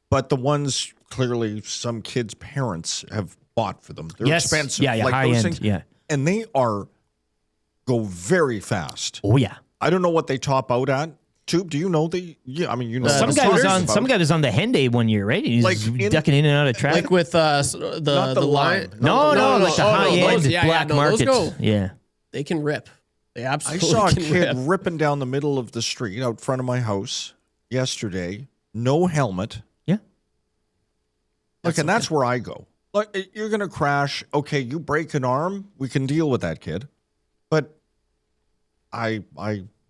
Speaker 5: But the ones clearly some kids' parents have bought for them. They're
Speaker 1: Yes.
Speaker 5: expensive.
Speaker 1: Yeah, high
Speaker 5: those
Speaker 1: end,
Speaker 5: things.
Speaker 1: yeah.
Speaker 5: And they go very fast.
Speaker 1: Oh, yeah.
Speaker 5: I don't know what they top out at. Tube, do you know
Speaker 1: Some guy was on the Henday one year, right? He's ducking in and out of traffic.
Speaker 3: Like with the line.
Speaker 1: No, like the high end
Speaker 3: those,
Speaker 1: black market. Yeah.
Speaker 3: They can rip. They
Speaker 5: I
Speaker 3: absolutely
Speaker 5: saw a
Speaker 3: can
Speaker 5: kid
Speaker 3: rip.
Speaker 5: ripping down the middle of the street out front of my house yesterday. No helmet.
Speaker 1: Yeah.
Speaker 5: That's where I go. You're going to crash. Okay, you break an arm. We can deal with that, kid. But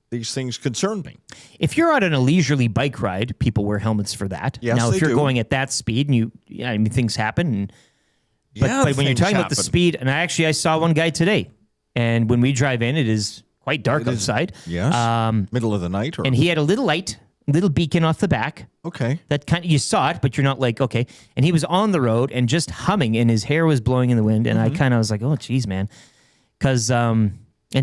Speaker 5: these things concern me.
Speaker 1: If you're out on a leisurely bike ride, people wear helmets for that.
Speaker 5: Yes,
Speaker 1: now, if
Speaker 5: they
Speaker 1: you're
Speaker 5: do.
Speaker 1: going at that speed and things happen. But when you're talking about the speed, and I saw one guy today, and when we drive in, it is quite dark outside.
Speaker 5: Yes. Middle of the night,
Speaker 1: and he had a little beacon off the back.
Speaker 5: Okay.
Speaker 1: That you saw it, but you're not like, okay. And he was on the road and just humming, and his hair was blowing in the wind. And I kind of was like, oh, geez, man. Because, and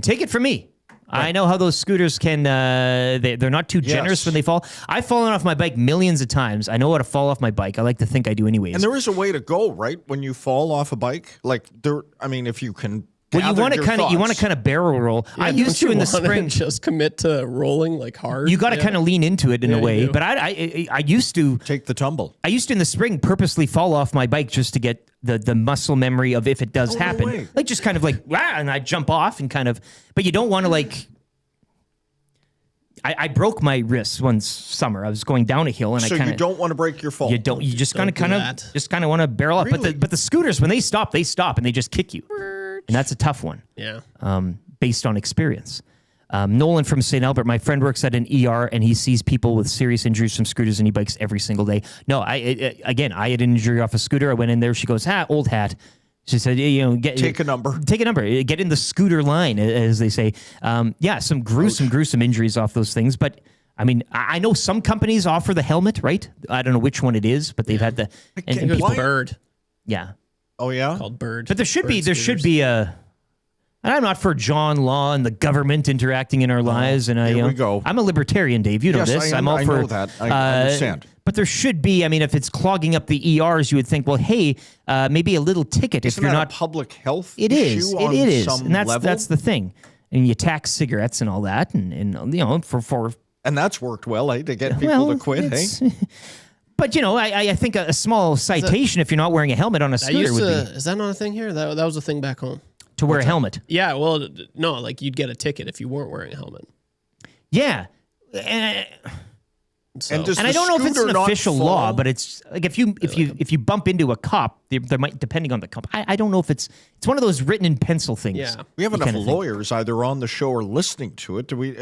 Speaker 1: take it from me. Right. I know how those scooters can, they're not too generous when they fall. I've fallen off my bike millions of times. I know how to fall off my bike. I like to think I do anyways.
Speaker 5: And there is a way to go, right? When you fall off a bike, if you can.
Speaker 1: Well, you want to kind of barrel roll.
Speaker 3: Yeah,
Speaker 1: I used to in the spring
Speaker 3: just commit to rolling hard.
Speaker 1: You got to kind of lean into it in a way. But I used to
Speaker 5: take the tumble.
Speaker 1: I used to in the spring purposely fall off my bike just to get the muscle memory of if it does happen.
Speaker 5: No way.
Speaker 1: Like just kind of like and I jump off and kind of. But you don't want to I broke my wrist one summer. I was going down a hill and
Speaker 5: so
Speaker 1: I kind
Speaker 5: of. You don't want to break your fall.
Speaker 1: You don't. You just kind of want to barrel up.
Speaker 5: Really?
Speaker 1: But the scooters when they stop and they just kick you. And that's a tough one.
Speaker 3: Yeah.
Speaker 1: Based on experience. Nolan from St. Albert, my friend works at an ER and he sees people with serious injuries from scooters and e-bikes every single day. No, I had an injury off a scooter. I went in there. She goes, old hat. She said,
Speaker 5: take a number.
Speaker 1: Take a number. Get in the scooter line, as they say. Some gruesome injuries off those things. But I mean, I know some companies offer the helmet, right? I don't know which one it is, but they've had the and people,
Speaker 3: Bird.
Speaker 1: Yeah.
Speaker 5: Oh yeah,
Speaker 3: called Bird.
Speaker 1: But there should be a. And I'm not for John Law and the government interacting in our lives. And
Speaker 5: here we go.
Speaker 1: I'm a libertarian, Dave. You know
Speaker 5: Yes,
Speaker 1: this.
Speaker 5: I am.
Speaker 1: I'm all
Speaker 5: I
Speaker 1: for
Speaker 5: know that. I understand.
Speaker 1: But there should be. I mean, if it's clogging up the ERs, you would think, well, hey, maybe a little ticket
Speaker 5: Isn't
Speaker 1: if you're
Speaker 5: that
Speaker 1: not
Speaker 5: a public health.
Speaker 1: It is.
Speaker 5: issue
Speaker 1: It
Speaker 5: on
Speaker 1: is.
Speaker 5: some
Speaker 1: And
Speaker 5: level?
Speaker 1: that's the thing. And you tax cigarettes and all that, and for.
Speaker 5: And that's worked well, to get people to quit. Hey.
Speaker 1: But I think a small citation if you're not wearing a helmet on a scooter would be
Speaker 3: Is that not a thing here? That was a thing back home.
Speaker 1: to wear a helmet.
Speaker 3: Yeah, well, no, like you'd get a ticket if you weren't wearing a helmet.
Speaker 1: Yeah.
Speaker 3: So.
Speaker 5: Does
Speaker 1: And
Speaker 5: the
Speaker 1: I don't know if it's an
Speaker 5: scooter not
Speaker 1: official
Speaker 5: fall?
Speaker 1: law, but it's like if you bump into a cop, there might, depending on the cop. I don't know if it's one of those written in pencil things.
Speaker 3: Yeah.
Speaker 5: We have enough
Speaker 1: kind of thing.
Speaker 5: lawyers either on the show or listening to it. Do we?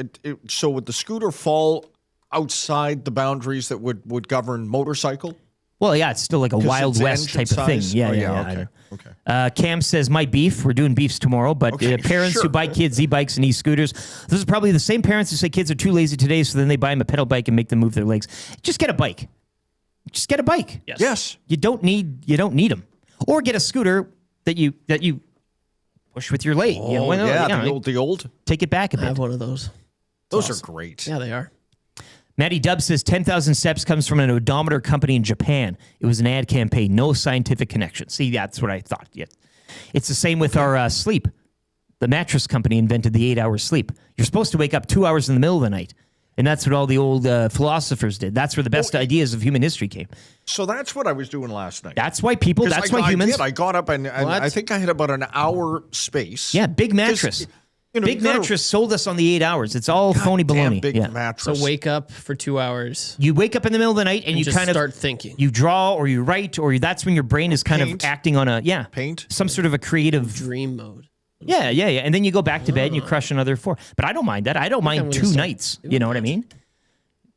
Speaker 5: So would the scooter fall outside the boundaries that would govern motorcycle?
Speaker 1: Well, yeah, it's still like a Wild
Speaker 5: it's
Speaker 1: West
Speaker 5: engine
Speaker 1: type of thing.
Speaker 5: size?
Speaker 1: Yeah,
Speaker 5: Oh,
Speaker 1: yeah,
Speaker 5: yeah,
Speaker 1: I
Speaker 5: okay,
Speaker 1: know.
Speaker 5: okay.
Speaker 1: Cam says, my beef, we're doing beefs tomorrow, but
Speaker 5: Okay,
Speaker 1: parents who
Speaker 5: sure.
Speaker 1: buy kids e-bikes and e-scooters, those are probably the same parents who say kids are too lazy today, so then they buy them a pedal bike and make them move their legs. Just get a bike. Just get a bike.
Speaker 5: Yes.
Speaker 1: You don't need them. Or get a scooter that you push with your leg.
Speaker 5: Oh, the old.
Speaker 1: Take it back a
Speaker 3: I
Speaker 1: bit.
Speaker 3: have one of those.
Speaker 5: Those are great.
Speaker 3: Yeah, they are.
Speaker 1: Matty Dubb says 10,000 steps comes from an odometer company in Japan. It was an ad campaign, no scientific connection. See, that's what I thought. Yeah. It's the same with our sleep. The mattress company invented the 8-hour sleep. You're supposed to wake up 2 hours in the middle of the night. And that's what all the old philosophers did. That's where the best ideas of human history came.
Speaker 5: So that's what I was doing last night.
Speaker 1: That's why humans.
Speaker 5: I got up and I think I had about an hour space.
Speaker 1: Yeah, big mattress. Big mattress sold us on the 8 hours. It's all phony baloney.
Speaker 5: Big mattress.
Speaker 3: So wake up for 2 hours.
Speaker 1: You wake up in the middle of the night and you
Speaker 3: just
Speaker 1: kind of
Speaker 3: start thinking.
Speaker 1: You draw or you write or that's when your brain is kind of acting on some sort of a creative
Speaker 3: dream mode.
Speaker 1: Yeah. And then you go back to bed and you crush another 4. But I don't mind that. I don't mind 2 nights. You know what I mean?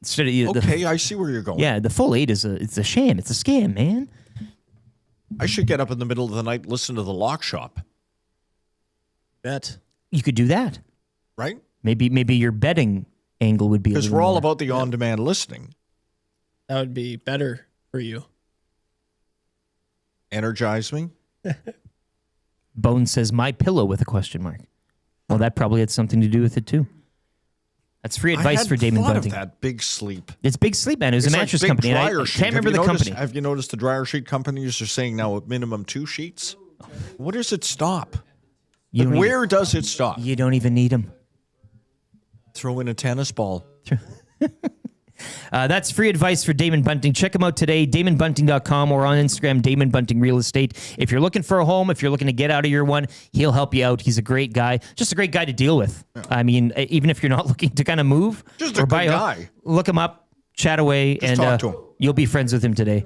Speaker 1: Instead of
Speaker 5: I see where you're going.
Speaker 1: Yeah, the full 8 it's a sham. It's a scam, man.
Speaker 5: I should get up in the middle of the night, listen to the Lock Shop.
Speaker 3: Bet.
Speaker 1: You could do that.
Speaker 5: Right?
Speaker 1: Maybe your betting angle would be
Speaker 5: because we're all about the on-demand listening.
Speaker 3: That would be better for you.
Speaker 5: Energize me.
Speaker 1: Bone says my pillow with a question mark. Well, that probably had something to do with it too. That's free advice for Damon Bunting.
Speaker 5: That Big Sleep.
Speaker 1: It's Big Sleep, man. It was a mattress company. I can't remember the company.
Speaker 5: Have you noticed the dryer sheet companies are saying now at minimum 2 sheets? Where does it stop? Where does it stop?
Speaker 1: You don't even need them.
Speaker 5: Throw in a tennis ball.
Speaker 1: That's free advice for Damon Bunting. Check him out today, DamonBunting.com, or on Instagram, Damon Bunting Real Estate. If you're looking for a home, if you're looking to get out of your one, he'll help you out. He's a great guy. Just a great guy to deal with. Yeah. I mean, even if you're not looking to kind of move.
Speaker 5: Just a good guy.
Speaker 1: Look him up, chat away, and
Speaker 5: talk to him.
Speaker 1: You'll be friends with him today.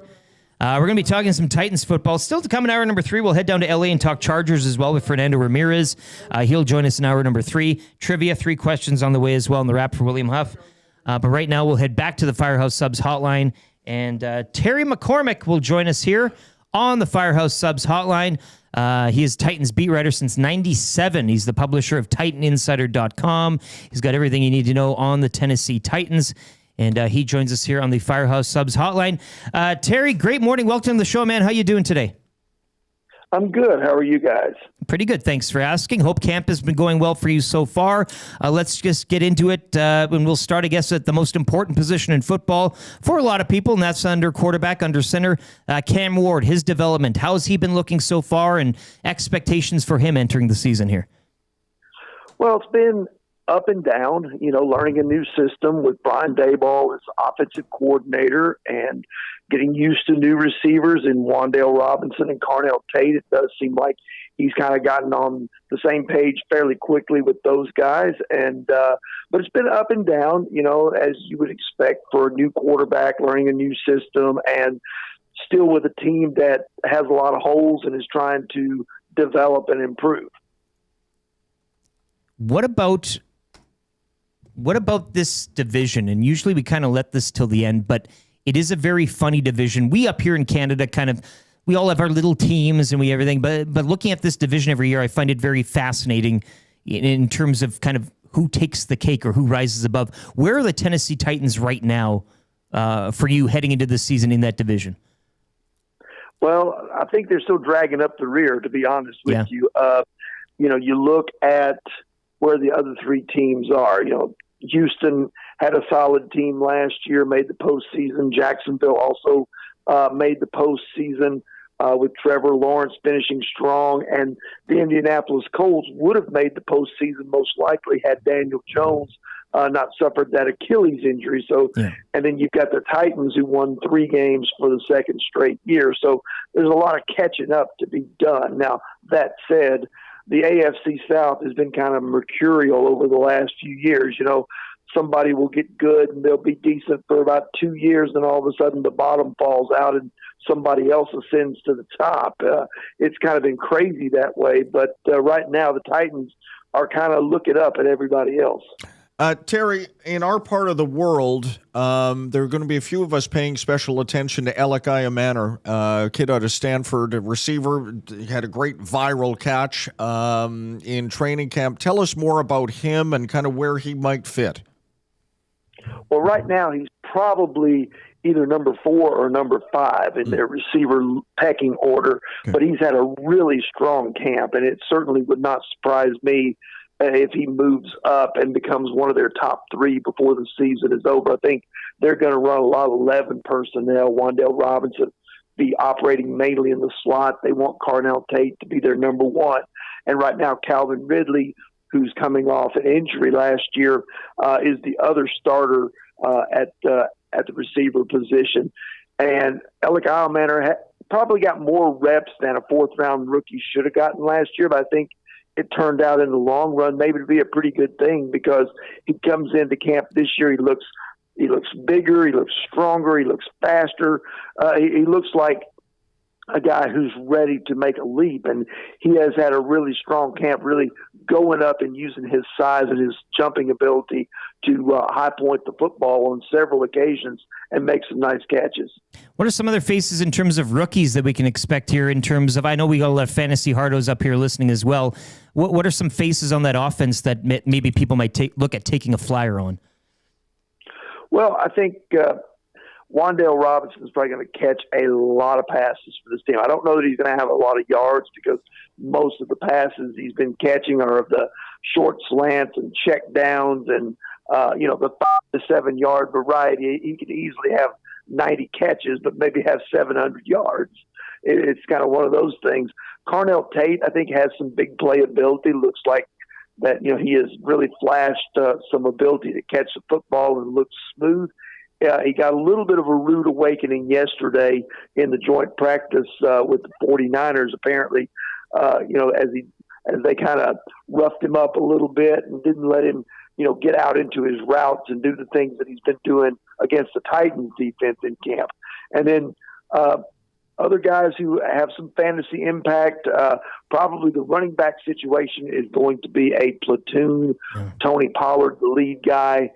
Speaker 1: We're going to be talking some Titans football. Still to come in hour number 3, we'll head down to LA and talk Chargers as well with Fernando Ramirez. He'll join us in hour number 3. Trivia, 3 questions on the way as well in the wrap for William Huff. But right now, we'll head back to the Firehouse Subs hotline, and Terry McCormick will join us here on the Firehouse Subs hotline. He is Titans beat writer since 97. He's the publisher of TitanInsider.com. He's got everything you need to know on the Tennessee Titans, and he joins us here on the Firehouse Subs hotline. Terry, great morning. Welcome to the show, man. How you doing today?
Speaker 13: I'm good. How are you guys?
Speaker 1: Pretty good. Thanks for asking. Hope camp has been going well for you so far. Let's just get into it. And we'll start, I guess, at the most important position in football for a lot of people, and that's under quarterback, under center. Cam Ward, his development. How's he been looking so far, and expectations for him entering the season here?
Speaker 13: Well, it's been up and down, learning a new system with Brian Daboll as offensive coordinator and getting used to new receivers in Wan'Dale Robinson and Carnell Tate. It does seem like he's kind of gotten on the same page fairly quickly with those guys. And but it's been up and down, as you would expect for a new quarterback, learning a new system, and still with a team that has a lot of holes and is trying to develop and improve.
Speaker 1: What about this division? And usually we kind of let this till the end, but it is a very funny division. We up here in Canada we all have our little teams and everything, but looking at this division every year, I find it very fascinating in terms of kind of who takes the cake or who rises above. Where are the Tennessee Titans right now for you heading into this season in that division?
Speaker 13: Well, I think they're still dragging up the rear, to be honest with you. You look at where the other 3 teams are. Houston had a solid team last year, made the postseason. Jacksonville also made the postseason with Trevor Lawrence finishing strong. And the Indianapolis Colts would have made the postseason most likely had Daniel Jones not suffered that Achilles injury. And then you've got the Titans who won 3 games for the second straight year. So there's a lot of catching up to be done. Now, that said, the AFC South has been kind of mercurial over the last few years. Somebody will get good and they'll be decent for about 2 years, and all of a sudden the bottom falls out and somebody else ascends to the top. It's kind of been crazy that way, but right now the Titans are kind of looking up at everybody else.
Speaker 5: Terry, in our part of the world, there are going to be a few of us paying special attention to Elikiah Manor, a kid out of Stanford, a receiver. He had a great viral catch in training camp. Tell us more about him and kind of where he might fit.
Speaker 13: Well, right now he's probably either number 4 or number 5 in their receiver pecking order, but he's had a really strong camp, and it certainly would not surprise me if he moves up and becomes one of their top 3 before the season is over. I think they're going to run a lot of 11 personnel. Wan'Dale Robinson be operating mainly in the slot. They want Carnell Tate to be their number 1. And right now, Calvin Ridley, who's coming off an injury last year, is the other starter at the receiver position. And Alec Eilmanor probably got more reps than a 4th-round rookie should have gotten last year, but I think it turned out in the long run maybe to be a pretty good thing because he comes into camp this year. He looks bigger, he looks stronger, he looks faster. He looks like a guy who's ready to make a leap, and he has had a really strong camp, really going up and using his size and his jumping ability to high point the football on several occasions and make some nice catches.
Speaker 1: What are some other faces in terms of rookies that we can expect here in terms of, I know we got a lot of fantasy hardos up here listening as well. What are some faces on that offense that maybe people might look at taking a flyer on?
Speaker 13: Well, I think Wan'Dale Robinson is probably going to catch a lot of passes for this team. I don't know that he's going to have a lot of yards because most of the passes he's been catching are of the short slants and check downs and, the 5 to 7 yard variety. He could easily have 90 catches, but maybe have 700 yards. It's kind of one of those things. Carnell Tate, I think, has some big playability. Looks like that, he has really flashed some ability to catch the football and looks smooth. He got a little bit of a rude awakening yesterday in the joint practice with the 49ers, apparently, as they kind of roughed him up a little bit and didn't let him, get out into his routes and do the things that he's been doing against the Titans defense in camp. And then other guys who have some fantasy impact, probably the running back situation is going to be a platoon. Tony Pollard, the lead guy,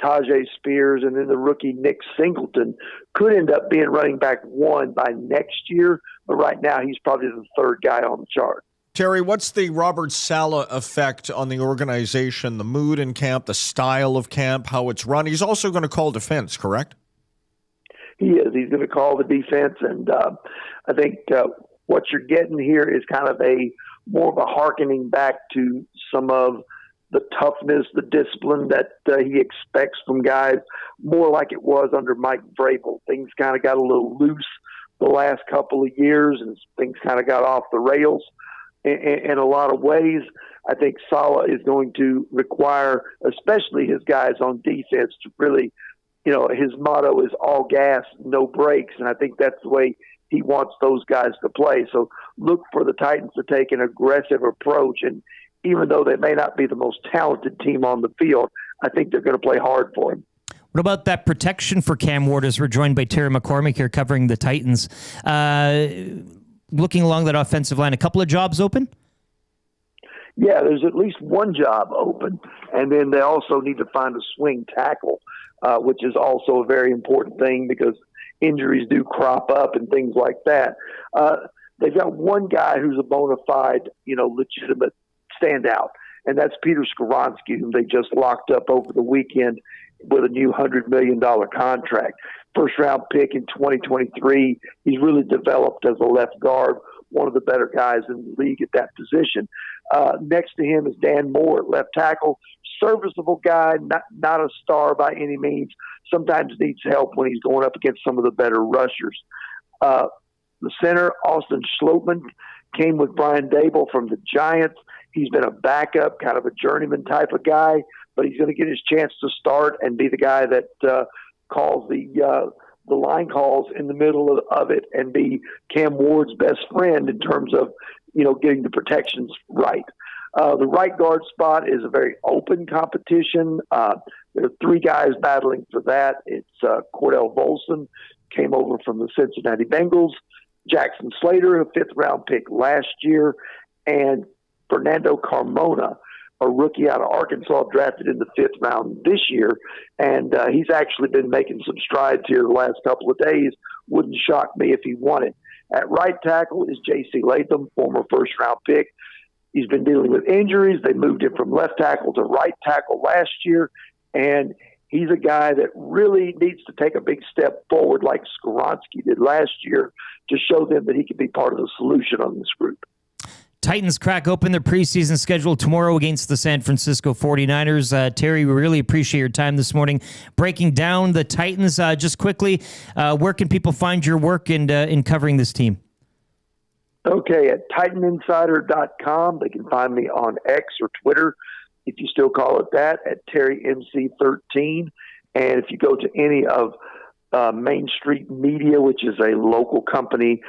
Speaker 13: Tajay Spears, and then the rookie Nick Singleton could end up being running back 1 by next year, but right now he's probably the 3rd guy on the chart.
Speaker 5: Terry, what's the Robert Saleh effect on the organization, the mood in camp, the style of camp, how it's run? He's also going to call defense, correct?
Speaker 13: He is. He's going to call the defense, and I think what you're getting here is kind of more of a hearkening back to some of the toughness, the discipline that he expects from guys, more like it was under Mike Vrabel. Things kind of got a little loose the last couple of years, and things kind of got off the rails in a lot of ways. I think Saleh is going to require, especially his guys on defense, to really, his motto is all gas, no brakes, and I think that's the way he wants those guys to play. So look for the Titans to take an aggressive approach, and even though they may not be the most talented team on the field, I think they're going to play hard for him.
Speaker 1: What about that protection for Cam Ward as we're joined by Terry McCormick here covering the Titans? Looking along that offensive line, a couple of jobs open?
Speaker 13: Yeah, there's at least one job open, and then they also need to find a swing tackle, which is also a very important thing because injuries do crop up and things like that. They've got one guy who's a bona fide, legitimate standout, and that's Peter Skoronski, whom they just locked up over the weekend with a new $100 million contract. First-round pick in 2023. He's really developed as a left guard, one of the better guys in the league at that position. Next to him is Dan Moore at left tackle. Serviceable guy, not a star by any means. Sometimes needs help when he's going up against some of the better rushers. The center, Austin Schlottman, came with Brian Dable from the Giants. He's been a backup, kind of a journeyman type of guy, but he's going to get his chance to start and be the guy that calls the line calls in the middle of it and be Cam Ward's best friend in terms of, getting the protections right. The right guard spot is a very open competition. There are 3 guys battling for that. It's Cordell Volson, came over from the Cincinnati Bengals, Jackson Slater, a 5th-round pick last year, and Fernando Carmona, a rookie out of Arkansas, drafted in the 5th round this year. And he's actually been making some strides here the last couple of days. Wouldn't shock me if he won it. At right tackle is J.C. Latham, former first-round pick. He's been dealing with injuries. They moved him from left tackle to right tackle last year. And he's a guy that really needs to take a big step forward like Skoronski did last year to show them that he can be part of the solution on this group.
Speaker 1: Titans crack open their preseason schedule tomorrow against the San Francisco 49ers. Terry, we really appreciate your time this morning breaking down the Titans. Just quickly, where can people find your work in covering this team?
Speaker 13: Okay, at TitanInsider.com. They can find me on X or Twitter, if you still call it that, at TerryMC13. And if you go to any of Main Street Media, which is a local company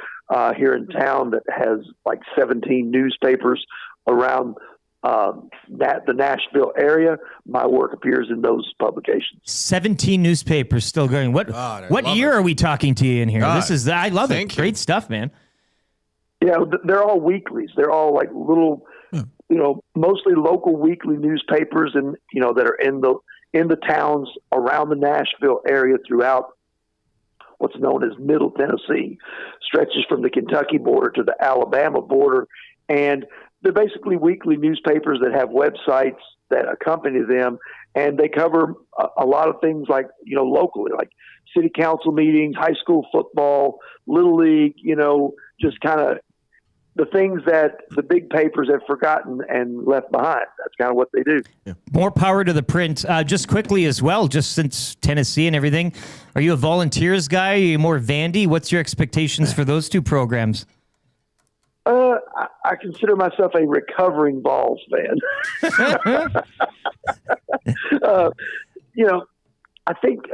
Speaker 13: here in town that has like 17 newspapers around the Nashville area, my work appears in those publications.
Speaker 1: 17 newspapers still going. What year are we talking to you in here? I love it. Great stuff, man.
Speaker 13: Yeah, they're all weeklies. They're all like little, mostly local weekly newspapers, and that are in the towns around the Nashville area throughout what's known as Middle Tennessee, stretches from the Kentucky border to the Alabama border. And they're basically weekly newspapers that have websites that accompany them, and they cover a lot of things like, locally, like city council meetings, high school football, Little League, just kind of the things that the big papers have forgotten and left behind. That's kind of what they do.
Speaker 1: Yeah. More power to the print. Just quickly as well, just since Tennessee and everything, are you a Volunteers guy? Are you more Vandy? What's your expectations for those two programs?
Speaker 13: I consider myself a recovering Vols fan. I think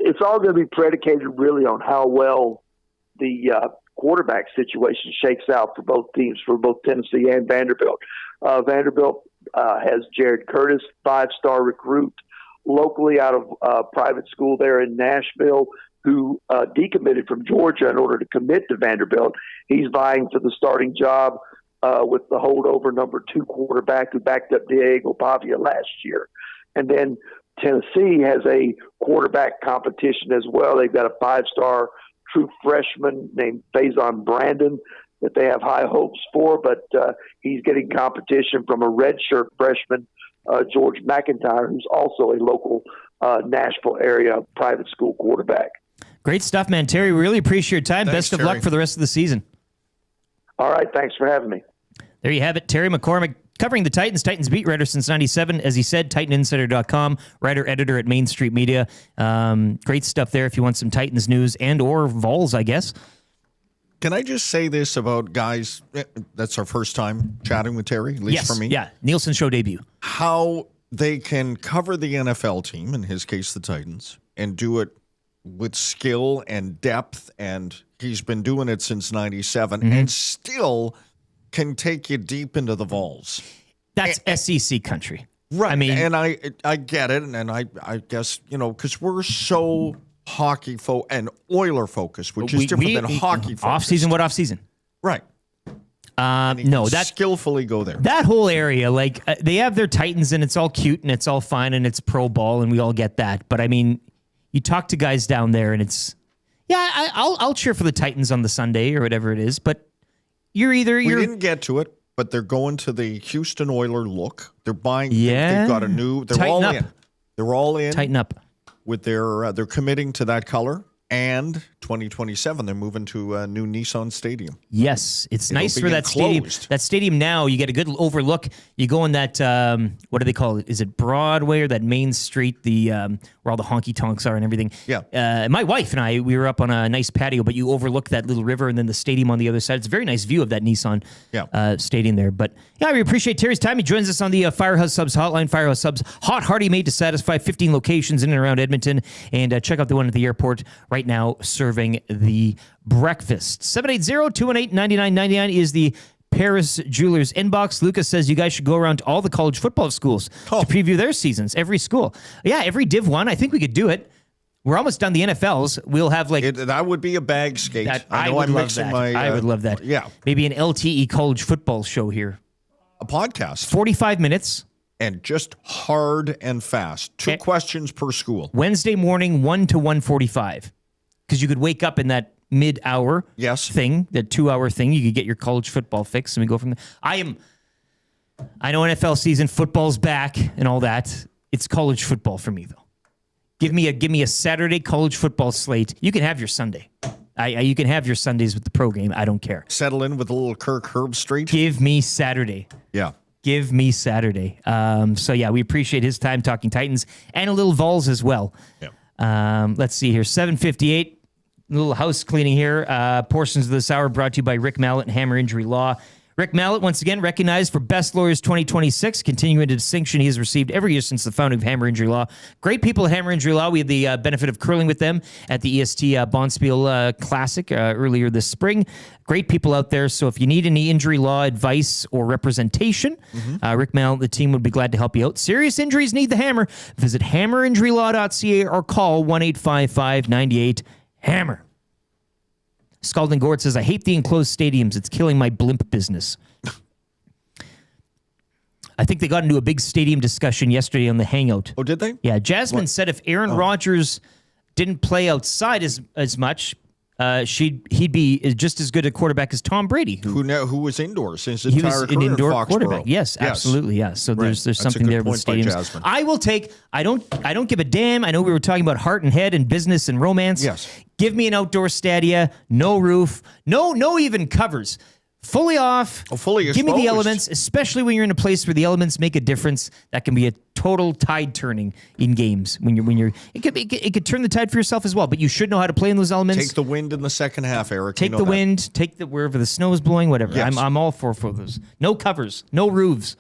Speaker 13: it's all going to be predicated really on how well the quarterback situation shakes out for both teams, for both Tennessee and Vanderbilt. Vanderbilt has Jared Curtis, 5-star recruit locally out of private school there in Nashville, who decommitted from Georgia in order to commit to Vanderbilt. He's vying for the starting job with the holdover number 2 quarterback who backed up Diego Pavia last year. And then Tennessee has a quarterback competition as well. They've got a 5-star true freshman named Faison Brandon that they have high hopes for, but he's getting competition from a redshirt freshman, George McIntyre, who's also a local Nashville area private school quarterback.
Speaker 1: Great stuff, man. Terry, we really appreciate your time.
Speaker 5: Thanks,
Speaker 1: Best of
Speaker 5: Terry.
Speaker 1: luck for the rest of the season.
Speaker 13: All right, thanks for having me.
Speaker 1: There you have it. Terry McCormick covering the Titans beat writer since 97. As he said, TitanInsider.com, writer, editor at Main Street Media. Great stuff there if you want some Titans news and or Vols, I guess.
Speaker 5: Can I just say this about guys? That's our first time chatting with Terry, at least for me.
Speaker 1: Yeah, Nielsen Show debut.
Speaker 5: How they can cover the NFL team, in his case the Titans, and do it with skill and depth, and he's been doing it since 97, and still can take you deep into the Vols.
Speaker 1: That's SEC country.
Speaker 5: Right.
Speaker 1: I mean,
Speaker 5: and I get it, and I guess, because we're so hockey and Oiler focused, which is different than hockey focused.
Speaker 1: Off-season, what off-season?
Speaker 5: Right.
Speaker 1: No, that
Speaker 5: skillfully go there.
Speaker 1: That whole area, they have their Titans, and it's all cute, and it's all fine, and it's pro ball, and we all get that. But I mean, you talk to guys down there, and it's I'll cheer for the Titans on the Sunday or whatever it is. But we
Speaker 5: didn't get to it, but they're going to the Houston Oiler look. They're buying. Yeah, they've got a new. They're all in. They're all in.
Speaker 1: Tighten up
Speaker 5: with their. They're committing to that color. And 2027, they're moving to a new Nissan Stadium.
Speaker 1: Yes, it's nice for that stadium. That stadium now, you get a good overlook. You go in that, what do they call it? Is it Broadway or that main street, where all the honky tonks are and everything?
Speaker 5: Yeah.
Speaker 1: My wife and I, we were up on a nice patio, but you overlook that little river and then the stadium on the other side. It's a very nice view of that Nissan stadium there. But yeah, we appreciate Terry's time. He joins us on the Firehouse Subs hotline. Firehouse Subs, hot, hearty, made to satisfy, 15 locations in and around Edmonton. And check out the one at the airport right now, serving the breakfast. 780-218-9999 is the Paris Jewelers inbox. Lucas says you guys should go around to all the college football schools to preview their seasons. Every school. Yeah, every Div 1. I think we could do it. We're almost done the NFLs. We'll have
Speaker 5: that would be a bag skate.
Speaker 1: I would love that. I would love that.
Speaker 5: Yeah.
Speaker 1: Maybe an LTE college football show here.
Speaker 5: A podcast.
Speaker 1: 45 minutes.
Speaker 5: And just hard and fast. 2 questions per school.
Speaker 1: Wednesday morning, 1 to 1:45. Because you could wake up in that mid-hour thing, that 2-hour thing. You could get your college football fix, and we go from there. I know NFL season, football's back and all that. It's college football for me, though. Give me a Saturday college football slate. You can have your Sunday. You can have your Sundays with the pro game. I don't care.
Speaker 5: Settle in with a little Kirk Herbstreit.
Speaker 1: Give me Saturday.
Speaker 5: Yeah.
Speaker 1: Give me Saturday. We appreciate his time talking Titans and a little Vols as well.
Speaker 5: Yeah.
Speaker 1: Let's see here. 7:58. A little house cleaning here. Portions of this hour brought to you by Rick Mallett and Hammer Injury Law. Rick Mallett, once again, recognized for Best Lawyers 2026, continuing a distinction he has received every year since the founding of Hammer Injury Law. Great people at Hammer Injury Law. We had the benefit of curling with them at the EST Bonspiel Classic earlier this spring. Great people out there. So if you need any injury law advice or representation, Rick Mallett and the team would be glad to help you out. Serious injuries need the hammer. Visit hammerinjurylaw.ca or call 1-855-98-HAMMER. Scalding Gord says, I hate the enclosed stadiums. It's killing my blimp business. I think they got into a big stadium discussion yesterday on the Hangout.
Speaker 5: Oh, did they?
Speaker 1: Yeah, Jasmine said if Aaron Rodgers didn't play outside as much, he'd be just as good a quarterback as Tom Brady,
Speaker 5: who was indoors his
Speaker 1: he
Speaker 5: entire
Speaker 1: was
Speaker 5: career
Speaker 1: an indoor
Speaker 5: in Foxborough.
Speaker 1: quarterback. Yes, absolutely. Yeah. So there's
Speaker 5: That's
Speaker 1: something
Speaker 5: a good
Speaker 1: there with
Speaker 5: point by
Speaker 1: stadiums.
Speaker 5: Jasmine.
Speaker 1: I will take. I don't give a damn. I know we were talking about heart and head and business and romance.
Speaker 5: Yes.
Speaker 1: Give me an outdoor stadia, no roof, no even covers. Fully off.
Speaker 5: Fully
Speaker 1: Give me the
Speaker 5: exposed.
Speaker 1: elements, especially when you're in a place where the elements make a difference. That can be a total tide turning in games. When you're, it could turn the tide for yourself as well. But you should know how to play in those elements.
Speaker 5: Take the wind in the second half, Eric.
Speaker 1: Take the wind. Take the wherever the snow is blowing. Whatever.
Speaker 5: Yes.
Speaker 1: I'm all for those. No covers. No roofs.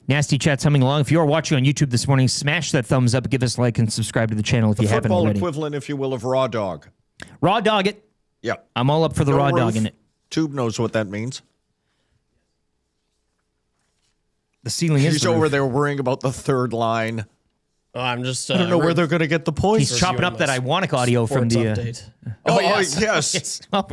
Speaker 1: Nasty Chat's humming along. If you are watching on YouTube this morning, smash that thumbs up. Give us a like and subscribe to the channel if you haven't
Speaker 5: football
Speaker 1: already.
Speaker 5: equivalent, if you will, of raw dog.
Speaker 1: Raw dog it.
Speaker 5: Yeah.
Speaker 1: I'm all up for the
Speaker 5: No
Speaker 1: raw
Speaker 5: roof.
Speaker 1: dog in it.
Speaker 5: Tube knows what that means.
Speaker 1: The ceiling is
Speaker 5: He's
Speaker 1: the
Speaker 5: over
Speaker 1: roof.
Speaker 5: there worrying about the third line.
Speaker 3: Oh, I'm just.
Speaker 5: I don't know where they're going to get the points.
Speaker 1: He's chopping up that Ionic audio from
Speaker 3: Sports
Speaker 1: the.
Speaker 3: update.
Speaker 5: Yes.
Speaker 1: Time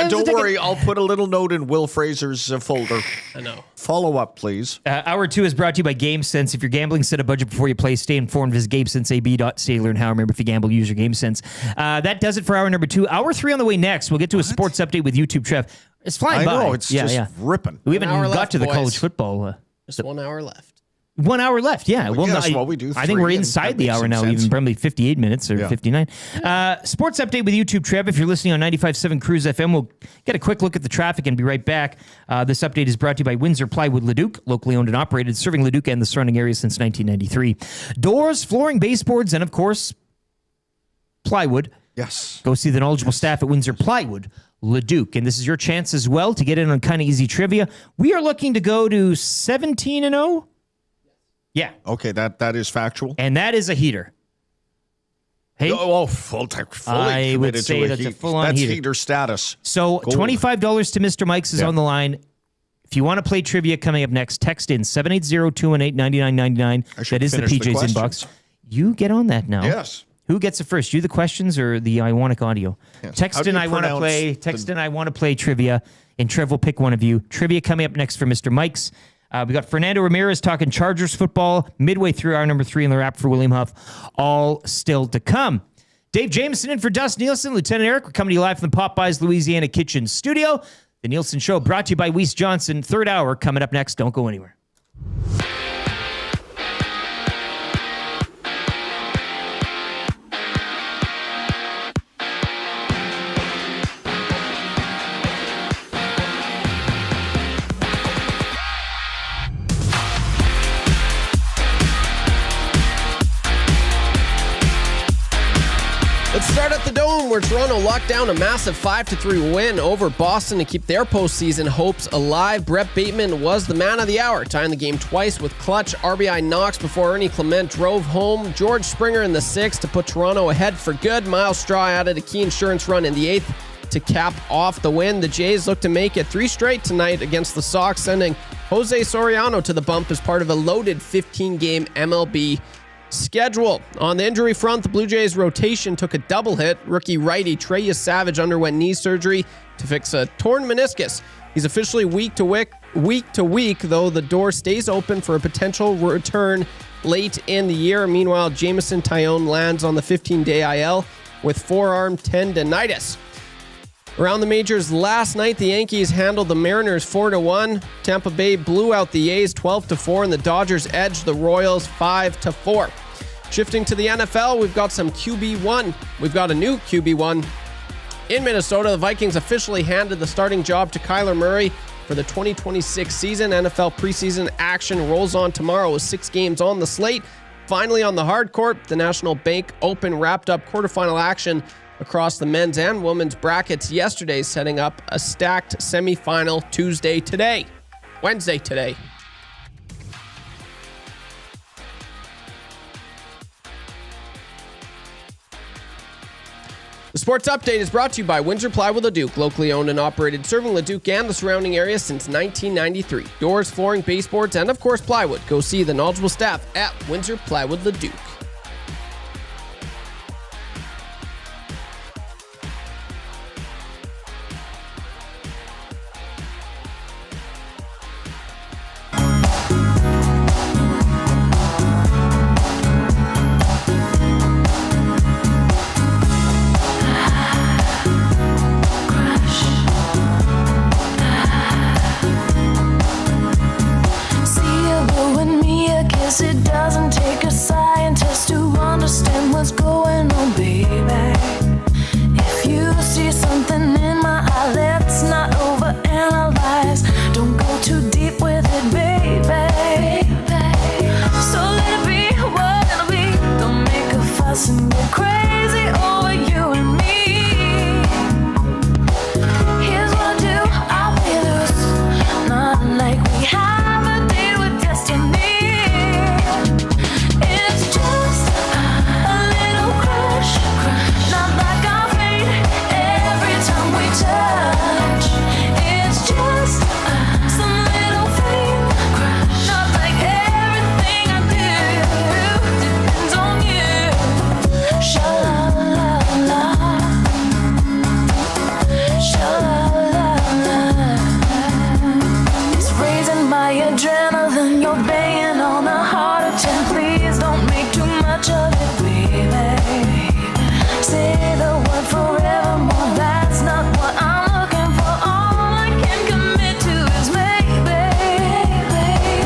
Speaker 5: Don't
Speaker 1: to take
Speaker 5: worry. I'll put a little note in Will Fraser's folder.
Speaker 3: I know.
Speaker 5: Follow up, please.
Speaker 1: Hour 2 is brought to you by GameSense. If you're gambling, set a budget before you play. Stay informed. Visit GameSenseAB.ca to learn how. Remember, if you gamble, use your GameSense. That does it for hour number 2. Hour 3 on the way next. We'll get to a sports update with YouTube Trev. It's flying by.
Speaker 5: I know. It's just ripping.
Speaker 1: We haven't even got
Speaker 3: left,
Speaker 1: to the
Speaker 3: boys.
Speaker 1: college football.
Speaker 3: Just 1 hour left.
Speaker 1: 1 hour left, yeah.
Speaker 5: Well, yes, well, we do
Speaker 1: I think we're
Speaker 5: 3, and
Speaker 1: inside
Speaker 5: that
Speaker 1: the
Speaker 5: makes
Speaker 1: hour
Speaker 5: some
Speaker 1: now,
Speaker 5: sense.
Speaker 1: even probably 58 minutes or
Speaker 5: Yeah.
Speaker 1: 59. Sports update with YouTube, Trev. If you're listening on 95.7 Cruise FM, we'll get a quick look at the traffic and be right back. This update is brought to you by Windsor Plywood Leduc, locally owned and operated, serving Leduc and the surrounding area since 1993. Doors, flooring, baseboards, and of course, plywood.
Speaker 5: Yes.
Speaker 1: Go see the knowledgeable staff at Windsor Plywood Leduc. And this is your chance as well to get in on kind of easy trivia. We are looking to go to 17-0. Yeah.
Speaker 5: Okay, that is factual.
Speaker 1: And that is a heater. Hey,
Speaker 5: fully
Speaker 1: I would
Speaker 5: committed
Speaker 1: say
Speaker 5: to
Speaker 1: that's a
Speaker 5: heat.
Speaker 1: full-on
Speaker 5: That's
Speaker 1: heater.
Speaker 5: heater status.
Speaker 1: So
Speaker 5: Gold.
Speaker 1: $25 to Mr. Mike's is on the line. If you want to play trivia coming up next, text in 780-218-9999.
Speaker 5: I should
Speaker 1: That is the
Speaker 5: finish the
Speaker 1: PJ's
Speaker 5: questions.
Speaker 1: inbox. You get on that now.
Speaker 5: Yes.
Speaker 1: Who gets it first? You the questions or the Ionic audio?
Speaker 5: Yes.
Speaker 1: Text
Speaker 5: How do
Speaker 1: in
Speaker 5: you
Speaker 1: I want to
Speaker 5: pronounce
Speaker 1: play. Text in I want to play trivia. And Trev will pick one of you. Trivia coming up next for Mr. Mike's. We got Fernando Ramirez talking Chargers football midway through hour number 3 in the wrap for William Huff. All still to come. Dave Jameson in for Dust Nielsen. Lieutenant Eric, we're coming to you live from the Popeyes Louisiana Kitchen Studio. The Nielsen Show brought to you by Weiss Johnson. Third hour coming up next. Don't go anywhere.
Speaker 3: Let's start at the Dome, where Toronto locked down a massive 5-3 win over Boston to keep their postseason hopes alive. Brett Bateman was the man of the hour, tying the game twice with clutch RBI knocks before Ernie Clement drove home George Springer in the 6th to put Toronto ahead for good. Miles Straw added a key insurance run in the 8th to cap off the win. The Jays look to make it 3 straight tonight against the Sox, sending Jose Soriano to the bump as part of a loaded 15-game MLB schedule. On the injury front, the Blue Jays rotation took a double hit. Rookie righty Treyas Savage underwent knee surgery to fix a torn meniscus. He's officially week to week, though the door stays open for a potential return late in the year. Meanwhile, Jamison Tyone lands on the 15-day IL with forearm tendonitis. Around the majors last night, the Yankees handled the Mariners 4-1. Tampa Bay blew out the A's 12-4, and the Dodgers edged the Royals 5-4. Shifting to the NFL, we've got some QB1. We've got a new QB1. In Minnesota, the Vikings officially handed the starting job to Kyler Murray for the 2026 season. NFL preseason action rolls on tomorrow with 6 games on the slate. Finally on the hard court, the National Bank Open wrapped up quarterfinal action across the men's and women's brackets yesterday, setting up a stacked semifinal Wednesday today. The Sports Update is brought to you by Windsor Plywood Leduc, locally owned and operated, serving Leduc and the surrounding area since 1993. Doors, flooring, baseboards, and of course plywood. Go see the knowledgeable staff at Windsor Plywood Leduc.
Speaker 8: It doesn't take a scientist to understand what's going on, baby. If you see something in my eye, let's not overanalyze. Don't go too deep with it, baby. So let it be what it'll be. Don't make a fuss and get crazy over you and me. Here's what I do, I'll play loose. Not like we have a date with destiny. Adrenaline, you're banging on a heart attack. Please don't make too much of it, baby. Say the word forevermore. That's not what I'm looking for. All I can commit to is maybe.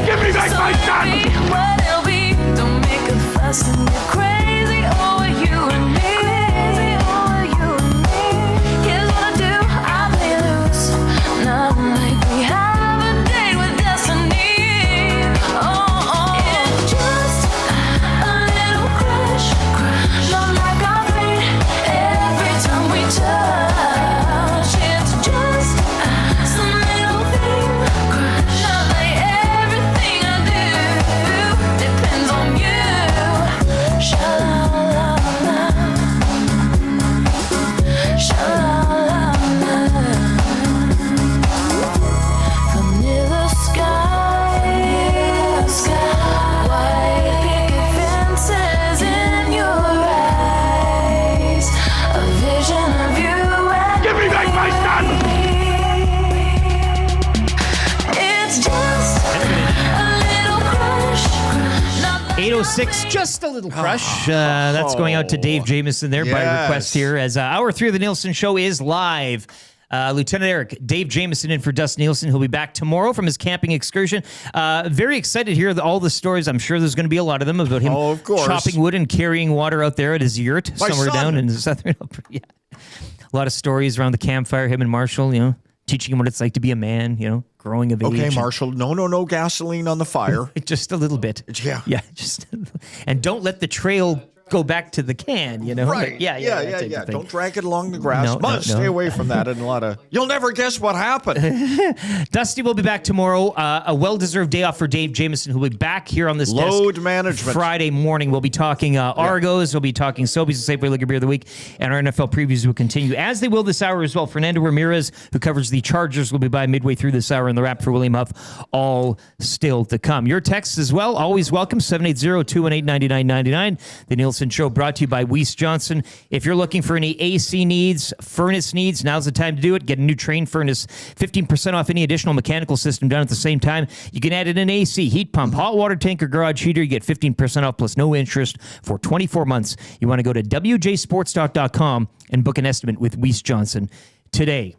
Speaker 4: Give me back my son!
Speaker 8: What it'll be. Don't make a fuss and get crazy over you and me. Here's what I do, I play loose. Not like we have a date with destiny. It's just a little crush. Not like our fate every time we touch. It's just some little thing. Not like everything I do depends on you. Sha-la-la-la. Sha-la-la-la. Vanilla sky, white picket fences in your eyes, a vision of you and
Speaker 4: Give me back my son!
Speaker 8: it's just a little crush. Not like
Speaker 1: 8:06, just a little crush. That's going out to Dave Jamieson there by
Speaker 5: Yes.
Speaker 1: request here, as hour 3 of the Nielsen Show is live. Lieutenant Eric, Dave Jamieson in for Dust Nielsen. He'll be back tomorrow from his camping excursion. Very excited to hear all the stories. I'm sure there's going to be a lot of them about him
Speaker 5: of course.
Speaker 1: chopping wood and carrying water out there at his yurt
Speaker 5: My
Speaker 1: somewhere
Speaker 5: son.
Speaker 1: down in southern Alberta. Yeah. A lot of stories around the campfire, him and Marshall, teaching him what it's like to be a man, growing of age.
Speaker 5: Okay, Marshall, no gasoline on the fire.
Speaker 1: Just a little bit.
Speaker 5: Yeah.
Speaker 1: Yeah, and don't let the trail go back to the can,
Speaker 5: Right.
Speaker 1: Yeah. that type of thing.
Speaker 5: Don't drag it along the grass.
Speaker 1: No.
Speaker 5: Stay away from that. And you'll never guess what happened.
Speaker 1: Dusty will be back tomorrow. A well-deserved day off for Dave Jamieson, who'll be back here on this
Speaker 5: Load
Speaker 1: desk
Speaker 5: management.
Speaker 1: Friday morning. We'll be talking Argos. We'll be talking Sobeys, the Safeway Liquor Beer of the Week, and our NFL previews will continue, as they will this hour as well. Fernando Ramirez, who covers the Chargers, will be by midway through this hour, and the wrap for William Huff, all still to come. Your texts as well, always welcome, 780-218-9999. The Nielsen Show brought to you by Weiss Johnson. If you're looking for any AC needs, furnace needs, now's the time to do it. Get a new Train furnace, 15% off any additional mechanical system done at the same time. You can add in an AC, heat pump, hot water tank, or garage heater. You get 15% off plus no interest for 24 months. You want to go to wjsportstalk.com and book an estimate with Weiss Johnson today.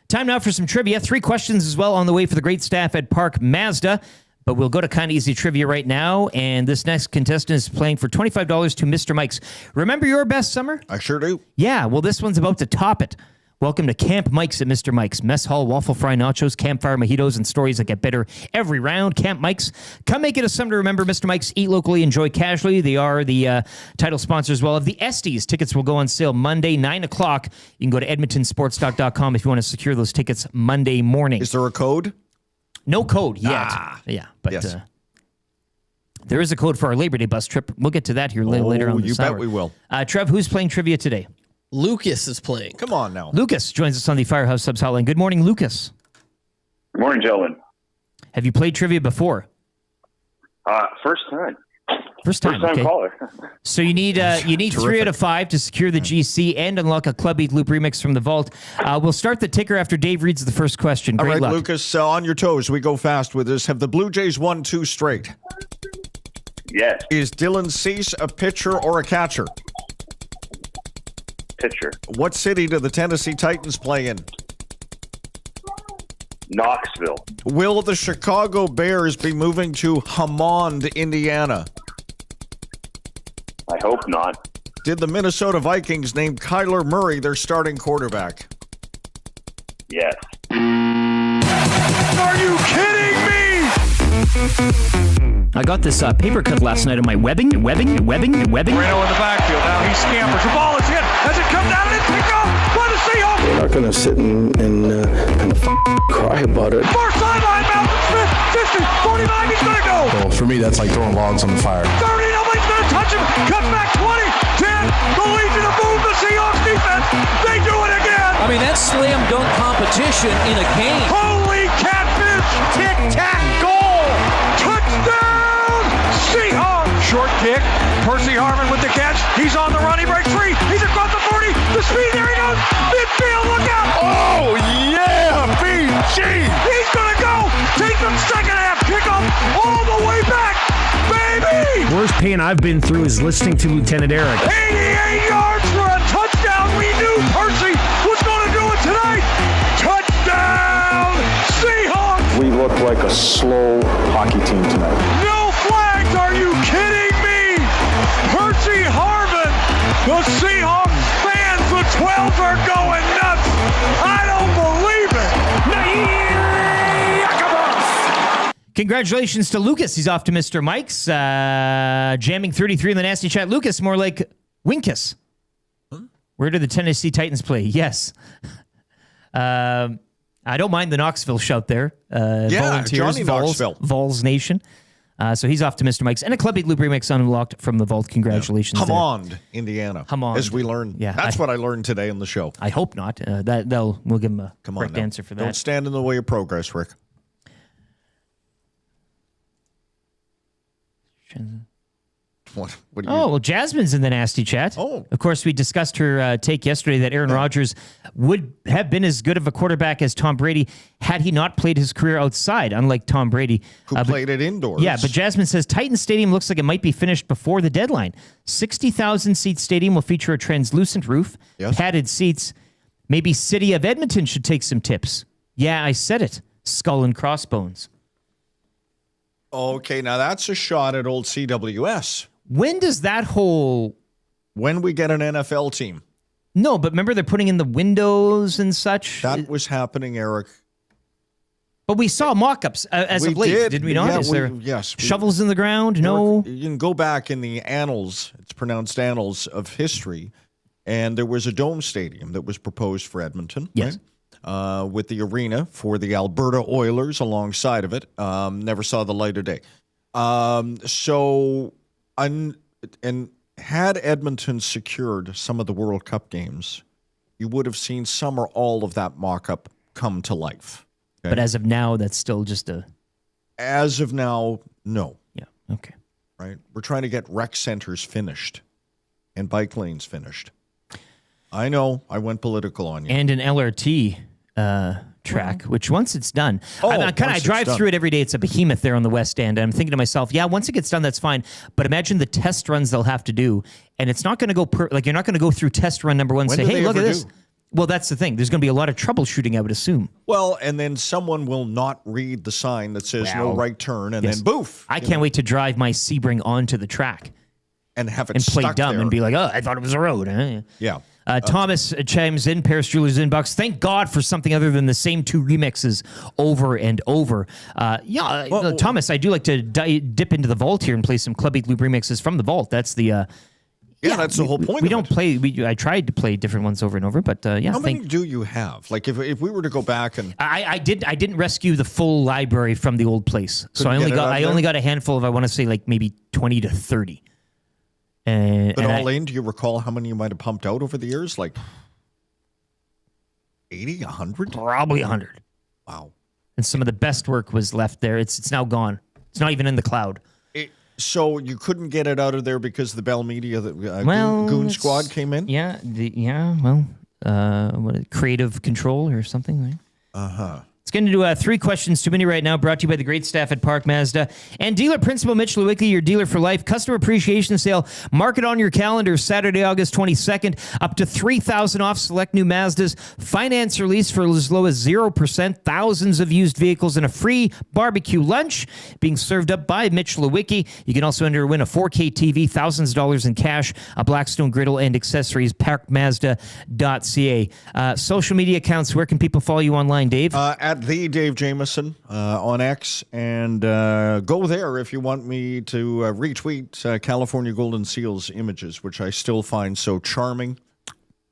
Speaker 1: Time now for some trivia. 3 questions as well on the way for the great staff at Park Mazda. But we'll go to Kind of Easy Trivia right now, and this next contestant is playing for $25 to Mr. Mike's. Remember your best summer?
Speaker 5: I sure do.
Speaker 1: Yeah, well, this one's about to top it. Welcome to Camp Mike's at Mr. Mike's. Mess hall, waffle fry nachos, campfire mojitos, and stories that get better every round. Camp Mike's. Come make it a summer to remember. Mr. Mike's. Eat locally, enjoy casually. They are the title sponsor as well of the Estes. Tickets will go on sale Monday, 9 o'clock. You can go to edmontonsportstalk.com if you want to secure those tickets Monday morning.
Speaker 5: Is there a code?
Speaker 1: No code yet. Yeah, but
Speaker 5: yes.
Speaker 1: There is a code for our Labor Day bus trip. We'll get to that here later on this hour.
Speaker 5: You bet we will.
Speaker 1: Trev, who's playing trivia today?
Speaker 3: Lucas is playing.
Speaker 5: Come on now.
Speaker 1: Lucas joins us on the Firehouse Subs hotline. Good morning, Lucas.
Speaker 14: Good morning, gentlemen.
Speaker 1: Have you played trivia before?
Speaker 14: First time.
Speaker 1: First time
Speaker 14: okay. Caller.
Speaker 1: So you need 3 out of 5 to secure the GC and unlock a Club Beat Loop remix from the vault. We'll start the ticker after Dave reads the first question. Great
Speaker 5: All right,
Speaker 1: luck.
Speaker 5: Lucas, on your toes. We go fast with this. Have the Blue Jays won 2 straight?
Speaker 14: Yes.
Speaker 5: Is Dylan Cease a pitcher or a catcher?
Speaker 14: Pitcher.
Speaker 5: What city do the Tennessee Titans play in?
Speaker 14: Knoxville.
Speaker 5: Will the Chicago Bears be moving to Hammond, Indiana?
Speaker 14: I hope not.
Speaker 5: Did the Minnesota Vikings name Kyler Murray their starting quarterback?
Speaker 14: Yes.
Speaker 2: Are you kidding me?
Speaker 1: I got this paper cut last night on my webbing.
Speaker 2: Reno in the backfield. Now he scampers. The ball is hit. As it comes out, and it's picked off by the Seahawks.
Speaker 15: We're not going to sit and cry about it.
Speaker 2: Far sideline, Malcolm Smith. 50, 49, he's going to go.
Speaker 12: Well, for me, that's like throwing logs on the fire.
Speaker 2: 30, nobody's going to touch him. Cuts back 20, 10. The Legion of Boom, the Seahawks defense. They do it again.
Speaker 16: I mean, that's slam dunk competition in a game.
Speaker 2: Holy catfish. Tic-tac goal. Touchdown, Seahawks. Short kick. Percy Harvin with the catch. He's on the run. He breaks free. He's across the 40. The speed. There he goes. Midfield. Look out.
Speaker 4: Oh, yeah, BG.
Speaker 2: He's going to go. Take the second half kickoff all the way back. Baby.
Speaker 17: Worst pain I've been through is listening to Lieutenant Eric.
Speaker 2: 88 yards for a touchdown. We knew Percy was going to do it tonight. Touchdown, Seahawks.
Speaker 11: We look like a slow hockey team tonight.
Speaker 2: No flags. Are you kidding me? Percy Harvin. The Seahawks fans, the 12 are going nuts. I don't believe it.
Speaker 1: Congratulations to Lucas. He's off to Mr. Mike's. Jamming 33 in the Nasty Chat. Lucas, more like Winkus. Where do the Tennessee Titans play? Yes. I don't mind the Knoxville shout there. Volunteers,
Speaker 5: Johnny
Speaker 1: Vols,
Speaker 5: Knoxville.
Speaker 1: Vols Nation. So he's off to Mr. Mike's. And a Club Beat Loop remix unlocked from the vault. Congratulations.
Speaker 5: Hammond, Indiana.
Speaker 1: Hammond.
Speaker 5: As we learned.
Speaker 1: Yeah,
Speaker 5: That's what I learned today in the show.
Speaker 1: I hope not. We'll give him a correct answer for that.
Speaker 5: Don't stand in the way of progress, Rick. What do you
Speaker 1: well, Jasmine's in the Nasty Chat.
Speaker 5: Oh.
Speaker 1: Of course, we discussed her take yesterday that Aaron Rodgers would have been as good of a quarterback as Tom Brady had he not played his career outside, unlike Tom Brady.
Speaker 5: Who played it indoors.
Speaker 1: Yeah, but Jasmine says Titan Stadium looks like it might be finished before the deadline. 60,000-seat stadium will feature a translucent roof, padded seats. Maybe City of Edmonton should take some tips. Yeah, I said it. Skull and crossbones.
Speaker 5: Okay, now that's a shot at old CWS.
Speaker 1: When does that whole...
Speaker 5: When we get an NFL team.
Speaker 1: No, but remember they're putting in the windows and such?
Speaker 5: That was happening, Eric.
Speaker 1: But we saw mock-ups as of late, did we not?
Speaker 5: Yeah,
Speaker 1: Is there
Speaker 5: yes.
Speaker 1: shovels in the ground? No?
Speaker 5: You can go back in the annals, it's pronounced annals of history, and there was a dome stadium that was proposed for Edmonton.
Speaker 1: Yes.
Speaker 5: Right? With the arena for the Alberta Oilers alongside of it. Never saw the light of day. And had Edmonton secured some of the World Cup games, you would have seen some or all of that mock-up come to life. Okay?
Speaker 1: But as of now, that's still just a...
Speaker 5: As of now, no.
Speaker 1: Yeah, okay.
Speaker 5: Right? We're trying to get rec centers finished and bike lanes finished. I know, I went political on you.
Speaker 1: And an LRT track, which once it's done, I drive through it every day. It's a behemoth there on the West End. And I'm thinking to myself, yeah, once it gets done, that's fine. But imagine the test runs they'll have to do. And it's not going to go, you're not going to go through test run number one and say, hey, look at this. Well, that's the thing. There's going to be a lot of troubleshooting, I would assume.
Speaker 5: Well, and then someone will not read the sign that says no right turn, and then boof.
Speaker 1: I can't wait to drive my Sebring onto the track
Speaker 5: and have it
Speaker 1: and play
Speaker 5: stuck
Speaker 1: dumb
Speaker 5: there.
Speaker 1: and be like, oh, I thought it was a road. Huh?
Speaker 5: Yeah.
Speaker 1: Thomas chimes in, Paris Jewelers inbox. Thank God for something other than the same 2 remixes over and over. Thomas, I do like to dip into the vault here and play some Club 8 Loop remixes from the vault. That's the...
Speaker 5: that's the whole point.
Speaker 1: We don't play. I tried to play different ones over and over, but
Speaker 5: How many do you have? Like, if we were to go back and
Speaker 1: I didn't rescue the full library from the old place, so I only got a handful of, I want to say, like maybe 20 to 30.
Speaker 5: But all in, do you recall how many you might have pumped out over the years? Like 80, 100?
Speaker 1: Probably 100.
Speaker 5: Wow.
Speaker 1: And some of the best work was left there. It's now gone. It's not even in the cloud.
Speaker 5: So you couldn't get it out of there because the Bell Media Goon Squad came in?
Speaker 1: Yeah. Creative control or something, right?
Speaker 5: Uh-huh.
Speaker 1: Let's get into 3 questions too many right now, brought to you by the great staff at Park Mazda. And dealer principal Mitch Lewicki, your dealer for life. Customer appreciation sale. Mark it on your calendar, Saturday, August 22nd. Up to $3,000 off select new Mazdas. Finance release for as low as 0%. Thousands of used vehicles and a free barbecue lunch being served up by Mitch Lewicki. You can also enter to win a 4K TV, thousands of dollars in cash, a Blackstone griddle, and accessories. ParkMazda.ca. Social media accounts, where can people follow you online, Dave?
Speaker 5: At the Dave Jameson on X, and go there if you want me to retweet California Golden Seals images, which I still find so charming.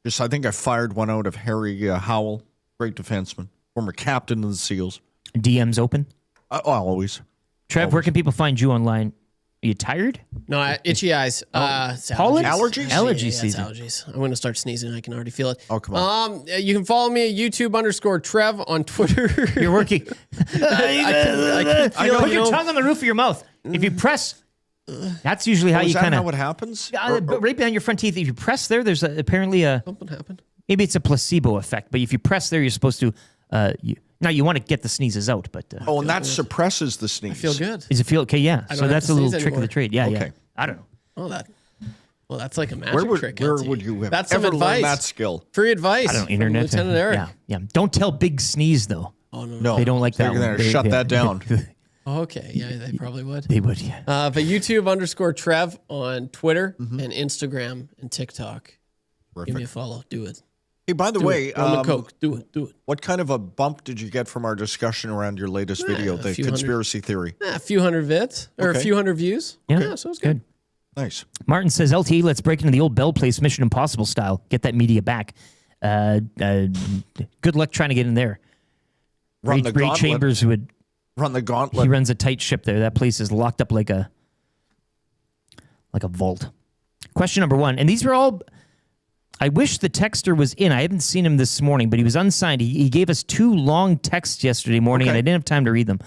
Speaker 5: I think I fired one out of Harry Howell, great defenseman, former captain of the Seals.
Speaker 1: DM's open?
Speaker 5: Always.
Speaker 1: Trev,
Speaker 5: Always.
Speaker 1: where can people find you online? Are you tired?
Speaker 3: No, itchy eyes.
Speaker 1: Pollen?
Speaker 5: Allergies?
Speaker 1: Allergy
Speaker 3: It's
Speaker 1: season.
Speaker 3: allergies. I'm going to start sneezing. I can already feel it.
Speaker 5: Oh, come on.
Speaker 3: You can follow me at YouTube_Trev on Twitter.
Speaker 1: You're working.
Speaker 3: I can
Speaker 1: Put your tongue on the roof of your mouth. If you press, that's usually how
Speaker 5: is
Speaker 1: you
Speaker 5: that
Speaker 1: kind
Speaker 5: how
Speaker 1: of.
Speaker 5: it happens?
Speaker 1: Right behind your front teeth. If you press there, there's apparently a.
Speaker 3: Something happened.
Speaker 1: Maybe it's a placebo effect, but if you press there, you're supposed to. Now you want to get the sneezes out, but.
Speaker 5: And that suppresses the sneeze.
Speaker 3: I feel good.
Speaker 1: Does it feel okay? Yeah.
Speaker 3: I
Speaker 1: So
Speaker 3: don't
Speaker 1: that's a
Speaker 3: have to
Speaker 1: little
Speaker 3: sneeze
Speaker 1: trick of the
Speaker 3: anymore.
Speaker 1: trade. Yeah, yeah.
Speaker 5: Okay.
Speaker 1: I don't know.
Speaker 3: Well, that's like a magic trick.
Speaker 5: Where
Speaker 3: LT.
Speaker 5: would you have
Speaker 3: That's
Speaker 5: ever
Speaker 3: some advice.
Speaker 5: learned that skill?
Speaker 3: Free advice.
Speaker 1: I don't know.
Speaker 3: from
Speaker 1: Internet.
Speaker 3: Lieutenant Eric.
Speaker 1: Yeah. Don't tell big sneeze though.
Speaker 3: Oh no.
Speaker 5: No,
Speaker 1: They don't like that
Speaker 5: They're
Speaker 1: one.
Speaker 5: going to shut that down.
Speaker 3: Okay. Yeah, they probably would.
Speaker 1: They would. Yeah.
Speaker 3: But YouTube_Trev on Twitter and Instagram and TikTok. Give me a follow. Do it.
Speaker 5: Hey, by the
Speaker 3: Do
Speaker 5: way,
Speaker 3: it. Rum and Coke. Do it.
Speaker 5: What kind of a bump did you get from our discussion around your latest video, the
Speaker 3: few hundred.
Speaker 5: conspiracy theory?
Speaker 3: A few hundred vids or a
Speaker 5: Okay.
Speaker 3: few hundred views.
Speaker 1: Yeah,
Speaker 3: So it's good.
Speaker 5: Nice.
Speaker 1: Martin says, LTE, let's break into the old Bell Place Mission Impossible style. Get that media back. Good luck trying to get in there.
Speaker 5: Run the
Speaker 1: Ray
Speaker 5: gauntlet.
Speaker 1: Chambers would.
Speaker 5: Run the
Speaker 1: He
Speaker 5: gauntlet.
Speaker 1: runs a tight ship there. That place is locked up like a vault. Question number 1, and these were all. I wish the texter was in. I haven't seen him this morning, but he was unsigned. He gave us 2 long texts yesterday morning, and I didn't have time to read them.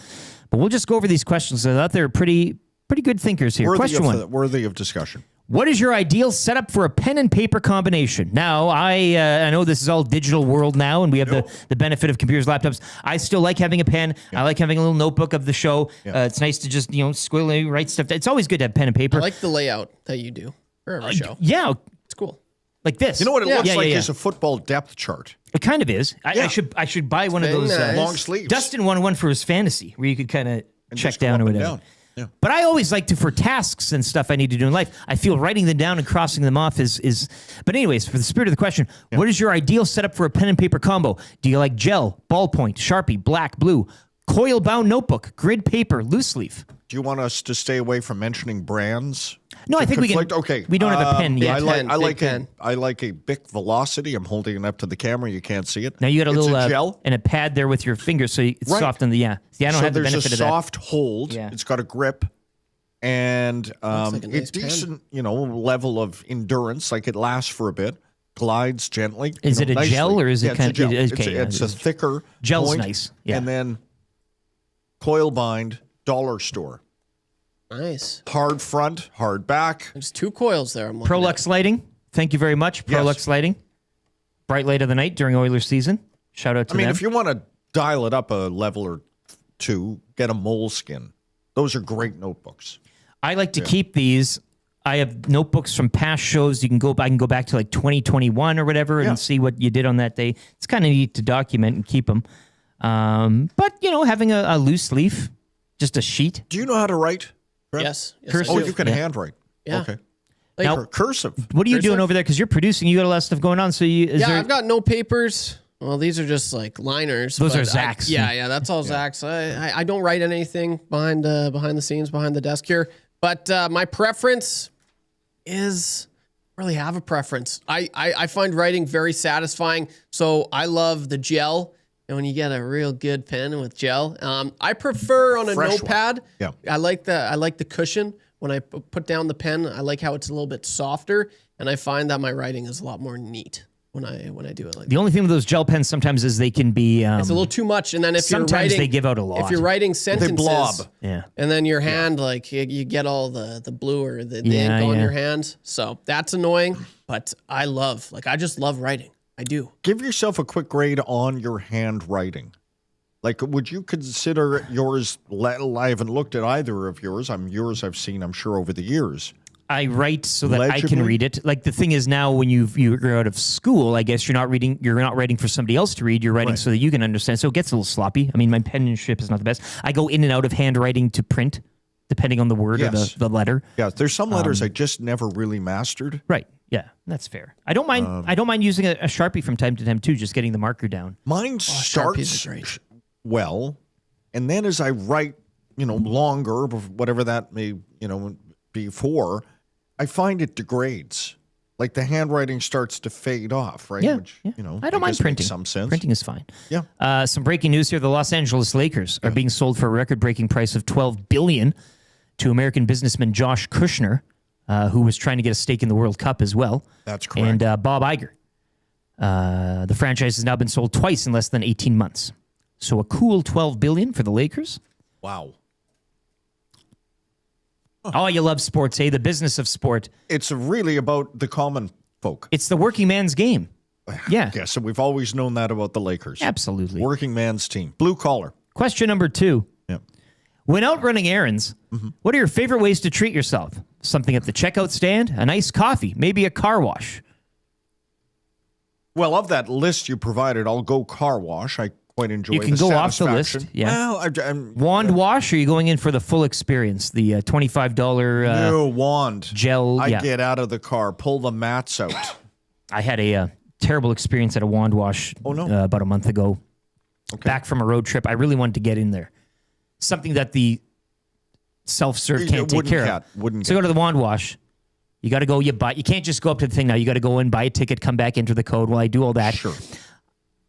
Speaker 1: But we'll just go over these questions. I thought they were pretty good thinkers here. Question 1.
Speaker 5: Worthy of discussion.
Speaker 1: What is your ideal setup for a pen and paper combination? Now, I know this is all digital world now, and we have the benefit of computers, laptops. I still like having a pen. I like having a little notebook of the show. It's nice to just squirrely write stuff. It's always good to have pen and paper.
Speaker 3: I like the layout that you do for every show.
Speaker 1: Yeah,
Speaker 3: It's cool.
Speaker 1: like this.
Speaker 5: You know what it looks like
Speaker 1: yeah.
Speaker 5: is a football depth chart.
Speaker 1: It kind of is. I should buy one of
Speaker 3: Very
Speaker 1: those
Speaker 3: nice.
Speaker 5: Long sleeves.
Speaker 1: Dustin wanted one for his fantasy, where you could kind of
Speaker 5: And
Speaker 1: check
Speaker 5: just go
Speaker 1: down or
Speaker 5: up and
Speaker 1: whatever.
Speaker 5: down. Yeah.
Speaker 1: But I always like to, for tasks and stuff I need to do in life, I feel writing them down and crossing them off is. But anyways, for the spirit of the question, what is your ideal setup for a pen and paper combo? Do you like gel, ballpoint, Sharpie, black, blue, coil-bound notebook, grid paper, loose leaf?
Speaker 5: Do you want us to stay away from mentioning brands?
Speaker 1: No, I think we can.
Speaker 5: Okay.
Speaker 1: We don't have a pen yet.
Speaker 5: I like a Bic Velocity. I'm holding it up to the camera. You can't see it.
Speaker 1: Now you got a
Speaker 5: It's
Speaker 1: little
Speaker 5: gel.
Speaker 1: and a pad there with your fingers, so it's
Speaker 5: Right.
Speaker 1: soft on the See, I don't
Speaker 5: so
Speaker 1: have the
Speaker 5: there's
Speaker 1: benefit
Speaker 5: a
Speaker 1: of that.
Speaker 5: soft hold.
Speaker 1: Yeah.
Speaker 5: It's got a grip, and
Speaker 3: like a nice
Speaker 5: it's decent. Level of endurance. Like it lasts for a bit. Glides gently.
Speaker 1: Is it a
Speaker 5: nicely.
Speaker 1: gel or is it
Speaker 5: it's
Speaker 1: kind
Speaker 5: a gel.
Speaker 1: of okay?
Speaker 5: It's a thicker
Speaker 1: Gel's
Speaker 5: point,
Speaker 1: nice. Yeah.
Speaker 5: And then coil bind, dollar store.
Speaker 3: Nice.
Speaker 5: Hard front, hard back.
Speaker 3: There's 2 coils there. I'm looking
Speaker 1: Prolux lighting. Thank you very much. Prolux lighting. Bright light of the night during Oilers season. Shout out to them.
Speaker 5: if you want to dial it up a level or 2, get a Moleskin. Those are great notebooks.
Speaker 1: I like to keep these I have notebooks from past shows. I can go back to like 2021 or whatever and see what you did on that day. It's kind of neat to document and keep them. But, having a loose leaf, just a sheet.
Speaker 5: Do you know how to write?
Speaker 3: Yes.
Speaker 5: Oh, you can handwrite.
Speaker 3: Yeah.
Speaker 5: Okay.
Speaker 3: Like,
Speaker 1: Now,
Speaker 5: cursive.
Speaker 1: What are you doing over there? Because you're producing. You got a lot of stuff going on. So
Speaker 3: I've got no papers. Well, these are just like liners.
Speaker 1: Those are Zach's.
Speaker 3: That's all Zach's. I don't write anything behind the scenes, behind the desk here. But my preference is really have a preference. I find writing very satisfying. So I love the gel. And when you get a real good pen with gel, I prefer on a
Speaker 5: Fresh
Speaker 3: notepad.
Speaker 5: one. Yeah.
Speaker 3: I like the cushion. When I put down the pen, I like how it's a little bit softer, and I find that my writing is a lot more neat when I do it like that.
Speaker 1: The only thing with those gel pens sometimes is they can be...
Speaker 3: it's a little too much, and then if
Speaker 1: sometimes
Speaker 3: you're writing...
Speaker 1: they give out a lot.
Speaker 3: If you're writing sentences...
Speaker 5: They blob.
Speaker 1: Yeah.
Speaker 3: And then your hand, like, you get all the blue or the ink on your hand. So that's annoying, but I just love writing. I do.
Speaker 5: Give yourself a quick grade on your handwriting. Like, would you consider yours? I haven't looked at either of yours. Yours I've seen, I'm sure, over the years.
Speaker 1: I write so that I can
Speaker 5: Legibly?
Speaker 1: read it. Like the thing is now, when you're out of school, I guess you're not reading. You're not writing for somebody else to read. You're writing so that you can understand. So it gets a little sloppy. I mean, my penmanship is not the best. I go in and out of handwriting to print, depending on the word or the letter.
Speaker 5: Yeah, there's some letters I just never really mastered.
Speaker 1: Right. Yeah, that's fair. I don't mind. I don't mind using a Sharpie from time to time too, just getting the marker down.
Speaker 5: Mine starts well, and then as I write, longer, whatever that may, be for, I find it degrades. Like the handwriting starts to fade off, right?
Speaker 1: Yeah,
Speaker 5: Which,
Speaker 1: I don't mind printing.
Speaker 5: Makes some sense.
Speaker 1: Printing is fine.
Speaker 5: Yeah.
Speaker 1: Some breaking news here: the Los Angeles Lakers are being sold for a record-breaking price of $12 billion to American businessman Josh Kushner, who was trying to get a stake in the World Cup as well.
Speaker 5: That's correct.
Speaker 1: And Bob Iger. The franchise has now been sold twice in less than 18 months. So a cool $12 billion for the Lakers.
Speaker 5: Wow.
Speaker 1: Oh, you love sports, eh? The business of sport.
Speaker 5: It's really about the common folk.
Speaker 1: It's the working man's game. Yeah.
Speaker 5: Yeah, so we've always known that about the Lakers.
Speaker 1: Absolutely.
Speaker 5: Working man's team. Blue collar.
Speaker 1: Question number 2.
Speaker 5: Yeah.
Speaker 1: When out running errands, what are your favorite ways to treat yourself? Something at the checkout stand, a nice coffee, maybe a car wash.
Speaker 5: Well, of that list you provided, I'll go car wash. I quite enjoy the
Speaker 1: You can go off the list.
Speaker 5: satisfaction.
Speaker 1: Yeah.
Speaker 5: Well, I'm
Speaker 1: Wand wash, or are you going in for the full experience? The $25
Speaker 5: no wand.
Speaker 1: gel.
Speaker 5: I get out of the car, pull the mats out.
Speaker 1: I had a terrible experience at a wand wash about a month ago.
Speaker 5: Okay.
Speaker 1: Back from a road trip. I really wanted to get in there. Something that the self-serve can't take care of. So go to the wand wash. You got to go, you can't just go up to the thing now. You got to go in, buy a ticket, come back, enter the code. Well, I do all that.
Speaker 5: Sure.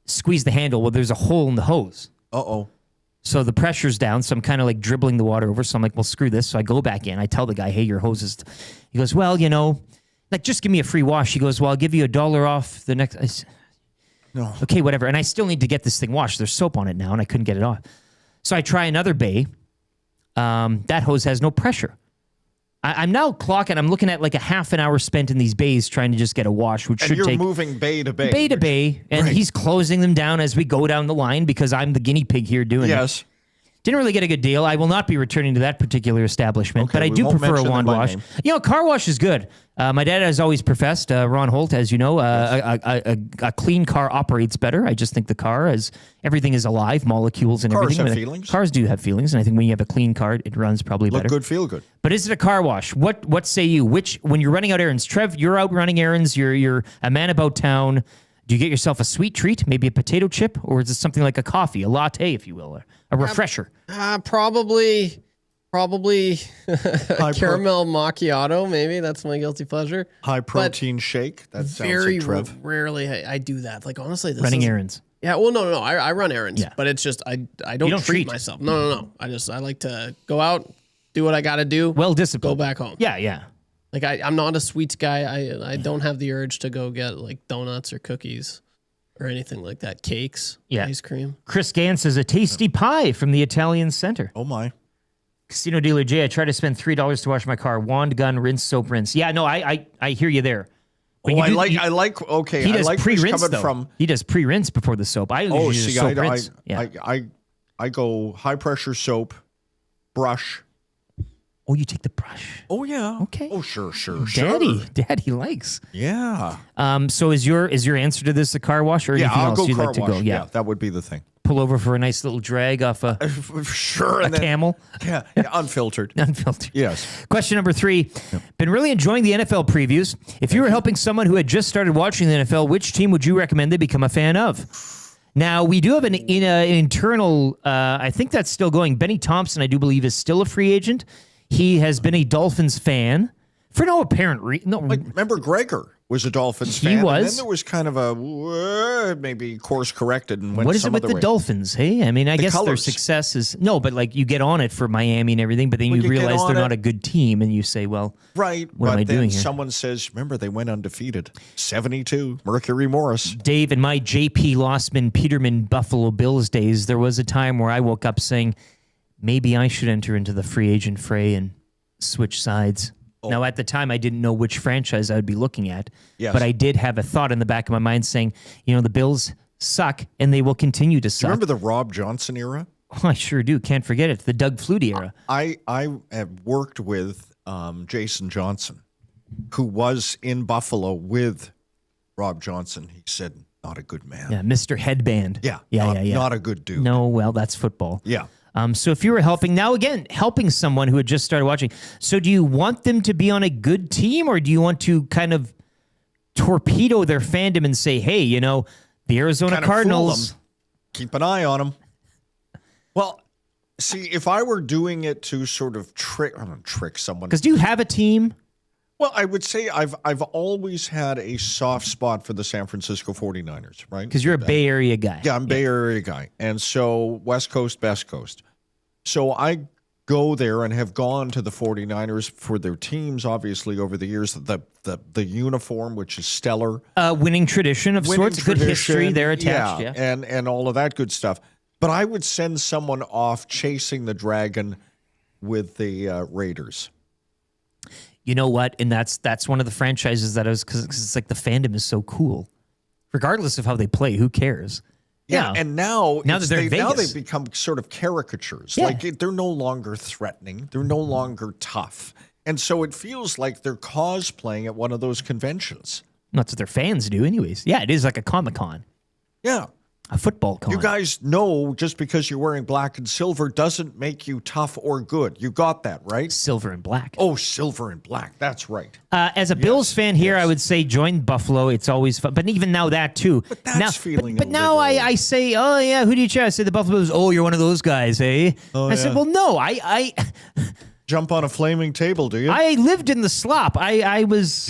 Speaker 1: Squeeze the handle. Well, there's a hole in the hose.
Speaker 5: Uh-oh.
Speaker 1: So the pressure's down. So I'm kind of like dribbling the water over. So I'm like, well, screw this. So I go back in. I tell the guy, hey, your hose is... He goes, well, like, just give me a free wash. He goes, well, I'll give you $1 off the next...
Speaker 5: No.
Speaker 1: Okay, whatever. And I still need to get this thing washed. There's soap on it now, and I couldn't get it off. So I try another bay. That hose has no pressure. I'm now clocking. I'm looking at like a half an hour spent in these bays trying to just get a wash, which
Speaker 5: And
Speaker 1: should
Speaker 5: you're
Speaker 1: take
Speaker 5: moving bay to bay.
Speaker 1: bay to bay, and he's closing them down as we go down the line because I'm the guinea pig here doing it.
Speaker 5: Yes.
Speaker 1: Didn't really get a good deal. I will not be returning to that particular establishment, but I
Speaker 5: we
Speaker 1: do
Speaker 5: won't
Speaker 1: prefer a
Speaker 5: mention
Speaker 1: wand
Speaker 5: them by
Speaker 1: wash.
Speaker 5: name.
Speaker 1: Car wash is good. My dad has always professed, Ron Holt, as you know, a clean car operates better. I just think the car, as everything is alive, molecules and
Speaker 5: Cars
Speaker 1: everything.
Speaker 5: have feelings.
Speaker 1: Cars do have feelings, and I think when you have a clean car, it runs probably
Speaker 5: Look
Speaker 1: better.
Speaker 5: good, feel good.
Speaker 1: But is it a car wash? What say you? When you're running out errands, Trev, you're out running errands. You're a man about town. Do you get yourself a sweet treat, maybe a potato chip, or is it something like a coffee, a latte, if you will, a refresher?
Speaker 3: Probably caramel macchiato. Maybe that's my guilty pleasure.
Speaker 5: High protein shake. That sounds
Speaker 3: Very
Speaker 5: like Trev.
Speaker 3: rarely I do that. Like honestly,
Speaker 1: Running errands.
Speaker 3: Yeah, well, no. I run errands, but it's just I don't
Speaker 1: don't
Speaker 3: treat
Speaker 1: treat.
Speaker 3: myself. No. I like to go out, do what I got to do.
Speaker 1: Well disciplined.
Speaker 3: Go back home.
Speaker 1: Yeah.
Speaker 3: Like I'm not a sweets guy. I don't have the urge to go get like donuts or cookies or anything like that. Cakes, ice cream.
Speaker 1: Chris Gans is a tasty pie from the Italian Center.
Speaker 5: Oh my.
Speaker 1: Casino Dealer J, I try to spend $3 to wash my car. Wand, gun, rinse, soap, rinse. Yeah, no, I hear you there. But
Speaker 5: I
Speaker 1: you do-
Speaker 5: like.
Speaker 1: you-
Speaker 5: Okay,
Speaker 1: He
Speaker 5: I
Speaker 1: does
Speaker 5: like where he's
Speaker 1: pre-rinse
Speaker 5: coming
Speaker 1: though.
Speaker 5: from.
Speaker 1: He does pre-rinse before the soap. I usually just
Speaker 5: see,
Speaker 1: soap rinse. Yeah.
Speaker 5: I go high pressure soap, brush,
Speaker 1: Oh, you take the brush.
Speaker 5: Oh, yeah.
Speaker 1: Okay.
Speaker 5: Oh, sure.
Speaker 1: Daddy likes.
Speaker 5: Yeah.
Speaker 1: So is your answer to this a car wash or anything
Speaker 5: I'll
Speaker 1: else
Speaker 5: go
Speaker 1: you'd
Speaker 5: car
Speaker 1: like to
Speaker 5: wash.
Speaker 1: go?
Speaker 5: Yeah, that would be the thing.
Speaker 1: Pull over for a nice little drag off a
Speaker 5: Sure.
Speaker 1: a camel.
Speaker 5: Yeah, unfiltered.
Speaker 1: Unfiltered.
Speaker 5: Yes.
Speaker 1: Question number 3. Been really enjoying the NFL previews. If you were helping someone who had just started watching the NFL, which team would you recommend they become a fan of? Now, we do have an internal, I think that's still going. Benny Thompson, I do believe, is still a free agent. He has been a Dolphins fan for no apparent reason. No,
Speaker 5: remember Gregor was a Dolphins
Speaker 1: He
Speaker 5: fan.
Speaker 1: was.
Speaker 5: And then there was kind of a maybe course corrected and went
Speaker 1: what is it
Speaker 5: some
Speaker 1: with
Speaker 5: other
Speaker 1: the
Speaker 5: way.
Speaker 1: Dolphins? Hey, I mean, I
Speaker 5: The
Speaker 1: guess their
Speaker 5: colors.
Speaker 1: success is no, but like you get on it for Miami and everything, but then
Speaker 5: Well,
Speaker 1: you
Speaker 5: you get
Speaker 1: realize
Speaker 5: on
Speaker 1: they're
Speaker 5: it.
Speaker 1: not a good team, and you say, well,
Speaker 5: Right.
Speaker 1: what am
Speaker 5: but
Speaker 1: I
Speaker 5: then
Speaker 1: doing here?
Speaker 5: someone says, remember, they went undefeated. 72, Mercury Morris.
Speaker 1: Dave, in my J.P. Lossman, Peterman, Buffalo Bills days, there was a time where I woke up saying, maybe I should enter into the free agent fray and switch sides. Now, at the time, I didn't know which franchise I would be looking at,
Speaker 5: Yes.
Speaker 1: but I did have a thought in the back of my mind saying, the Bills suck, and they will continue to
Speaker 5: Do you
Speaker 1: suck.
Speaker 5: remember the Rob Johnson era?
Speaker 1: Oh, I sure do. Can't forget it. The Doug Flutie era.
Speaker 5: I have worked with Jason Johnson, who was in Buffalo with Rob Johnson. He said, not a good man.
Speaker 1: Yeah, Mr. Headband.
Speaker 5: Yeah,
Speaker 1: yeah.
Speaker 5: not a good dude.
Speaker 1: No, well, that's football.
Speaker 5: Yeah.
Speaker 1: So if you were helping someone who had just started watching, so do you want them to be on a good team, or do you want to kind of torpedo their fandom and say, hey, the Arizona
Speaker 5: Kind of fool
Speaker 1: Cardinals.
Speaker 5: them. Keep an eye on them. Well, see, if I were doing it to sort of trick someone.
Speaker 1: Because do you have a team?
Speaker 5: Well, I would say I've always had a soft spot for the San Francisco 49ers, right?
Speaker 1: Because you're a Bay Area guy.
Speaker 5: Yeah, I'm a Bay Area guy. And so West Coast, Best Coast. So I go there and have gone to the 49ers for their teams, obviously, over the years. The uniform, which is stellar.
Speaker 1: Winning tradition of sorts. Good history there attached. Yeah.
Speaker 5: And all of that good stuff. But I would send someone off chasing the dragon with the Raiders.
Speaker 1: You know what? And that's one of the franchises that I was, because it's like the fandom is so cool. Regardless of how they play, who cares?
Speaker 5: Yeah, and now
Speaker 1: that they're in
Speaker 5: now
Speaker 1: Vegas.
Speaker 5: they've become sort of caricatures.
Speaker 1: Yeah.
Speaker 5: Like they're no longer threatening. They're no longer tough. And so it feels like they're cosplaying at one of those conventions.
Speaker 1: That's what their fans do anyways. Yeah, it is like a Comic-Con.
Speaker 5: Yeah.
Speaker 1: A football con.
Speaker 5: You guys know just because you're wearing black and silver doesn't make you tough or good. You got that, right?
Speaker 1: Silver and black.
Speaker 5: Oh, silver and black. That's right.
Speaker 1: As a Bills fan here, I would say join Buffalo. It's always fun. But even now that too. But
Speaker 5: that's feeling
Speaker 1: But
Speaker 5: a
Speaker 1: now
Speaker 5: little-
Speaker 1: I say, oh yeah, who do you cheer? I say the Buffalo Bills. Oh, you're one of those guys, eh?
Speaker 5: Oh,
Speaker 1: I said,
Speaker 5: yeah.
Speaker 1: well, no. I
Speaker 5: Jump on a flaming table, do you?
Speaker 1: I lived in the slop. I was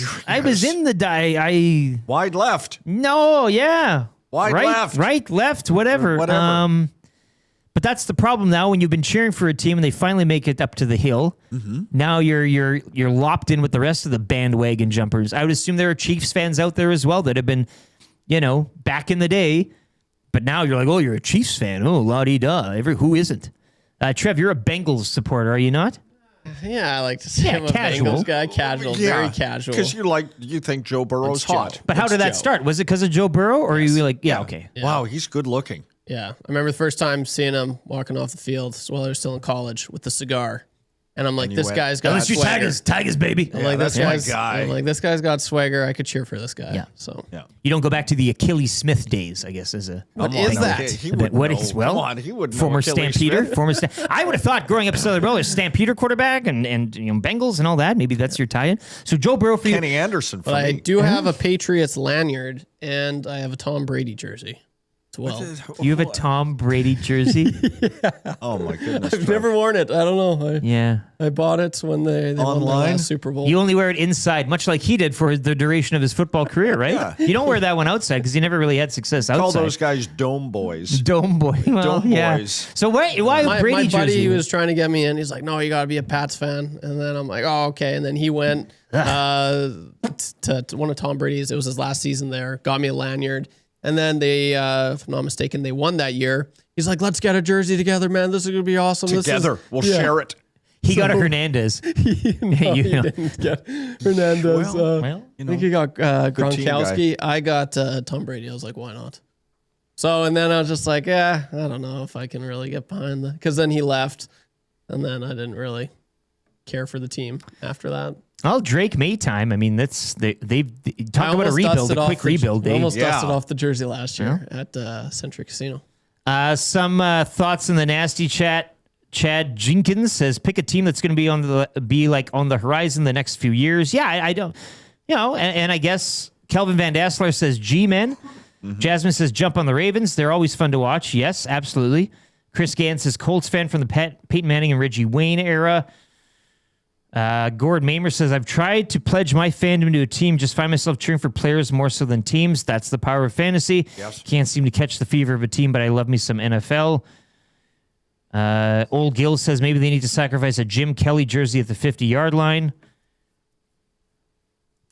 Speaker 1: in the
Speaker 5: Wide left.
Speaker 1: No, yeah.
Speaker 5: Wide left.
Speaker 1: Right, left, whatever.
Speaker 5: Whatever.
Speaker 1: But that's the problem now when you've been cheering for a team and they finally make it up to the hill.
Speaker 5: Mm-hmm.
Speaker 1: Now you're lopped in with the rest of the bandwagon jumpers. I would assume there are Chiefs fans out there as well that have been, back in the day. But now you're like, oh, you're a Chiefs fan. Oh, la-di-da. Who isn't? Trev, you're a Bengals supporter, are you not?
Speaker 3: Yeah, I like to say I'm a
Speaker 1: casual.
Speaker 3: Bengals guy. Casual, very casual.
Speaker 5: Because you think Joe Burrow's
Speaker 3: It's Joe.
Speaker 5: hot.
Speaker 1: But how did that start? Was it because of Joe Burrow, or are you like, okay?
Speaker 5: Wow, he's good looking.
Speaker 3: Yeah, I remember the first time seeing him walking off the field while I was still in college with the cigar, and I'm like,
Speaker 5: you
Speaker 3: this
Speaker 5: went,
Speaker 3: guy's got
Speaker 1: Unless you
Speaker 3: swagger.
Speaker 1: Tigers, baby.
Speaker 3: I'm like,
Speaker 5: that's my guy.
Speaker 3: I'm like, this guy's got swagger. I could cheer for this guy.
Speaker 1: Yeah.
Speaker 3: So
Speaker 1: You don't go back to the Achilles Smith days, I guess, as a
Speaker 3: What
Speaker 5: Come on,
Speaker 3: is
Speaker 5: no,
Speaker 3: that?
Speaker 5: He
Speaker 1: But
Speaker 5: would
Speaker 1: what
Speaker 5: know.
Speaker 1: is well?
Speaker 5: Come on, he would know
Speaker 1: former
Speaker 5: Achilles
Speaker 1: Stampeder,
Speaker 5: Smith.
Speaker 1: I would have thought growing up Southern Brothers, Stampeder quarterback and Bengals and all that. Maybe that's your tie-in. So Joe Burrow for you.
Speaker 5: Kenny Anderson for
Speaker 3: But I
Speaker 5: me.
Speaker 3: do have a Patriots lanyard and I have a Tom Brady jersey as well.
Speaker 1: You have a Tom Brady jersey.
Speaker 5: Oh my goodness.
Speaker 3: I've never worn it. I don't know.
Speaker 1: Yeah.
Speaker 3: I bought it when they won their
Speaker 5: Online?
Speaker 3: last Super Bowl.
Speaker 1: You only wear it inside, much like he did for the duration of his football career, right?
Speaker 5: Yeah.
Speaker 1: You don't wear that one outside because he never really had success outside.
Speaker 5: Call those guys dome boys.
Speaker 1: Dome boy. Well,
Speaker 5: Dome
Speaker 1: yeah.
Speaker 5: boys.
Speaker 1: So why a Brady
Speaker 3: my buddy
Speaker 1: jersey?
Speaker 3: was trying to get me in. He's like, "No, you got to be a Pats fan." And then I'm like, "Oh, okay." And then he went to one of Tom Brady's. It was his last season there. Got me a lanyard. And then they, if I'm not mistaken, they won that year. He's like, "Let's get a jersey together, man. This is gonna be awesome.
Speaker 5: Together, we'll share it.
Speaker 1: He got a Hernandez.
Speaker 3: No, he didn't get Fernando.
Speaker 1: Well,
Speaker 3: I think he got
Speaker 5: Good team
Speaker 3: Gronkowski. I got Tom Brady. I was like, why not? So, and then I was just like, I don't know if I can really get behind because then he left, and then I didn't really care for the team after that.
Speaker 1: Well, Drake Maytime. I mean, they've talk about a rebuild, a quick rebuild.
Speaker 3: They almost dusted off the jersey last year at Century Casino.
Speaker 1: Some thoughts in the nasty chat. Chad Jenkins says, pick a team that's going to be on the horizon the next few years. Yeah, I don't, and I guess Kelvin Van Dassler says G-Men. Mm-hmm. Jasmine says jump on the Ravens. They're always fun to watch. Yes, absolutely. Chris Gann says Colts fan from the Peyton Manning and Reggie Wayne era. Gord Mamer says, I've tried to pledge my fandom to a team, just find myself cheering for players more so than teams. That's the power of fantasy.
Speaker 5: Yes.
Speaker 1: Can't seem to catch the fever of a team, but I love me some NFL. Old Gill says maybe they need to sacrifice a Jim Kelly jersey at the 50-yard line.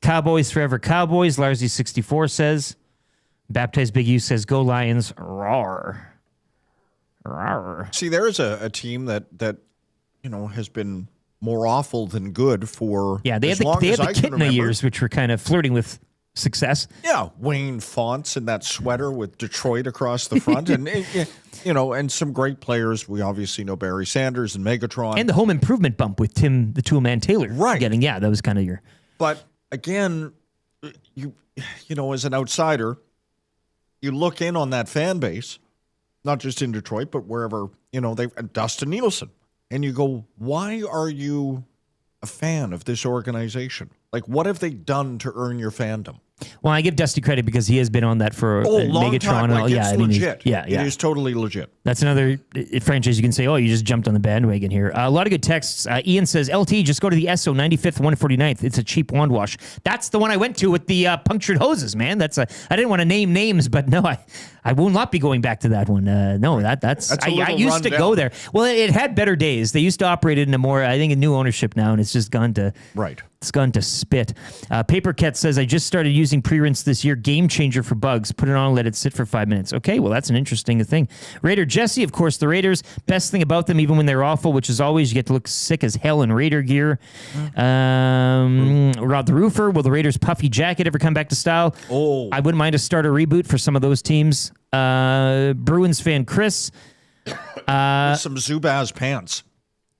Speaker 1: Cowboys forever Cowboys, Larzy64 says. Baptized Big U says, go Lions, roar. Roar.
Speaker 5: See, there's a team that has been more awful than good for
Speaker 1: they had the Kitna years, which were kind of flirting with success.
Speaker 5: Yeah, Wayne Fonts in that sweater with Detroit across the front, and some great players. We obviously know Barry Sanders and Megatron,
Speaker 1: and the home improvement bump with Tim the Toolman Taylor.
Speaker 5: Right,
Speaker 1: that was kind of your.
Speaker 5: But again, you as an outsider, you look in on that fan base, not just in Detroit, but wherever they've Dustin Nielson. And you go, why are you a fan of this organization? Like, what have they done to earn your fandom?
Speaker 1: Well, I give Dusty credit because he has been on that for
Speaker 5: long
Speaker 1: Megatron.
Speaker 5: time. Like, it's legit.
Speaker 1: It
Speaker 5: is totally legit.
Speaker 1: That's another franchise you can say, you just jumped on the bandwagon here. A lot of good texts. Ian says, LT, just go to the Esso 95th, 149th. It's a cheap wand wash. That's the one I went to with the punctured hoses, man. I didn't want to name names, but no, I will not be going back to that one. That's I used to go there. Well, it had better days. They used to operate it in a new ownership now, and it's just gone to It's gone to spit. Paper Cat says, I just started using pre-rinse this year. Game changer for bugs. Put it on and let it sit for 5 minutes. Okay, well, that's an interesting thing. Raider Jesse, of course, the Raiders. Best thing about them, even when they're awful, which is always you get to look sick as hell in Raider gear. Rod the Roofer, will the Raiders' puffy jacket ever come back to style? I wouldn't mind a starter reboot for some of those teams. Bruins fan Chris.
Speaker 5: Some Zubaz pants.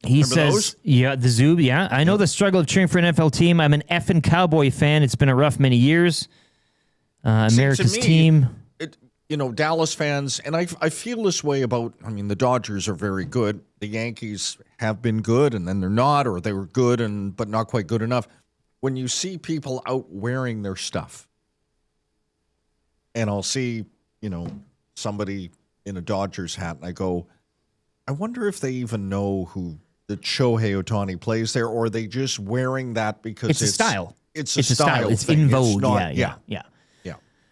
Speaker 1: He
Speaker 5: Remember
Speaker 1: says,
Speaker 5: those?
Speaker 1: yeah, the Zub, yeah. I know the struggle of cheering for an NFL team. I'm an effing Cowboy fan. It's been a rough many years. America's team.
Speaker 5: Dallas fans, and I feel this way about, the Dodgers are very good. The Yankees have been good, and then they're not, or they were good, but not quite good enough. When you see people out wearing their stuff, and I'll see, somebody in a Dodgers hat, and I go, I wonder if they even know who the Shohei Ohtani plays there, or are they just wearing that because it's
Speaker 1: a style?
Speaker 5: It's a style.
Speaker 1: It's
Speaker 5: thing.
Speaker 1: in vogue.
Speaker 5: Yeah.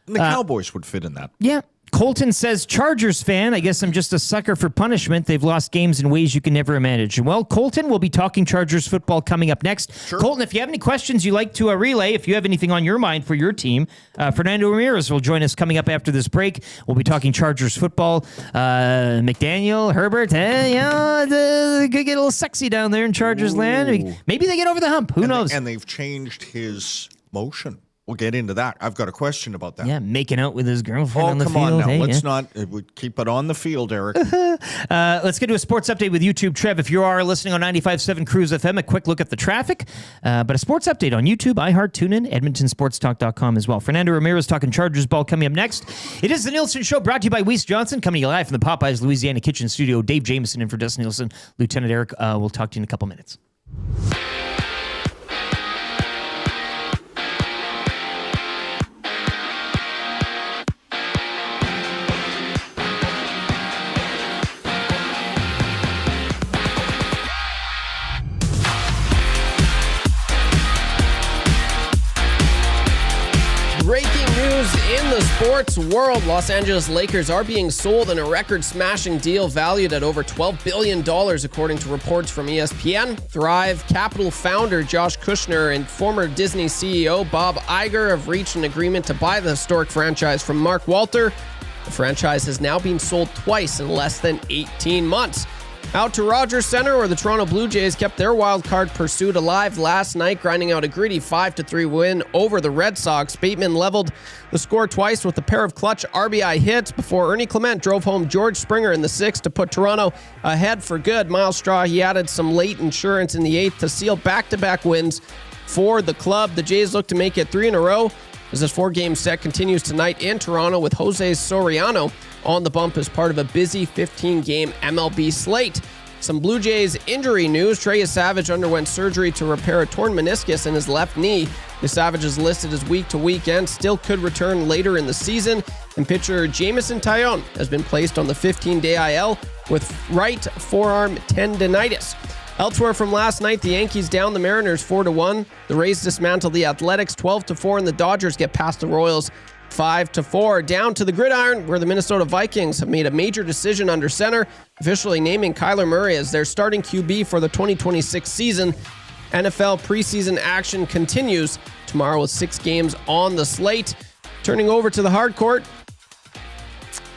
Speaker 5: And the Cowboys would fit in that.
Speaker 1: Yeah. Colton says, Chargers fan, I guess I'm just a sucker for punishment. They've lost games in ways you can never imagine. Well, Colton, we'll be talking Chargers football coming up next.
Speaker 5: Sure.
Speaker 1: Colton, if you have any questions you'd like to relay, if you have anything on your mind for your team, Fernando Ramirez will join us coming up after this break. We'll be talking Chargers football. McDaniel, Herbert, could get a little sexy down there in Chargers land. Maybe they get over the hump. Who knows?
Speaker 5: And they've changed his motion. We'll get into that. I've got a question about that.
Speaker 1: Yeah, making out with his girlfriend on the field.
Speaker 5: Oh, come on now.
Speaker 1: Hey,
Speaker 5: Let's not keep it on the field, Eric.
Speaker 1: Let's get to a sports update with YouTube. Trev, if you are listening on 95.7 Cruise FM, a quick look at the traffic. But a sports update on YouTube, iHeart, TuneIn, EdmontonSportsTalk.com as well. Fernando Ramirez talking Chargers ball coming up next. It is the Nielson Show brought to you by Weiss Johnson, coming to you live from the Popeyes Louisiana Kitchen Studio. Dave Jameson in for Dustin Nielsen. Lieutenant Eric, we'll talk to you in a couple minutes.
Speaker 3: Breaking news in the sports world. Los Angeles Lakers are being sold in a record-smashing deal valued at over $12 billion, according to reports from ESPN. Thrive Capital founder Josh Kushner and former Disney CEO Bob Iger have reached an agreement to buy the historic franchise from Mark Walter. The franchise has now been sold twice in less than 18 months. Out to Rogers Centre, where the Toronto Blue Jays kept their wild card pursuit alive last night, grinding out a gritty 5-3 win over the Red Sox. Bateman leveled the score twice with a pair of clutch RBI hits before Ernie Clement drove home George Springer in the 6th to put Toronto ahead for good. Miles Straw, he added some late insurance in the 8th to seal back-to-back wins for the club. The Jays look to make it 3 in a row as this 4-game set continues tonight in Toronto with Jose Soriano on the bump as part of a busy 15-game MLB slate. Some Blue Jays injury news. Trey Savage underwent surgery to repair a torn meniscus in his left knee. The Savage is listed as week to weekend, still could return later in the season. And pitcher Jamison Tyone has been placed on the 15-day IL with right forearm tendonitis. Elsewhere from last night, the Yankees down the Mariners 4-1. The Rays dismantle the Athletics 12-4, and the Dodgers get past the Royals 5-4. Down to the gridiron, where the Minnesota Vikings have made a major decision under center, officially naming Kyler Murray as their starting QB for the 2026 season. NFL preseason action continues tomorrow with 6 games on the slate. Turning over to the hard court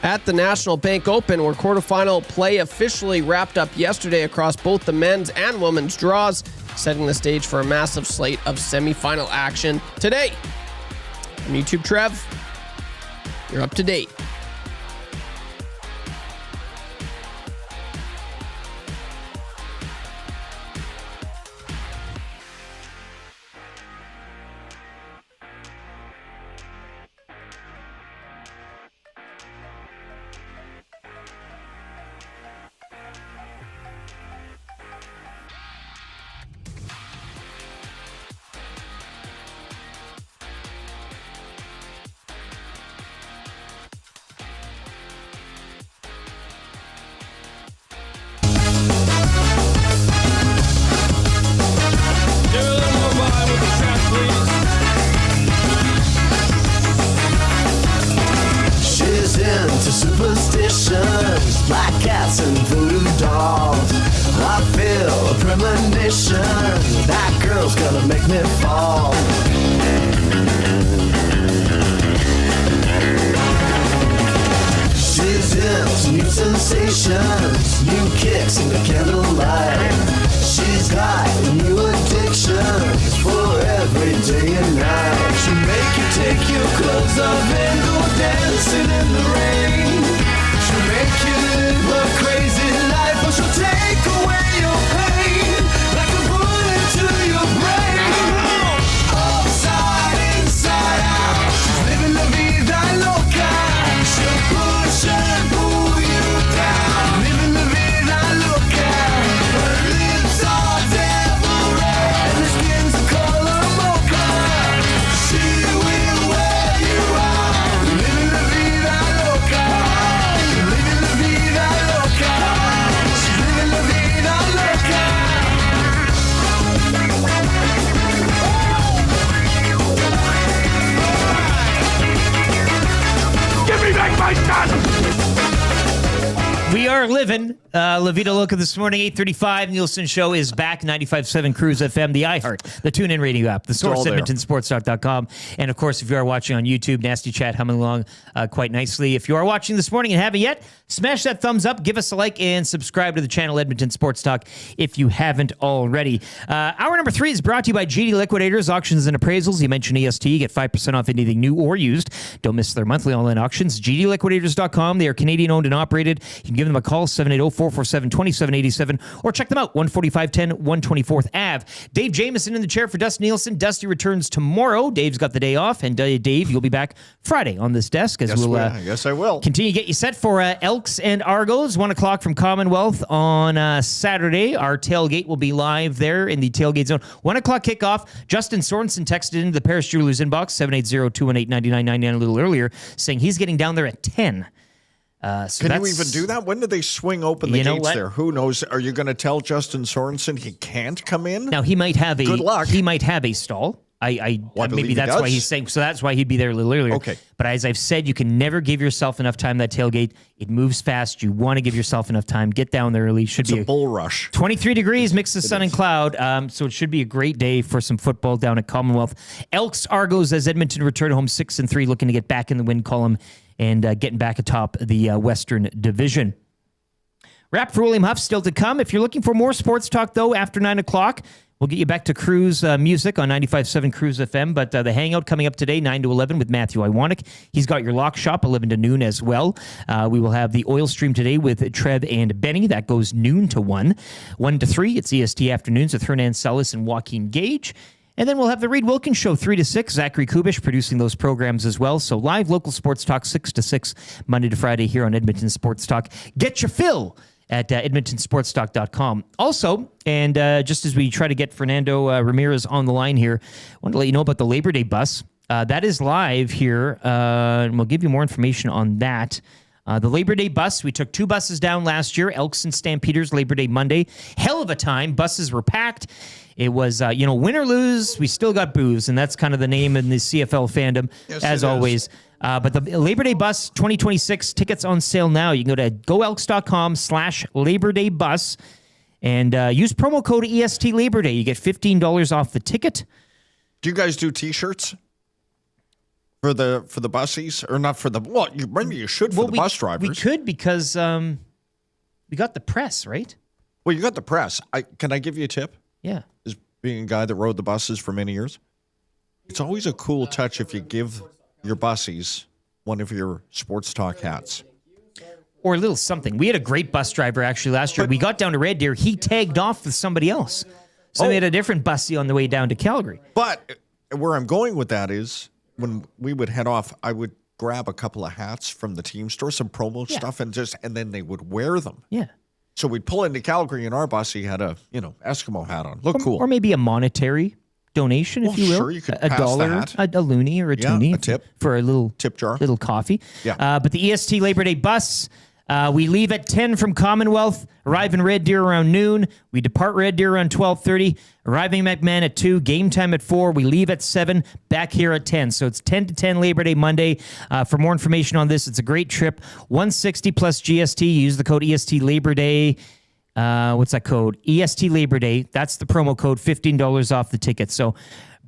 Speaker 3: at the National Bank Open, where quarterfinal play officially wrapped up yesterday across both the men's and women's draws, setting the stage for a massive slate of semifinal action today. On YouTube, Trev, you're up to date.
Speaker 8: She's into superstitions, black cats and voodoo dolls. I feel a premonition, that girl's gonna make me fall. She's into new sensations, new kicks in the candlelight. She's got new addictions for every day and night. She'll make you take your clothes off and go dancing in the rain. She'll make you live a crazy life, or she'll take away your pain like a bullet to your brain. Upside, inside out, she's living la vida loca. She'll push and pull you down, living la vida loca. Her lips are devil red and her skin's a color mocha. She will wear you out, living la vida loca. Living la vida loca. She's living la vida loca.
Speaker 2: Give me back my gun!
Speaker 1: We are living La Vida Loca this morning, 8:35. Nielson Show is back, 95.7 Cruise FM, the iHeart, the TuneIn radio app, the source, EdmontonSportsTalk.com. And, of course, if you are watching on YouTube, Nasty Chat humming along quite nicely. If you are watching this morning and haven't yet, smash that thumbs up, give us a like, and subscribe to the channel Edmonton Sports Talk if you haven't already. Hour number 3 is brought to you by GD Liquidators, Auctions and Appraisals. You mentioned EST, get 5% off anything new or used. Don't miss their monthly online auctions. GDLiquidators.com. They are Canadian-owned and operated. You can give them a call, 780-447-2787, or check them out, 14510 124th Ave. Dave Jamieson in the chair for Dusty Nielsen. Dusty returns tomorrow. Dave's got the day off, and Dave, you'll be back Friday on this desk as
Speaker 5: Yes, I will.
Speaker 1: Continue to get you set for Elks and Argos, 1 o'clock from Commonwealth on Saturday. Our tailgate will be live there in the tailgate zone. 1 o'clock kickoff. Justin Sorensen texted into the Paris Jewelers inbox, 780-218-9999 a little earlier, saying he's getting down there at 10.
Speaker 5: Can you even do that? When did they swing open the gates there? Who knows? Are you going to tell Justin Sorensen he can't come in?
Speaker 1: Now, he might have
Speaker 5: Good luck.
Speaker 1: He might have a stall. Maybe that's why he's saying, so that's why he'd be there a little earlier.
Speaker 5: Okay.
Speaker 1: But as I've said, you can never give yourself enough time that tailgate. It moves fast. You want to give yourself enough time. Get down there early. It's
Speaker 5: a bull rush.
Speaker 1: 23 degrees, mix of sun and cloud. So it should be a great day for some football down at Commonwealth. Elks Argos as Edmonton return home 6-3, looking to get back in the win column and getting back atop the Western Division. Rap for William Huff still to come. If you're looking for more sports talk, though, after 9 o'clock, we'll get you back to Cruise music on 95.7 Cruise FM. But the Hangout coming up today, 9 to 11 with Matthew Iwanek. He's got your lock shop, 11 to noon as well. We will have the Oil Stream today with Trev and Benny. That goes noon to 1. 1 to 3, it's EST Afternoons with Hernan Sellis and Joaquin Gage. And then we'll have the Reed Wilkins Show 3 to 6. Zachary Kubish producing those programs as well. So live local sports talk 6 to 6, Monday to Friday here on Edmonton Sports Talk. Get your fill at edmontonsportstalk.com. Also, and just as we try to get Fernando Ramirez on the line here, I want to let you know about the Labor Day bus. That is live here, and we'll give you more information on that. The Labor Day bus, we took 2 buses down last year, Elks and Stampeders, Labor Day Monday. Hell of a time. Buses were packed. It was, win or lose, we still got booze, and that's kind of the name in the CFL fandom, as always. But the Labor Day Bus 2026 tickets on sale now. You can go to goelks.com/Labor Day Bus and use promo code EST Labor Day. You get $15 off the ticket.
Speaker 5: Do you guys do T-shirts for the bussies, or not for the? Well, you should for the bus drivers.
Speaker 1: We could because we got the press, right?
Speaker 5: Well, you got the press. Can I give you a tip?
Speaker 1: Yeah.
Speaker 5: As being a guy that rode the buses for many years, it's always a cool touch if you give your bussies one of your sports talk hats.
Speaker 1: Or a little something. We had a great bus driver actually last year. We got down to Red Deer. He tagged off with somebody else. So we had a different busie on the way down to Calgary.
Speaker 5: But where I'm going with that is when we would head off, I would grab a couple of hats from the team store, some promo stuff, and then they would wear them.
Speaker 1: Yeah.
Speaker 5: So we'd pull into Calgary, and our busie had a Eskimo hat on. Look cool.
Speaker 1: Or maybe a monetary donation, if you will.
Speaker 5: Sure, you could
Speaker 1: a
Speaker 5: pass
Speaker 1: dollar,
Speaker 5: the hat.
Speaker 1: a loonie, or a toonie,
Speaker 5: a tip
Speaker 1: for a little
Speaker 5: tip jar,
Speaker 1: little coffee.
Speaker 5: Yeah.
Speaker 1: But the EST Labor Day bus, we leave at 10 from Commonwealth, arrive in Red Deer around noon. We depart Red Deer around 12:30, arriving in McMahon at 2, game time at 4. We leave at 7, back here at 10. So it's 10 to 10 Labor Day Monday. For more information on this, it's a great trip. $160 plus GST. Use the code EST Labor Day. What's that code? EST Labor Day. That's the promo code, $15 off the ticket. So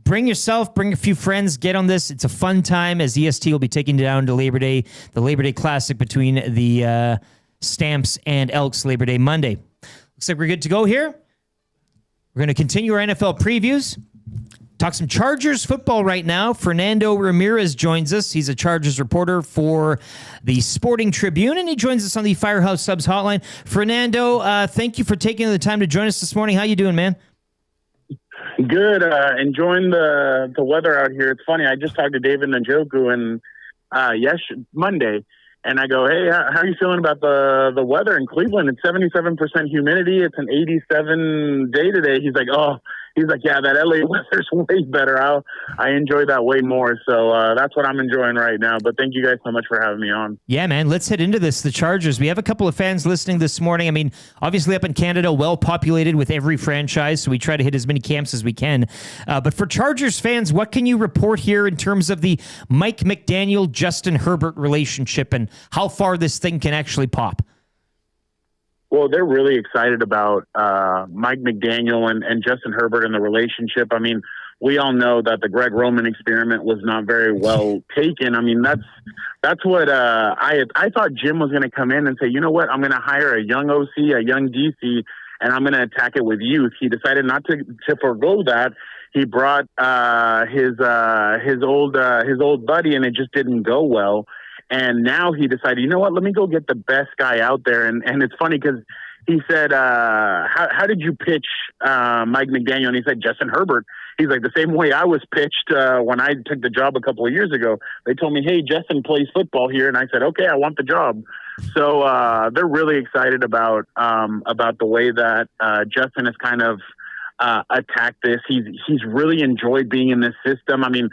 Speaker 1: bring yourself, bring a few friends, get on this. It's a fun time as EST will be taking down to Labor Day, the Labor Day Classic between the Stamps and Elks Labor Day Monday. Looks like we're good to go here. We're going to continue our NFL previews. Talk some Chargers football right now. Fernando Ramirez joins us. He's a Chargers reporter for the Sporting Tribune, and he joins us on the Firehouse Subs hotline. Fernando, thank you for taking the time to join us this morning. How you doing, man?
Speaker 18: Good. Enjoying the weather out here. It's funny. I just talked to David Njoku and Monday, and I go, hey, how are you feeling about the weather in Cleveland? It's 77% humidity. It's an 87 day today. He's like, yeah, that LA weather's way better. I enjoy that way more. So that's what I'm enjoying right now. But thank you guys so much for having me on.
Speaker 1: Yeah, man. Let's hit into this. The Chargers. We have a couple of fans listening this morning. I mean, obviously up in Canada, well populated with every franchise. So we try to hit as many camps as we can. But for Chargers fans, what can you report here in terms of the Mike McDaniel, Justin Herbert relationship and how far this thing can actually pop?
Speaker 18: Well, they're really excited about Mike McDaniel and Justin Herbert and the relationship. I mean, we all know that the Greg Roman experiment was not very well taken. I mean, that's what I thought Jim was going to come in and say, you know what, I'm going to hire a young OC, a young DC, and I'm going to attack it with youth. He decided not to forego that. He brought his old buddy, and it just didn't go well. And now he decided, you know what, let me go get the best guy out there. And it's funny because he said, how did you pitch Mike McDaniel? And he said, Justin Herbert. He's like, the same way I was pitched when I took the job a couple of years ago. They told me, hey, Justin plays football here. And I said, okay, I want the job. So they're really excited about the way that Justin has kind of attacked this. He's really enjoyed being in this system. I mean,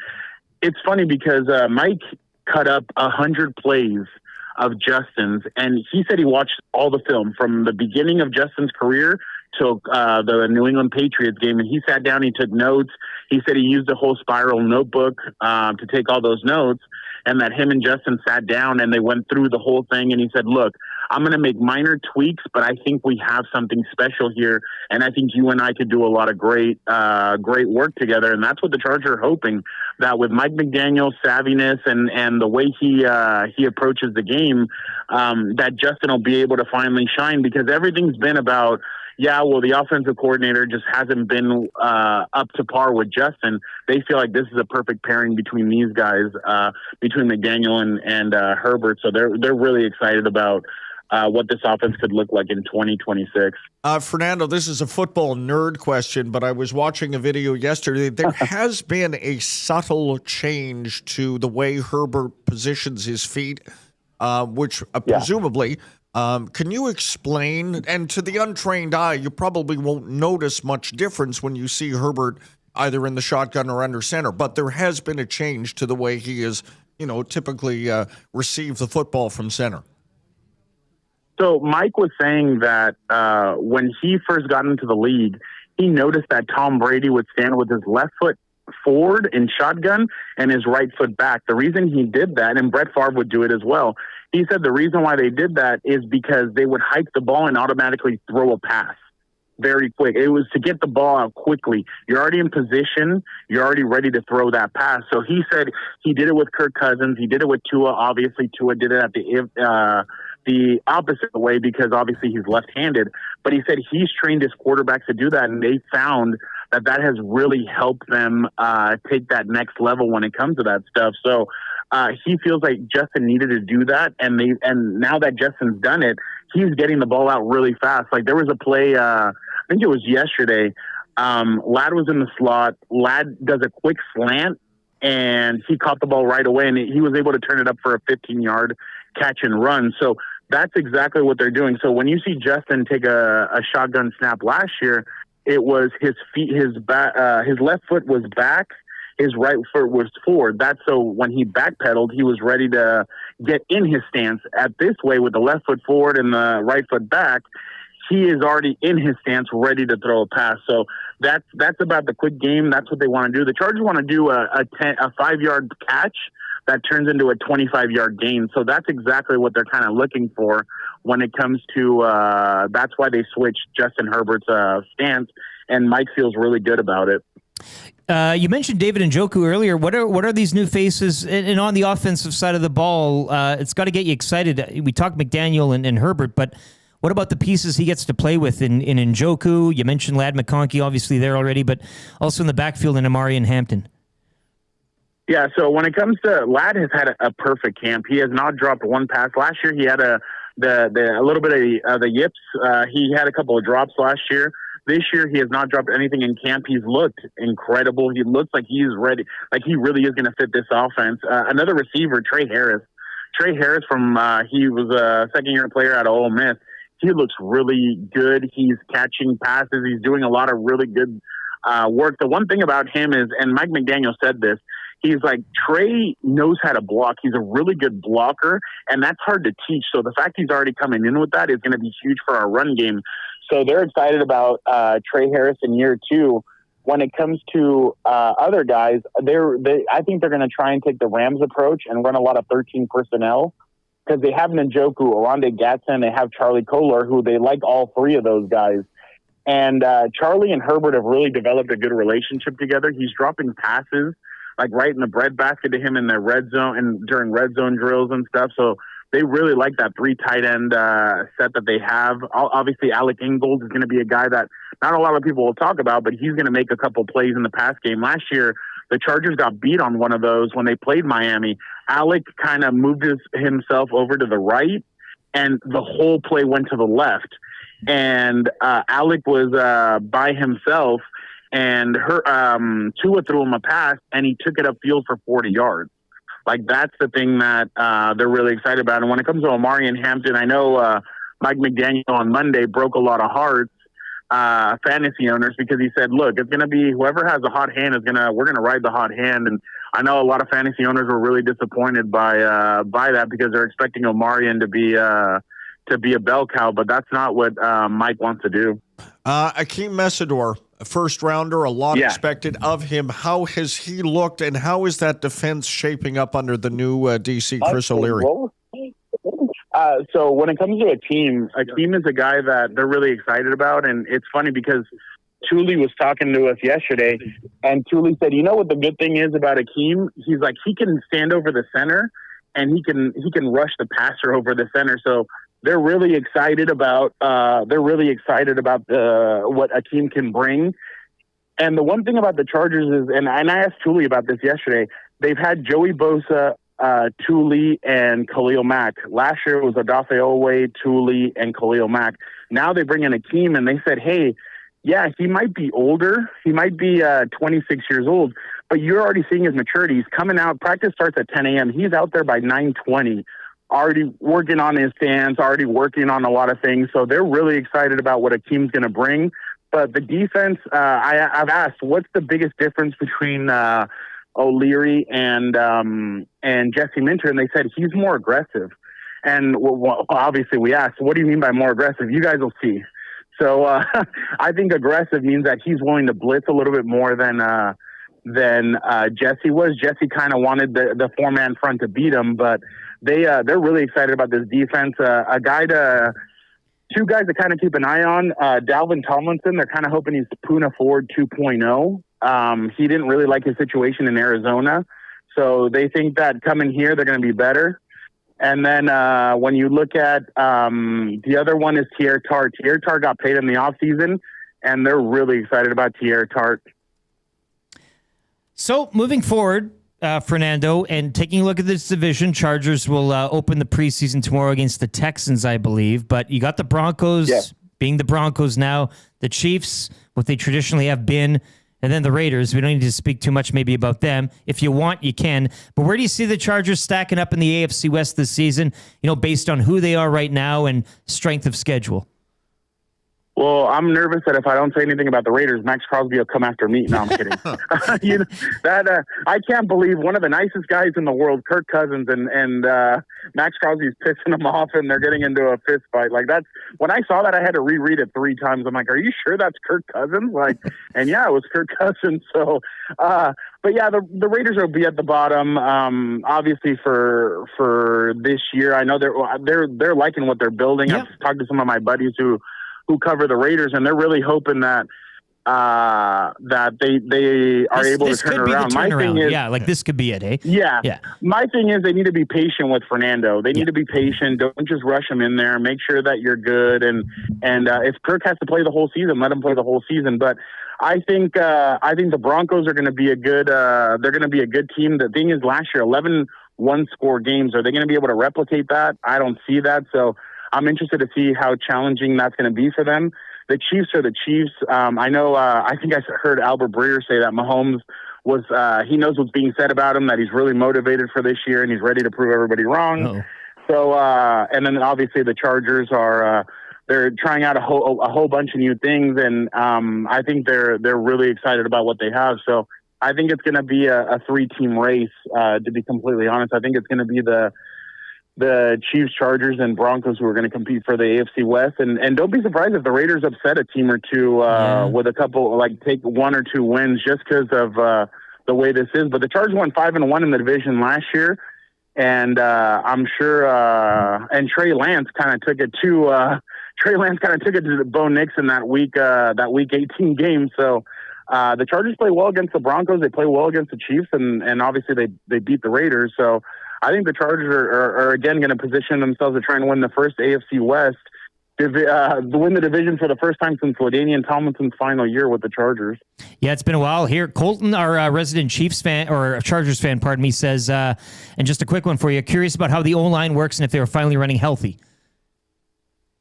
Speaker 18: it's funny because Mike cut up 100 plays of Justin's, and he said he watched all the film from the beginning of Justin's career the New England Patriots game, and he sat down, he took notes. He said he used a whole spiral notebook to take all those notes, and that him and Justin sat down and they went through the whole thing. And he said, look, I'm going to make minor tweaks, but I think we have something special here, and I think you and I could do a lot of great work together. And that's what the Chargers are hoping, that with Mike McDaniel's savviness and the way he approaches the game, that Justin will be able to finally shine, because everything's been about, the offensive coordinator just hasn't been up to par with Justin. They feel like this is a perfect pairing between these guys, between McDaniel and Herbert. So they're really excited about what this offense could look like in 2026.
Speaker 5: Fernando, this is a football nerd question, but I was watching a video yesterday. There has been a subtle change to the way Herbert positions his feet, which presumably... can you explain, and to the untrained eye, you probably won't notice much difference when you see Herbert either in the shotgun or under center, but there has been a change to the way he is, typically receive the football from center.
Speaker 18: So Mike was saying that when he first got into the league, he noticed that Tom Brady would stand with his left foot forward in shotgun and his right foot back. The reason he did that, and Brett Favre would do it as well, he said the reason why they did that is because they would hike the ball and automatically throw a pass very quick. It was to get the ball out quickly. You're already in position. You're already ready to throw that pass. So he said he did it with Kirk Cousins. He did it with Tua. Obviously, Tua did it at the opposite way because obviously he's left-handed. But he said he's trained his quarterbacks to do that, and they found that has really helped them take that next level when it comes to that stuff. So he feels like Justin needed to do that, and now that Justin's done it, he's getting the ball out really fast. Like there was a play, I think it was yesterday. Ladd was in the slot. Ladd does a quick slant, and he caught the ball right away, and he was able to turn it up for a 15-yard catch and run. So that's exactly what they're doing. So when you see Justin take a shotgun snap last year, it was his left foot was back, his right foot was forward. That's so when he backpedaled, he was ready to get in his stance. At this way, with the left foot forward and the right foot back, he is already in his stance, ready to throw a pass. So that's about the quick game. That's what they want to do. The Chargers want to do a 5-yard catch that turns into a 25-yard gain. So that's exactly what they're kind of looking for when it comes to that's why they switched Justin Herbert's stance, and Mike feels really good about it.
Speaker 1: You mentioned David Njoku earlier. What are these new faces? And on the offensive side of the ball, it's got to get you excited. We talked McDaniel and Herbert, but what about the pieces he gets to play with in Njoku? You mentioned Ladd McConkey, obviously there already, but also in the backfield in Amari and Hampton.
Speaker 18: Yeah, so when it comes to Ladd, has had a perfect camp. He has not dropped one pass. Last year, he had a little bit of the yips. He had a couple of drops last year. This year, he has not dropped anything in camp. He's looked incredible. He looks like he's ready, like he really is going to fit this offense. Another receiver, Trey Harris. Trey Harris he was a second-year player out of Ole Miss. He looks really good. He's catching passes. He's doing a lot of really good work. The one thing about him is, and Mike McDaniel said this, he's like, Trey knows how to block. He's a really good blocker, and that's hard to teach. So the fact he's already coming in with that is going to be huge for our run game. So they're excited about Trey Harris in year 2. When it comes to other guys, I think they're going to try and take the Rams approach and run a lot of 13 personnel because they have Njoku, Oronde Gadsden, they have Charlie Kolar, who they like all three of those guys. And Charlie and Herbert have really developed a good relationship together. He's dropping passes like right in the breadbasket to him in their red zone and during red zone drills and stuff. So they really like that 3 tight end set that they have. Obviously, Alec Ingold is going to be a guy that not a lot of people will talk about, but he's going to make a couple plays in the pass game. Last year, the Chargers got beat on one of those when they played Miami. Alec kind of moved himself over to the right, and the whole play went to the left. And Alec was by himself, and Tua threw him a pass, and he took it upfield for 40 yards. Like, that's the thing that they're really excited about. And when it comes to Amari and Hampton, I know Mike McDaniel on Monday broke a lot of hearts, fantasy owners, because he said, look, it's going to be whoever has a hot hand we're going to ride the hot hand. And I know a lot of fantasy owners were really disappointed by that because they're expecting Omarion to be a bell cow, but that's not what Mike wants to do.
Speaker 5: Akeem Messidor, a first rounder, a lot expected of him. How has he looked, and how is that defense shaping up under the new DC, Chris O'Leary?
Speaker 18: So when it comes to Akeem is a guy that they're really excited about, and it's funny because Thule was talking to us yesterday, and Thule said, you know what the good thing is about Akeem? He's like, he can stand over the center, and he can rush the passer over the center. So they're really excited about what Akeem can bring. And the one thing about the Chargers is, and I asked Thule about this yesterday, they've had Joey Bosa, Thule, and Khalil Mack. Last year it was Odafe Oweh, Thule, and Khalil Mack. Now they bring in Akeem, and they said, hey, yeah, he might be older. He might be 26 years old, but you're already seeing his maturity. He's coming out. Practice starts at 10 a.m. He's out there by 9:20, already working on his stance, already working on a lot of things. So they're really excited about what Akeem's going to bring. But the defense, I've asked, what's the biggest difference between O'Leary and Jesse Minter? And they said he's more aggressive. And obviously we asked, what do you mean by more aggressive? You guys will see. So I think aggressive means that he's willing to blitz a little bit more than Jesse was. Jesse kind of wanted the four-man front to beat him, but they're really excited about this defense. Two guys to kind of keep an eye on. Dalvin Tomlinson, they're kind of hoping he's Poona Ford 2.0. He didn't really like his situation in Arizona, so they think that coming here they're going to be better. And then when you look at the other one is Tierre Tart. Tierre Tart got paid in the offseason, and they're really excited about Tierre Tart.
Speaker 1: So moving forward, Fernando, and taking a look at this division, Chargers will open the preseason tomorrow against the Texans, I believe. But you got the Broncos being the Broncos now, the Chiefs, what they traditionally have been, and then the Raiders. We don't need to speak too much maybe about them. If you want, you can. But where do you see the Chargers stacking up in the AFC West this season, based on who they are right now and strength of schedule?
Speaker 18: Well, I'm nervous that if I don't say anything about the Raiders, Max Crosby will come after me. No, I'm kidding. I can't believe one of the nicest guys in the world, Kirk Cousins, and Max Crosby's pissing him off, and they're getting into a fist fight. Like that's when I saw that, I had to reread it 3 times. I'm like, are you sure that's Kirk Cousins? And yeah, it was Kirk Cousins. So, but yeah, the Raiders will be at the bottom. Obviously for this year, I know they're liking what they're building. I've talked to some of my buddies who cover the Raiders, and they're really hoping that they are able to turn around. My thing is,
Speaker 1: this could be it, eh?
Speaker 18: Yeah. My thing is they need to be patient with Fernando. They need to be patient. Don't just rush him in there. Make sure that you're good. And if Kirk has to play the whole season, let him play the whole season. But I think the Broncos are going to be a good. They're going to be a good team. The thing is, last year 11 one-score games. Are they going to be able to replicate that? I don't see that. So I'm interested to see how challenging that's going to be for them. The Chiefs are the Chiefs. I know. I think I heard Albert Breer say that Mahomes was. He knows what's being said about him. That he's really motivated for this year and he's ready to prove everybody wrong. Uh-oh. So, and then obviously the Chargers are. They're trying out a whole bunch of new things, and I think they're really excited about what they have. So I think it's going to be a 3-team race. To be completely honest, I think it's going to be the Chiefs, Chargers, and Broncos who are going to compete for the AFC West. And don't be surprised if the Raiders upset a team or two with a couple, take 1 or 2 wins just because of the way this is. But the Chargers won 5-1 in the division last year, and I'm sure. And Trey Lance kind of took it to Bo Nix in that week 18 game. So the Chargers play well against the Broncos. They play well against the Chiefs, and obviously they beat the Raiders. So I think the Chargers are again going to position themselves to try and win the first AFC West, win the division for the first time since LaDainian Tomlinson's final year with the Chargers. Yeah, it's been a while here. Colton, our resident Chiefs fan, or Chargers fan, pardon me, says, and just a quick one for you, curious about how the O-line works and if they're finally running healthy.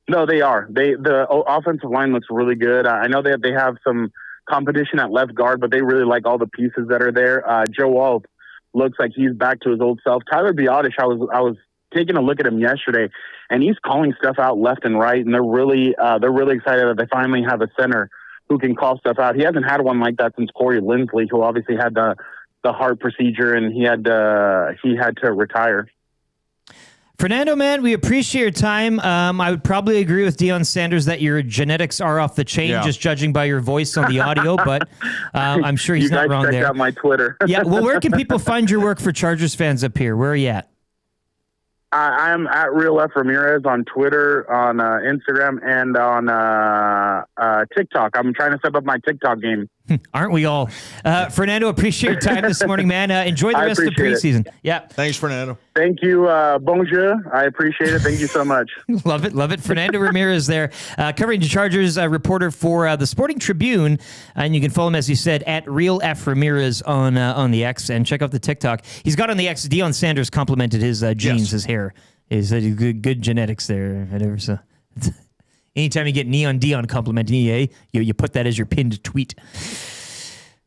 Speaker 18: No, they are. The offensive line looks really good. I know that they have some competition at left guard, but they really like all the pieces that are there. Joe Alt looks like he's back to his old self. Tyler Biadasz, I was taking a look at him yesterday, and he's calling stuff out left and right, and they're really excited that they finally have a center who can call stuff out. He hasn't had one like that since Corey Linsley, who obviously had the heart procedure, and he had to retire.
Speaker 1: Fernando, man, we appreciate your time. I would probably agree with Deion Sanders that your genetics are off the chain, just judging by your voice on the audio, but I'm sure he's not wrong there.
Speaker 18: Check out my Twitter.
Speaker 1: Yeah, well, where can people find your work for Chargers fans up here? Where are you at?
Speaker 18: I'm at Real F Ramirez on Twitter, on Instagram, and on TikTok. I'm trying to step up my TikTok game.
Speaker 1: Aren't we all? Fernando, appreciate your time this morning, man. Enjoy the rest of the preseason. Yeah.
Speaker 5: Thanks, Fernando.
Speaker 18: Thank you. Bonjour. I appreciate it. Thank you so much.
Speaker 1: Love it. Fernando Ramirez there, covering the Chargers, reporter for the Sporting Tribune. And you can follow him, as he said, at Real F Ramirez on the X. And check out the TikTok. He's got on the X. Deion Sanders complimented his genes, his hair. His good genetics there. Whatever. So anytime you get Neon Deion complimenting you, you put that as your pinned tweet.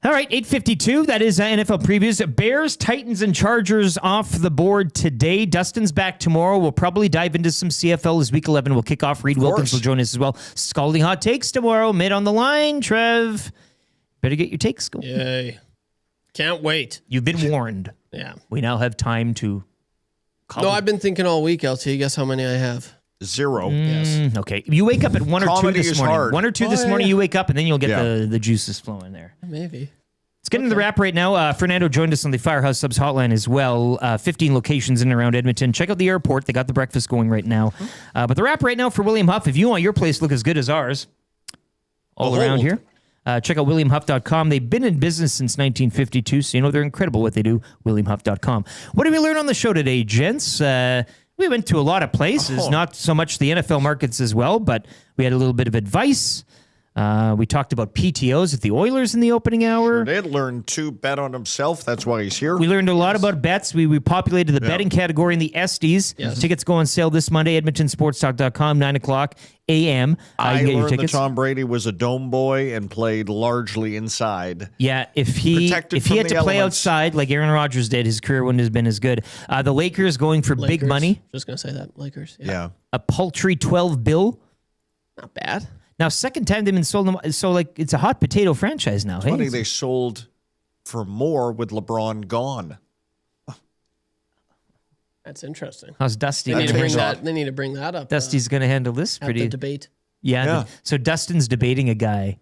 Speaker 1: All right, 8:52. That is NFL previews. Bears, Titans, and Chargers off the board today. Dustin's back tomorrow. We'll probably dive into some CFL as Week 11 will kick off. Reed Wilkins will join us as well. Scalding hot takes tomorrow. Mid on the line, Trev. Better get your takes going.
Speaker 3: Yay. Can't wait.
Speaker 1: You've been warned.
Speaker 3: Yeah.
Speaker 1: We now have time to...
Speaker 3: No, I've been thinking all week, LT. Guess how many I have?
Speaker 5: 0.
Speaker 3: Yes.
Speaker 1: Okay. You wake up at 1 or 2 this morning.
Speaker 5: Hard.
Speaker 1: 1 or 2 this morning, you wake up, and then you'll get the juices flowing there.
Speaker 3: Maybe.
Speaker 1: Let's get into the wrap right now. Fernando joined us on the Firehouse Subs hotline as well. 15 locations in and around Edmonton. Check out the airport. They got the breakfast going right now. But the wrap right now for William Huff, if you want your place to look as good as ours, all around here, check out WilliamHuff.com. They've been in business since 1952, so you know they're incredible what they do, WilliamHuff.com. What did we learn on the show today, gents? We went to a lot of places, not so much the NFL markets as well, but we had a little bit of advice. We talked about PTOs at the Oilers in the opening hour.
Speaker 5: Sure did learn to bet on himself. That's why he's here.
Speaker 1: We learned a lot about bets. We populated the betting category in the Esties.
Speaker 3: Yes.
Speaker 1: Tickets go on sale this Monday, EdmontonSportsTalk.com, 9 o'clock a.m.
Speaker 5: I
Speaker 1: get your
Speaker 5: learned that
Speaker 1: tickets.
Speaker 5: Tom Brady was a dome boy and played largely inside.
Speaker 1: Yeah, if he had to play outside like Aaron Rodgers did, his career wouldn't have been as good. The Lakers going for big money.
Speaker 3: Just going to say that. Lakers.
Speaker 5: Yeah.
Speaker 1: A paltry $12 bill.
Speaker 3: Not bad.
Speaker 1: Now, second time they've been sold them, so like it's a hot potato franchise now.
Speaker 5: It's funny they sold for more with LeBron gone.
Speaker 3: That's interesting.
Speaker 1: How's Dusty?
Speaker 3: They need to bring that up.
Speaker 1: Dusty's going to handle this pretty.
Speaker 3: The debate.
Speaker 1: Yeah. So Dustin's debating a guy.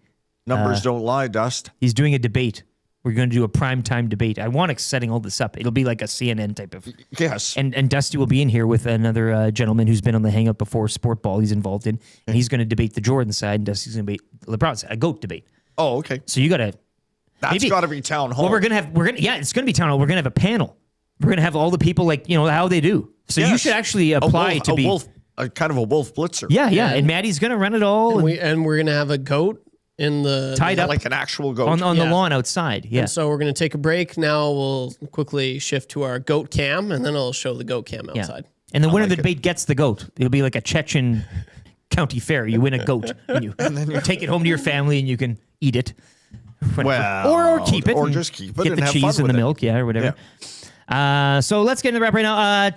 Speaker 5: Numbers don't lie, Dust.
Speaker 1: He's doing a debate. We're going to do a primetime debate. I want to setting all this up. It'll be like a CNN type of.
Speaker 5: Yes.
Speaker 1: And Dusty will be in here with another gentleman who's been on the Hangout before, Sport Ball. He's involved in, and he's going to debate the Jordan side, and Dusty's going to debate LeBron side. A GOAT debate.
Speaker 5: Oh, okay.
Speaker 1: So you got to.
Speaker 5: That's got to be town hall.
Speaker 1: Well, it's going to be town hall. We're going to have a panel. We're going to have all the people how they do. So you should actually apply to be
Speaker 5: kind of a Wolf Blitzer.
Speaker 1: Yeah. And Maddie's going to run it all.
Speaker 3: And we're going to have a GOAT in the
Speaker 1: tied up
Speaker 5: like an actual goat
Speaker 1: on the lawn outside. Yeah.
Speaker 3: And so we're going to take a break. Now we'll quickly shift to our goat cam, and then I'll show the goat cam outside.
Speaker 1: Yeah. And the winner of the debate gets the goat. It'll be like a Chechen county fair. You win a goat, and then you take it home to your family, and you can eat it. Or keep it,
Speaker 5: or just keep it,
Speaker 1: get
Speaker 5: and
Speaker 1: the
Speaker 5: have
Speaker 1: cheese
Speaker 5: fun
Speaker 1: and the
Speaker 5: with
Speaker 1: milk, or whatever. Yeah. So let's get into the wrap right now.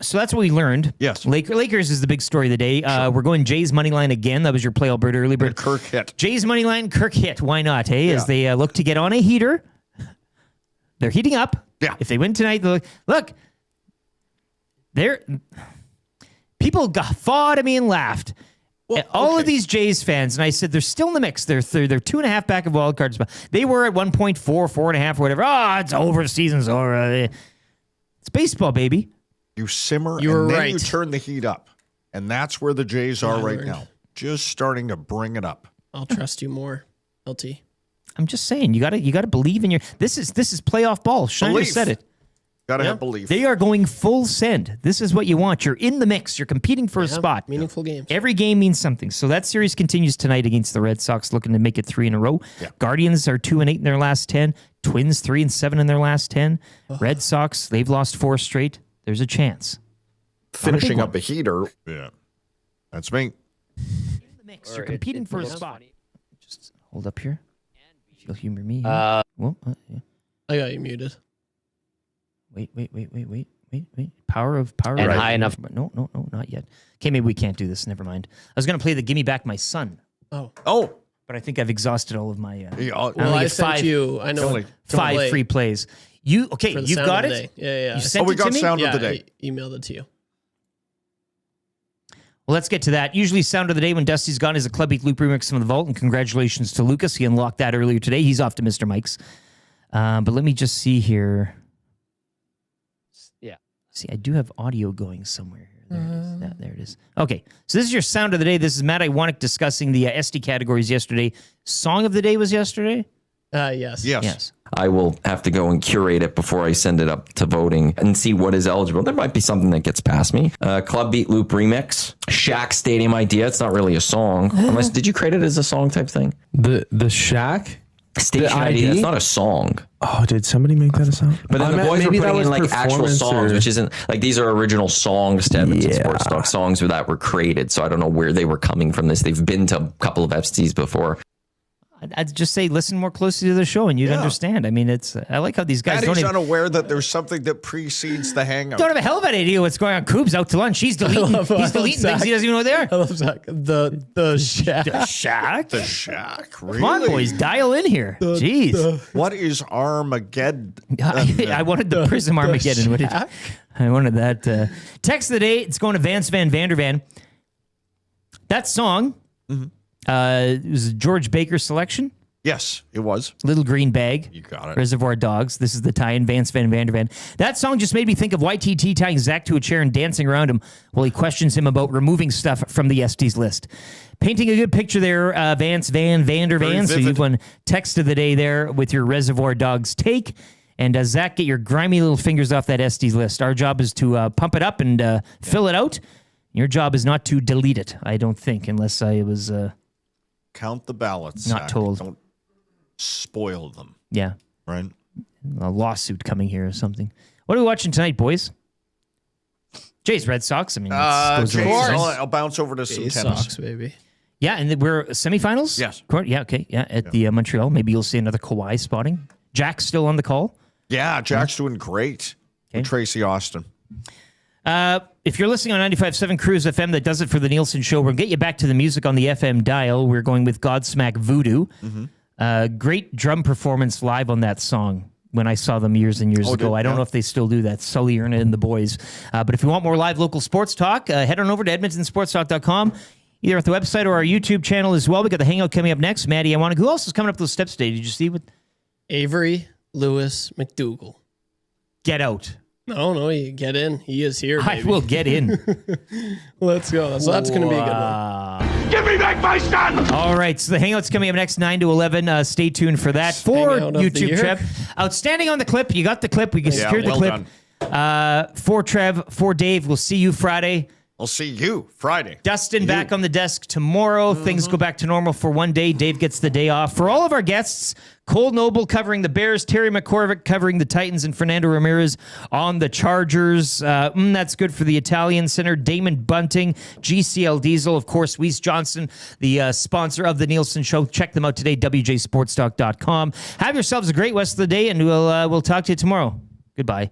Speaker 1: So that's what we learned.
Speaker 5: Yes.
Speaker 1: Lakers is the big story of the day. We're going Jays money line again. That was your play, Alberta early bird.
Speaker 5: Kirk hit.
Speaker 1: Jays money line, Kirk hit. Why not? Hey, as they look to get on a heater. They're heating up.
Speaker 5: Yeah.
Speaker 1: If they win tonight, look. People guffawed at me and laughed. Well, all of these Jays fans, and I said they're still in the mix. They're 2.5 back of wild cards. They were at 1.4, 4.5, or whatever. It's over. The season's over. It's baseball, baby.
Speaker 5: You simmer,
Speaker 3: You're
Speaker 5: and then
Speaker 3: right.
Speaker 5: you turn the heat up. And that's where the Jays are right now. Just starting to bring it up.
Speaker 3: I'll trust you more, LT.
Speaker 1: I'm just saying, you gotta believe in your. This is playoff ball. Schneider said it.
Speaker 5: Gotta have belief.
Speaker 1: They are going full send. This is what you want. You're in the mix. You're competing for a spot.
Speaker 3: Meaningful games.
Speaker 1: Every game means something. So that series continues tonight against the Red Sox, looking to make it 3 in a row.
Speaker 5: Yeah.
Speaker 1: Guardians are 2-8 in their last 10. Twins 3-7 in their last 10. Red Sox, they've lost 4 straight. There's a chance.
Speaker 5: Finishing up a heater. Yeah. That's me.
Speaker 1: In the mix. You're competing for a spot. Just hold up here. If you'll humor me.
Speaker 3: I
Speaker 1: got
Speaker 3: you muted.
Speaker 1: Wait. Power of
Speaker 19: and
Speaker 1: right.
Speaker 19: high enough.
Speaker 1: No, not yet. Okay, maybe we can't do this. Never mind. I was going to play the Gimme Back My Son.
Speaker 3: Oh.
Speaker 1: But I think I've exhausted all of my...
Speaker 3: I sent you... I know.
Speaker 1: Five free plays. You've
Speaker 3: for the
Speaker 1: you've
Speaker 3: sound
Speaker 1: got
Speaker 3: of
Speaker 1: it?
Speaker 3: the day. Yeah.
Speaker 1: You sent
Speaker 5: we
Speaker 1: it to
Speaker 5: got
Speaker 1: me?
Speaker 5: sound
Speaker 3: yeah,
Speaker 5: of the day.
Speaker 3: I emailed it to you.
Speaker 1: Well, let's get to that. Usually sound of the day when Dusty's gone is a Club Beat Loop remix from the vault, and congratulations to Lucas. He unlocked that earlier today. He's off to Mr. Mike's. But let me just see here.
Speaker 3: Yeah.
Speaker 1: See, I do have audio going somewhere here. There it is. There it is. Okay, so this is your sound of the day. This is Matt Iwanek discussing the SD categories yesterday. Song of the day was yesterday?
Speaker 3: Yes.
Speaker 19: I will have to go and curate it before I send it up to voting and see what is eligible. There might be something that gets past me. Club Beat Loop remix, Shaq Stadium idea. It's not really a song. Unless, did you create it as a song type thing?
Speaker 12: The Shaq
Speaker 19: Station idea. It's not a song.
Speaker 12: Oh, did somebody make that a song?
Speaker 19: But then the boys were putting in like actual songs,
Speaker 12: or...
Speaker 19: which isn't like these are original songs to Edmonton Sports Talk, songs that were created. So I don't know where they were coming from. They've been to a couple of FCs before.
Speaker 1: I'd just say listen more closely to the show and you'd understand. I mean, I like how these guys
Speaker 5: Maddie's unaware that there's something that precedes the hangout.
Speaker 1: don't have a hell of an idea what's going on. Coop's out to lunch. He's deleting things. He doesn't even know they're there.
Speaker 3: I love Zach. The Shaq.
Speaker 1: The Shaq?
Speaker 5: The Shaq. Really?
Speaker 1: Come on, boys. Dial in here. Jeez.
Speaker 5: What is Armageddon?
Speaker 1: I wanted the Prism Armageddon. I wanted that. Text of the day. It's going to Vance Van Vandervan. That song... Mm-hmm. It was a George Baker selection.
Speaker 5: Yes, it was.
Speaker 1: Little Green Bag.
Speaker 5: You got it.
Speaker 1: Reservoir Dogs. This is the tie-in, Vance Van Vandervan. That song just made me think of YTT tying Zach to a chair and dancing around him while he questions him about removing stuff from the SD's list. Painting a good picture there, Vance Van Vandervan. So you've won text of the day there with your Reservoir Dogs take. And Zach, get your grimy little fingers off that SD's list. Our job is to pump it up and fill it out. Your job is not to delete it, I don't think, unless I was...
Speaker 5: Count the ballots.
Speaker 1: Not
Speaker 5: Zach.
Speaker 1: told.
Speaker 5: Don't spoil them.
Speaker 1: Yeah.
Speaker 5: Right?
Speaker 1: A lawsuit coming here or something. What are we watching tonight, boys? Jay's Red Sox. I mean,
Speaker 5: I'll bounce over to some tennis.
Speaker 3: Sox, baby.
Speaker 1: Yeah, and we're semifinals?
Speaker 5: Yes.
Speaker 1: Yeah, okay. Yeah, at the Montreal. Maybe you'll see another Kawhi spotting. Jack's still on the call.
Speaker 5: Yeah, Jack's doing great. Okay. Tracy Austin.
Speaker 1: If you're listening on 95.7 Cruise FM, that does it for the Nielson Show. We'll get you back to the music on the FM dial. We're going with Godsmack Voodoo. Mm-hmm. Great drum performance live on that song when I saw them years and years ago. I don't know if they still do that. Sully, Erna, and the boys. But if you want more live local sports talk, head on over to EdmontonSportsTalk.com, either at the website or our YouTube channel as well. We got the Hangout coming up next. Maddie, who else is coming up those steps today? Did you see what?
Speaker 3: Avery Lewis McDougal.
Speaker 1: Get out.
Speaker 3: No, you get in. He is here, baby.
Speaker 1: I will get in.
Speaker 3: Let's go. So that's going to be a good one.
Speaker 4: Give me back my son!
Speaker 1: All right, so the Hangout's coming up next, 9 to 11. Stay tuned for that. For YouTube, Trev. Outstanding on the clip. You got the clip. We secured the clip. For Trev, for Dave, we'll see you Friday.
Speaker 5: I'll see you Friday.
Speaker 1: Dustin back on the desk tomorrow. Mm-hmm. Things go back to normal for one day. Dave gets the day off. For all of our guests, Kole Noble covering the Bears, Terry McCormick covering the Titans, and Fernando Ramirez on the Chargers. That's good for the Italian Center. Damon Bunting, GCL Diesel, of course, Weiss Johnson, the sponsor of the Nielsen Show. Check them out today, wjsportstalk.com. Have yourselves a great rest of the day, and we'll talk to you tomorrow. Goodbye.